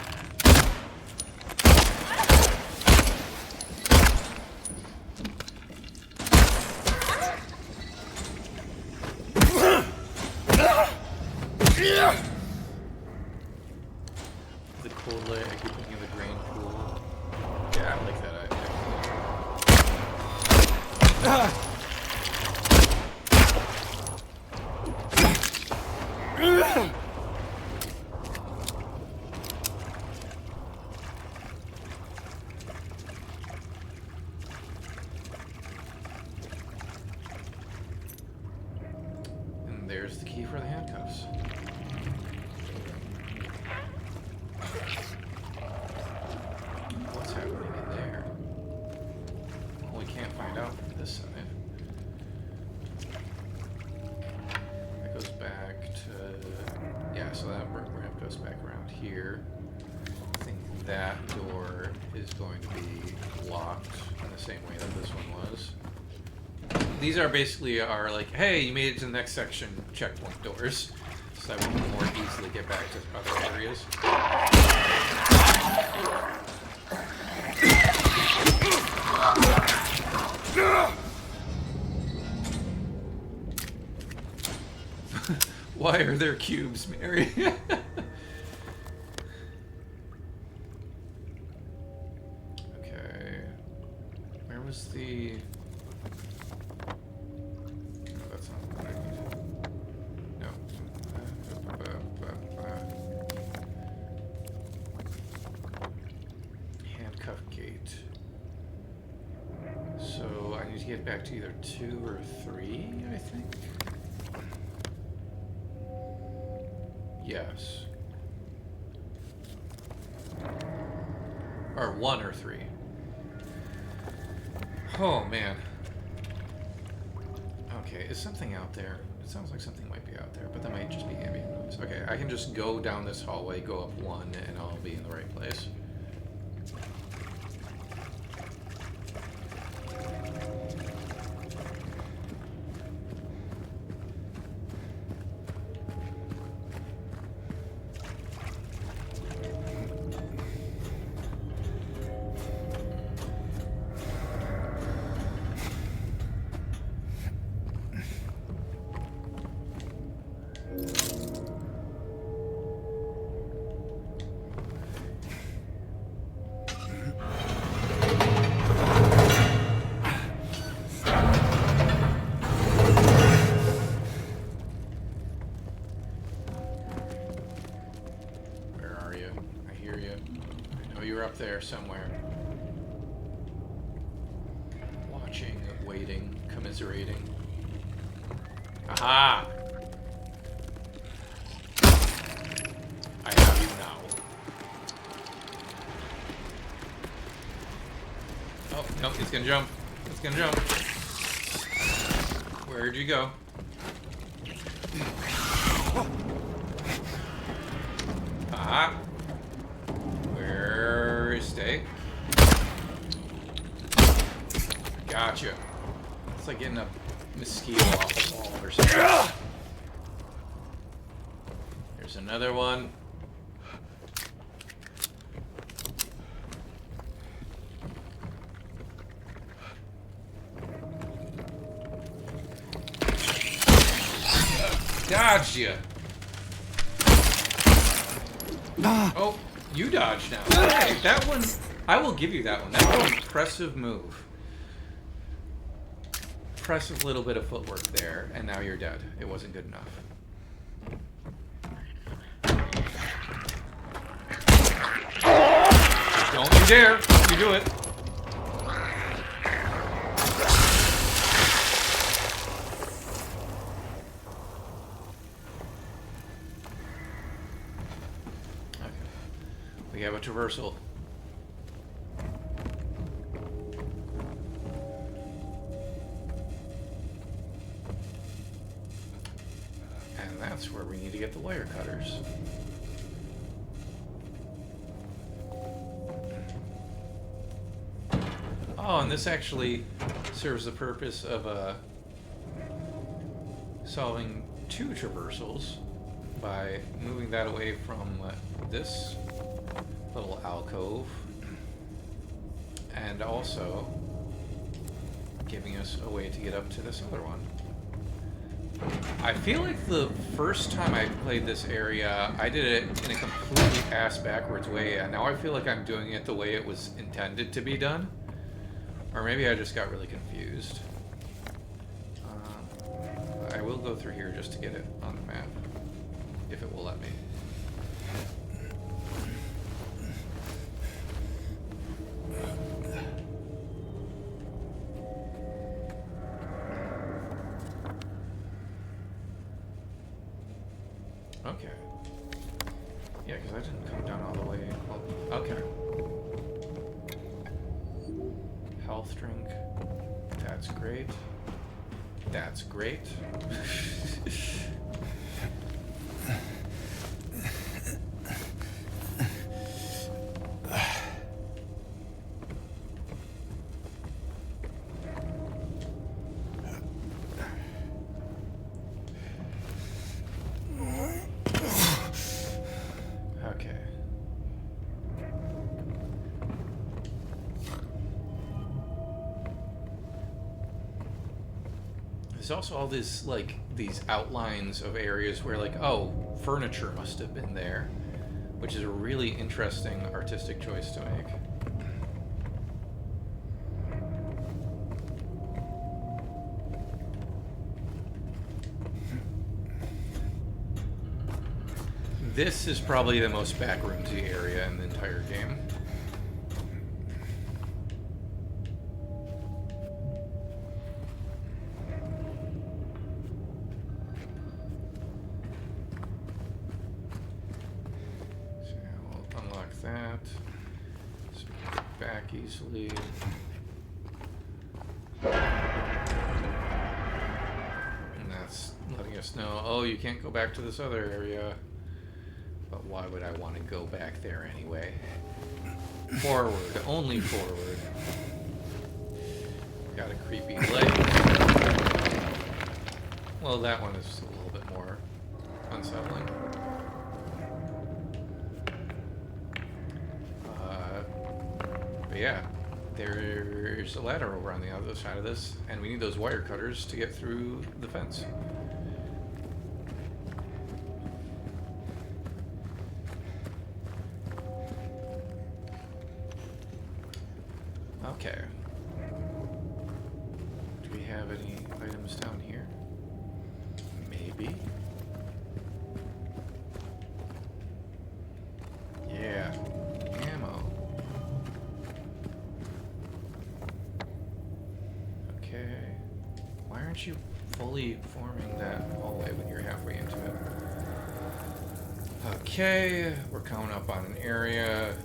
The totally. I keep thinking of the grain pool. Yeah, I like that idea. And there's the key for the handcuffs. What's happening in there? Well, we can't find out from this side. That goes back to... Yeah, so that ramp goes back around here. I think that door is going to be locked in the same way that this one was. These are basically our, like, hey, you made it to the next section checkpoint doors. So that we can more easily get back to other areas. Why are there cubes, Mary? Okay. Where was the... No, that's not what I need. No. Handcuff gate. So I need to get back to either 2 or 3, I think. Yes. Or 1 or 3. Oh, man. Okay, is something out there? It sounds like something might be out there, but that might just be ambient noise. Okay, I can just go down this hallway, go up 1, and I'll be in the right place. There somewhere. Watching, waiting, commiserating. Aha! I have you now. Oh, no, it's gonna jump. It's gonna jump. Where'd you go? Aha! Stay. Gotcha. It's like getting a mosquito off a wall or something. There's another one. Gotcha. Oh. You dodge now. Okay, that one, I will give you that one. That's an impressive move. Impressive little bit of footwork there, and now you're dead. It wasn't good enough. Don't you dare! Don't you do it! We have a traversal. And that's where we need to get the wire cutters. Oh, and this actually serves the purpose of solving 2 traversals by moving that away from this little alcove, and also giving us a way to get up to this other one. I feel like the first time I played this area, I did it in a completely ass-backwards way, and now I feel like I'm doing it the way it was intended to be done. Or maybe I just got really confused. I will go through here just to get it on the map, if it will let me. Okay. Yeah, because I didn't come down all the way. Well, okay. Health drink. That's great. That's great. Okay. There's also all this, like, these outlines of areas where, like, oh, furniture must have been there, which is a really interesting artistic choice to make. This is probably the most backroomsy area in the entire game. So we'll unlock that. So we can get back easily. And that's letting us know, oh, you can't go back to this other area. But why would I want to go back there anyway? Forward, only forward. Got a creepy leg. Well, that one is a little bit more unsettling. But yeah, there's a ladder over on the other side of this, and we need those wire cutters to get through the fence. Okay. Do we have any items down here? Maybe. Yeah. Ammo. Okay. Why aren't you fully forming that hallway when you're halfway into it? Okay. We're coming up on an area.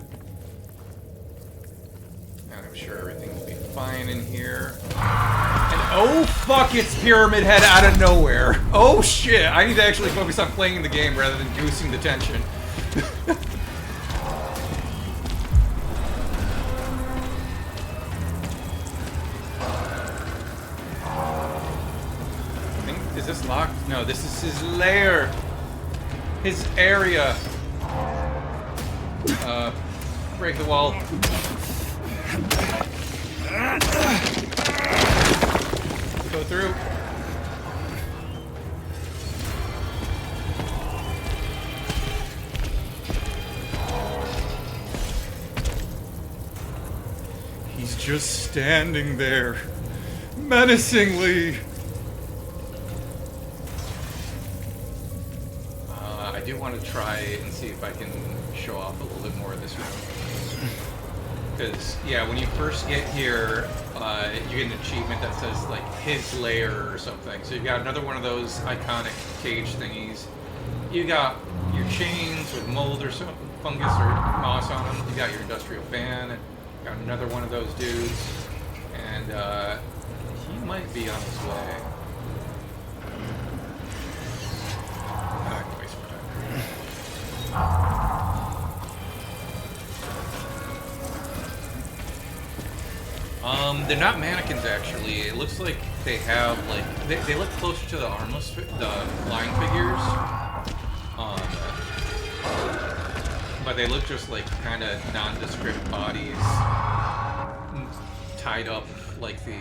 And I'm sure everything will be fine in here. And oh fuck, it's Pyramid Head out of nowhere. Oh shit, I need to actually focus on playing the game rather than goosing the tension. Is this locked? No, this is his lair. His area. Break the wall. Go through. He's just standing there, menacingly. I do want to try and see if I can show off a little bit more of this room. Because, yeah, when you first get here, you get an achievement that says, like, his lair or something. So you've got another one of those iconic cage thingies. You got your chains with mold or some fungus or moss on them. You got your industrial fan. Got another one of those dudes. And, he might be on his way. I can waste more time. They're not mannequins, actually. It looks like they have, like, they look closer to the armless, the flying figures. But they look just like kind of nondescript bodies tied up like the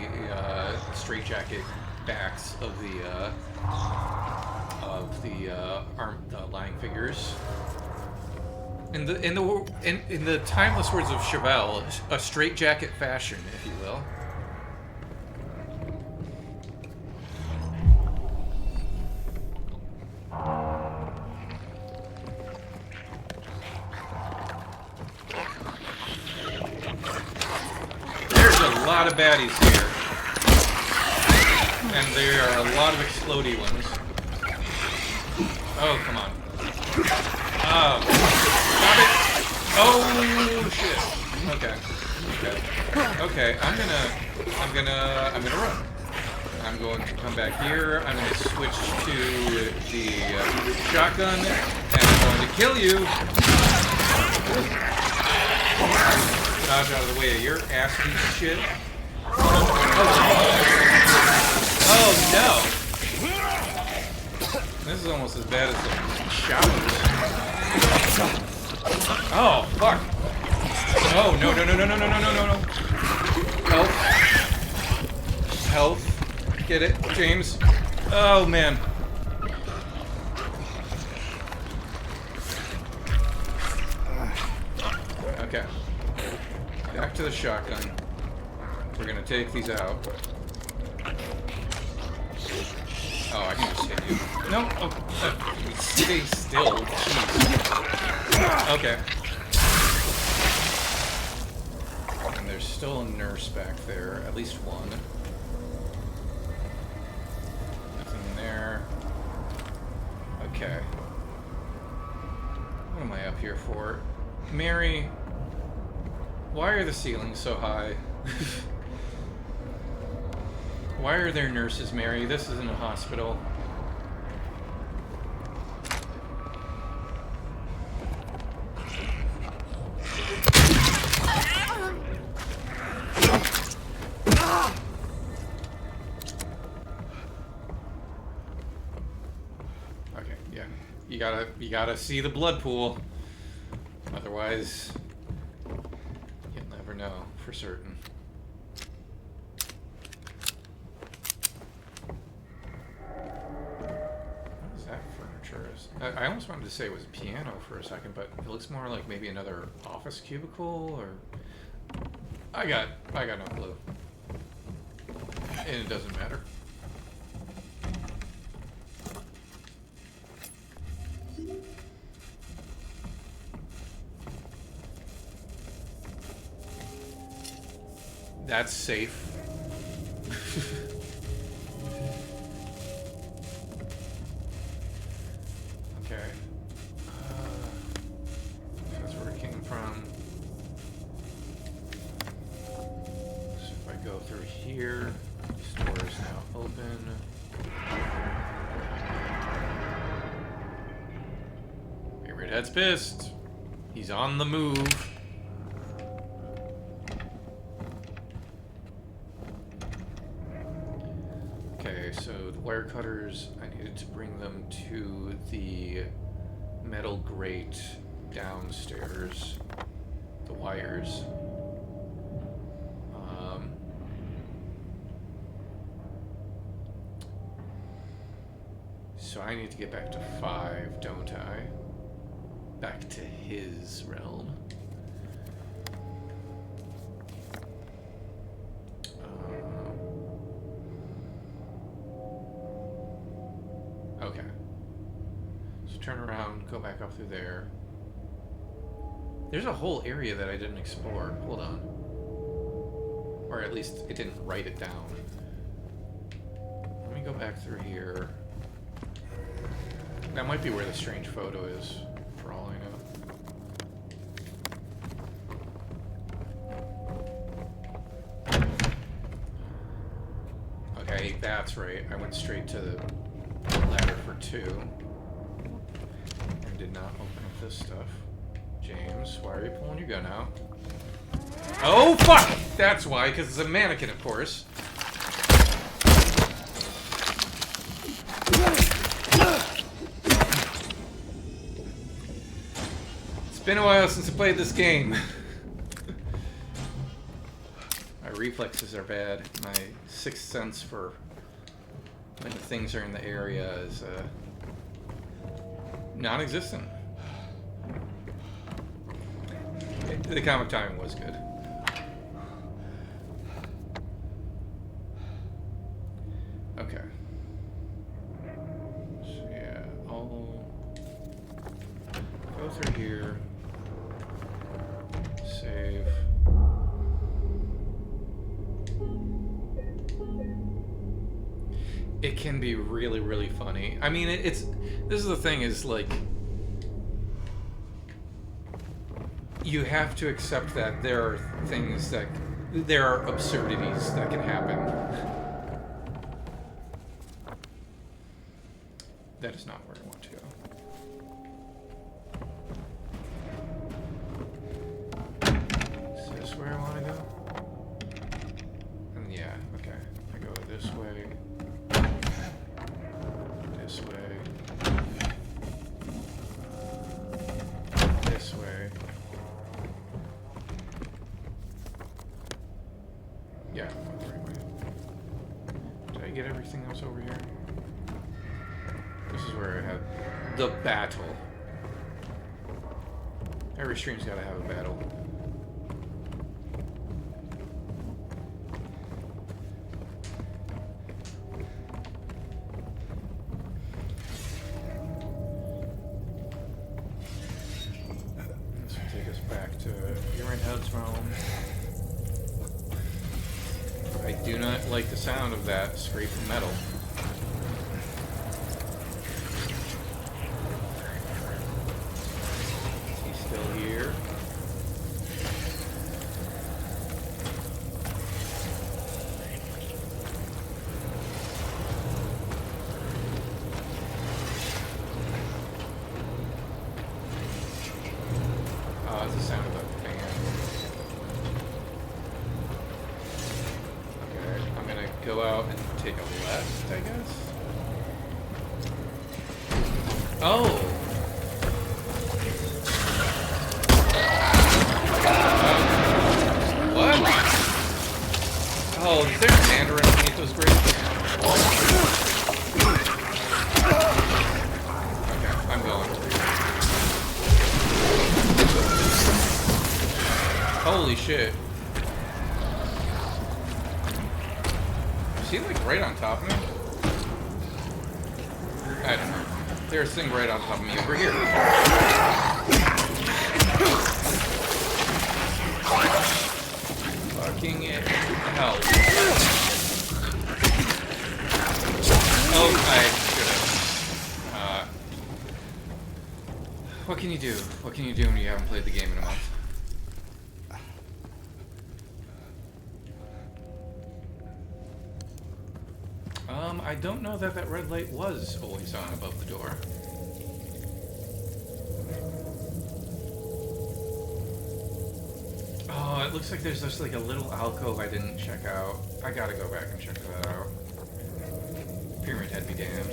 straitjacket backs of the lying figures. In the timeless words of Chevelle, a straitjacket fashion, if you will. There's a lot of baddies here. And there are a lot of explodey ones. Oh, come on. Oh. Stop it! Oh, shit. Okay. Okay, I'm gonna run. I'm going to come back here. I'm going to switch to the shotgun, and I'm going to kill you. Dodge out of the way of your ass piece of shit. Oh no! This is almost as bad as the showers. Oh fuck! Oh no! Health. Health. Get it, James? Oh man. Okay. Back to the shotgun. We're gonna take these out. Oh, I can just hit you. No. Oh, stay still. Jeez. Okay. And there's still a nurse back there. At least one. Nothing there. Okay. What am I up here for? Mary, why are the ceilings so high? Why are there nurses, Mary? This isn't a hospital. Okay, yeah. You gotta see the blood pool. Otherwise, you'll never know for certain. I almost wanted to say it was a piano for a second, but it looks more like maybe another office cubicle, or I got no clue, and it doesn't matter. That's safe. Okay. That's where it came from. So if I go through here, this door is now open. Hey, Redhead's pissed. He's on the move. Okay, so the wire cutters, I needed to bring them to the metal grate downstairs. The wires. So I need to get back to 5, don't I? Back to his realm. Okay. So turn around, go back up through there. There's a whole area that I didn't explore. Hold on. Or at least it didn't write it down. Let me go back through here. That might be where the strange photo is, for all I know. Okay, that's right. I went straight to the ladder for 2. And did not open up this stuff. James, why are you pulling your gun out? Oh, fuck! That's why, because it's a mannequin, of course. It's been a while since I played this game. My reflexes are bad. My sixth sense for when the things are in the area is non-existent. The comic timing was good. Okay. So yeah, I'll go through here. Save. It can be really, really funny. I mean, this is the thing, is like, you have to accept that there are things that, there are absurdities that can happen. That is not where I want to go. Is this where I want to go? And yeah, okay. I go this way. This way. This way. Yeah, I went the right way. Did I get everything else over here? This is where I had the battle. Every stream's gotta have a battle. This will take us back to Head's home. I do not like the sound of that scraping metal. He's still here. Oh, it's the sound of a fan. Okay, I'm gonna go out and take a left, I guess. Oh! What? Oh, is there Mandarin underneath those grates? Okay, I'm going. Holy shit. Is he like right on top of me? I don't know. There's a thing right on top of me over here. Fucking it. Hell. Oh, I should have. What can you do? What can you do when you haven't played the game in a month? I don't know that that red light was always on above the door. Oh, it looks like there's just like a little alcove I didn't check out. I gotta go back and check that out. Pyramid Head be damned.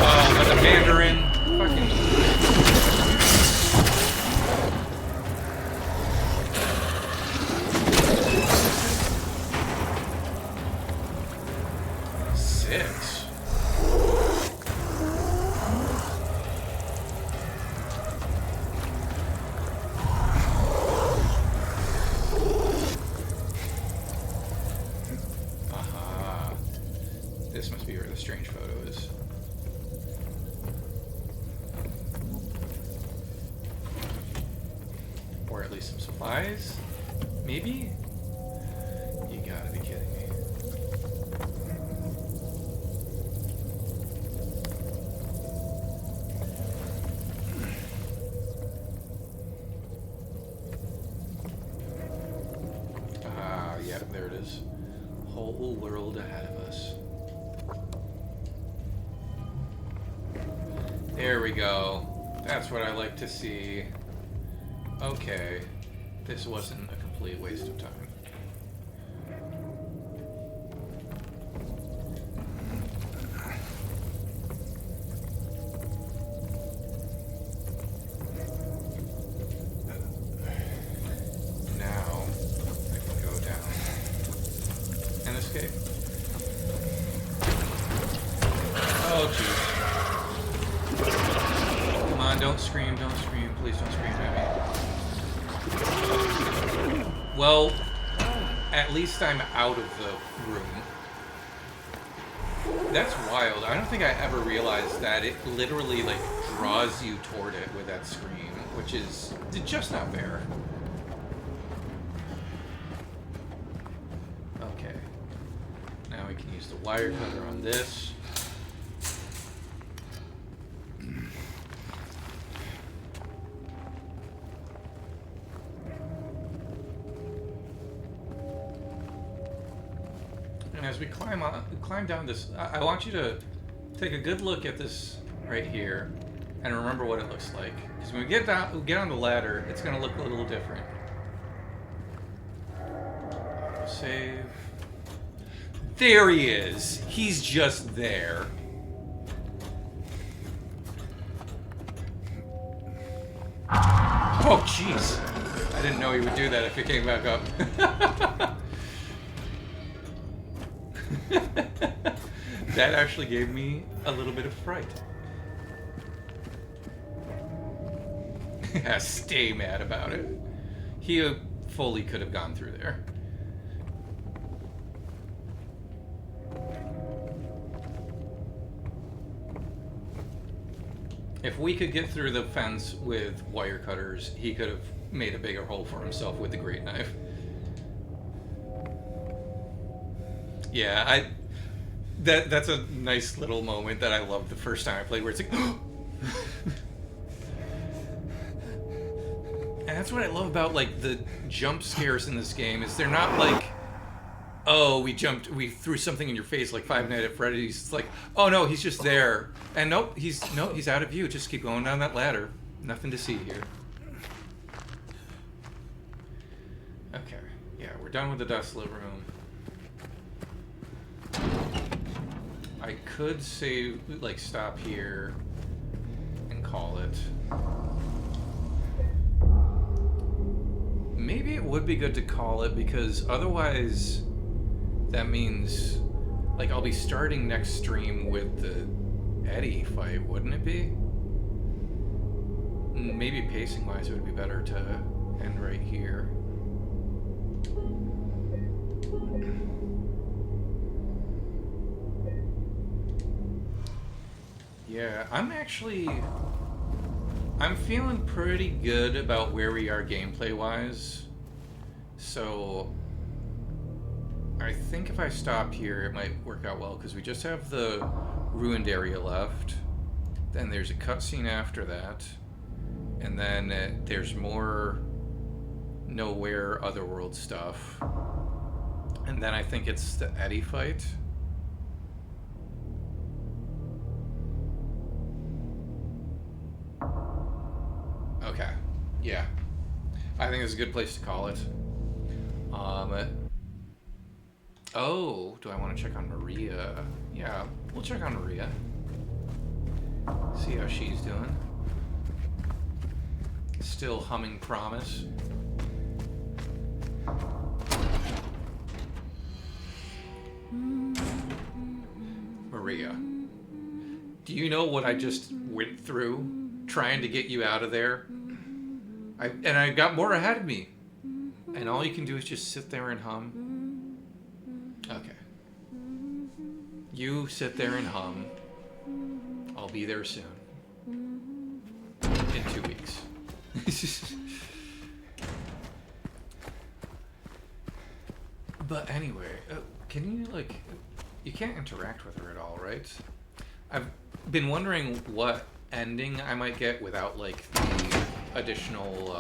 Oh, but the Mandarin. Fucking. This must be where the strange photo is. Or at least some supplies? Maybe? You gotta be kidding me. Ah, yeah, there it is. Whole world ahead of us. There we go. That's what I like to see. Okay. This wasn't a complete waste of time. Now, I can go down and escape. on, don't scream, please don't scream at me. Well, at least I'm out of the room. That's wild. I don't think I ever realized that it literally, like, draws you toward it with that scream, which is just not fair. Okay. Now we can use the wire cutter on this. And as we climb down this, I want you to take a good look at this right here and remember what it looks like. Because when we get on the ladder, it's going to look a little different. Save. There he is. He's just there. Oh, jeez. I didn't know he would do that if he came back up. That actually gave me a little bit of fright. Stay mad about it. He fully could have gone through there. If we could get through the fence with wire cutters, he could have made a bigger hole for himself with the great knife. Yeah, that's a nice little moment that I loved the first time I played, where it's like, and that's what I love about, like, the jump scares in this game, is they're not like, oh, we threw something in your face like Five Nights at Freddy's. It's like, oh no, he's just there, and nope, he's out of view. Just keep going down that ladder. Nothing to see here. Okay, yeah, we're done with the Desolate room. I could save, like, stop here and call it. Maybe it would be good to call it, because otherwise that means, like, I'll be starting next stream with the Eddie fight, wouldn't it be? Maybe pacing wise it would be better to end right here. Yeah, I'm feeling pretty good about where we are gameplay-wise. So I think if I stop here, it might work out well, because we just have the ruined area left. Then there's a cutscene after that. And then there's more Nowhere Otherworld stuff. And then I think it's the Eddie fight. Okay, yeah. I think it's a good place to call it. Oh, do I want to check on Maria? Yeah, we'll check on Maria. See how she's doing. Still humming Promise. Maria, do you know what I just went through trying to get you out of there? I got more ahead of me. And all you can do is just sit there and hum. Okay. You sit there and hum. I'll be there soon. In 2 weeks. But anyway, can you, like, you can't interact with her at all, right? I've been wondering what ending I might get without, like, the additional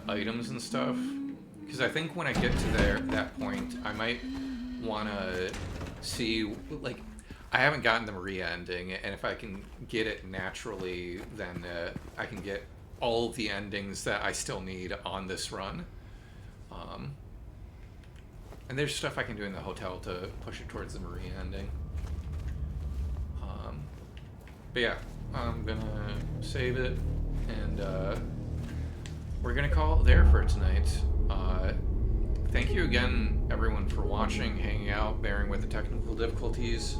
items and stuff, because I think when I get to that point I might want to see, like, I haven't gotten the Maria ending, and if I can get it naturally, then I can get all of the endings that I still need on this run. And there's stuff I can do in the hotel to push it towards the Maria ending. But yeah, I'm gonna save it, and we're gonna call it there for tonight. Thank you again, everyone, for watching, hanging out, bearing with the technical difficulties.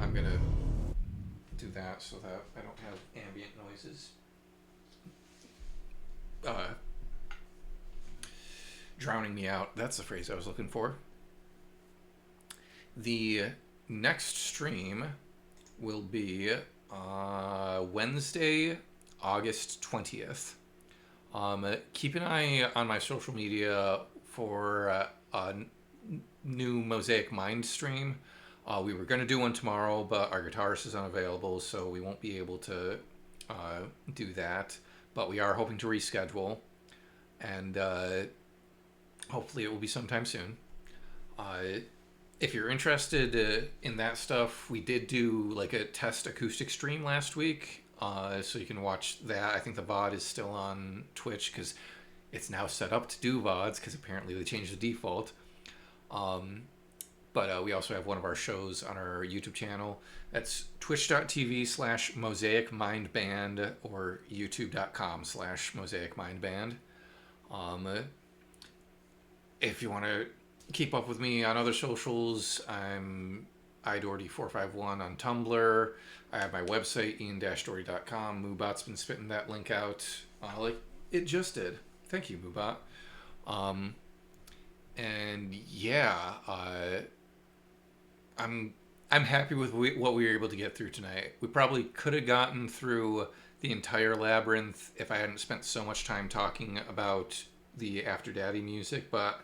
I'm gonna do that so that I don't have ambient noises drowning me out. That's the phrase I was looking for. The next stream will be Wednesday, August 20th. Keep an eye on my social media for a new Mosaic Mind stream. We were going to do one tomorrow, but our guitarist is unavailable, so we won't be able to do that. But we are hoping to reschedule, and hopefully it will be sometime soon. If you're interested in that stuff, we did do like a test acoustic stream last week, so you can watch that. I think the VOD is still on Twitch because it's now set up to do VODs because apparently they changed the default. But we also have one of our shows on our YouTube channel. That's twitch.tv/mosaicmindband or youtube.com/mosaicmindband. If you want to keep up with me on other socials, I'm iDoherty451 on Tumblr. I have my website, ian-doherty.com. Moobot's been spitting that link out like it just did. Thank you, Moobot. And yeah, I'm happy with what we were able to get through tonight. We probably could have gotten through the entire Labyrinth if I hadn't spent so much time talking about the After Daddy music, but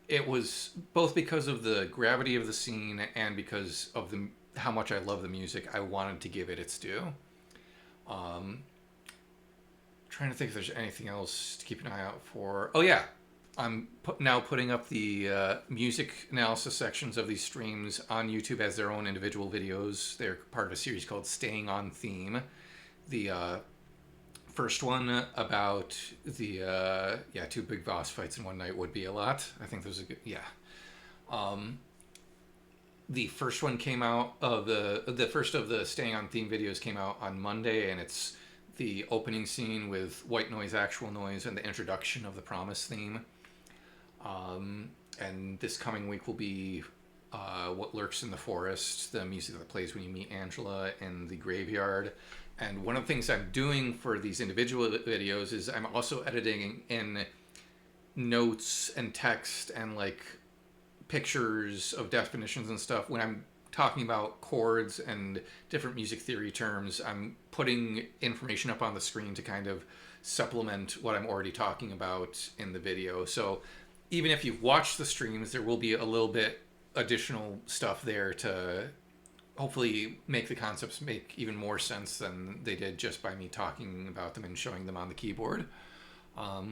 it was both because of the gravity of the scene and because of how much I love the music. I wanted to give it its due. Trying to think if there's anything else to keep an eye out for. Oh yeah, I'm now putting up the music analysis sections of these streams on YouTube as their own individual videos. They're part of a series called Staying on Theme. The first one about the two big boss fights in one night would be a lot. I think there's a good the first one came out the first of the Staying on Theme videos came out on Monday, and it's the opening scene with White Noise, Actual Noise, and the introduction of the Promise theme. And this coming week will be What Lurks in the Forest, the music that plays when you meet Angela in the graveyard. And one of the things I'm doing for these individual videos is I'm also editing in notes and text and like pictures of definitions and stuff. When I'm talking about chords and different music theory terms, I'm putting information up on the screen to kind of supplement what I'm already talking about in the video. So even if you've watched the streams, there will be a little bit additional stuff there to hopefully make the concepts make even more sense than they did just by me talking about them and showing them on the keyboard. But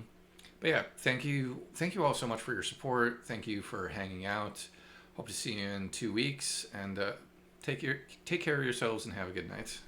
yeah, thank you all so much for your support. Thank you for hanging out. Hope to see you in 2 weeks, and take care of yourselves and have a good night.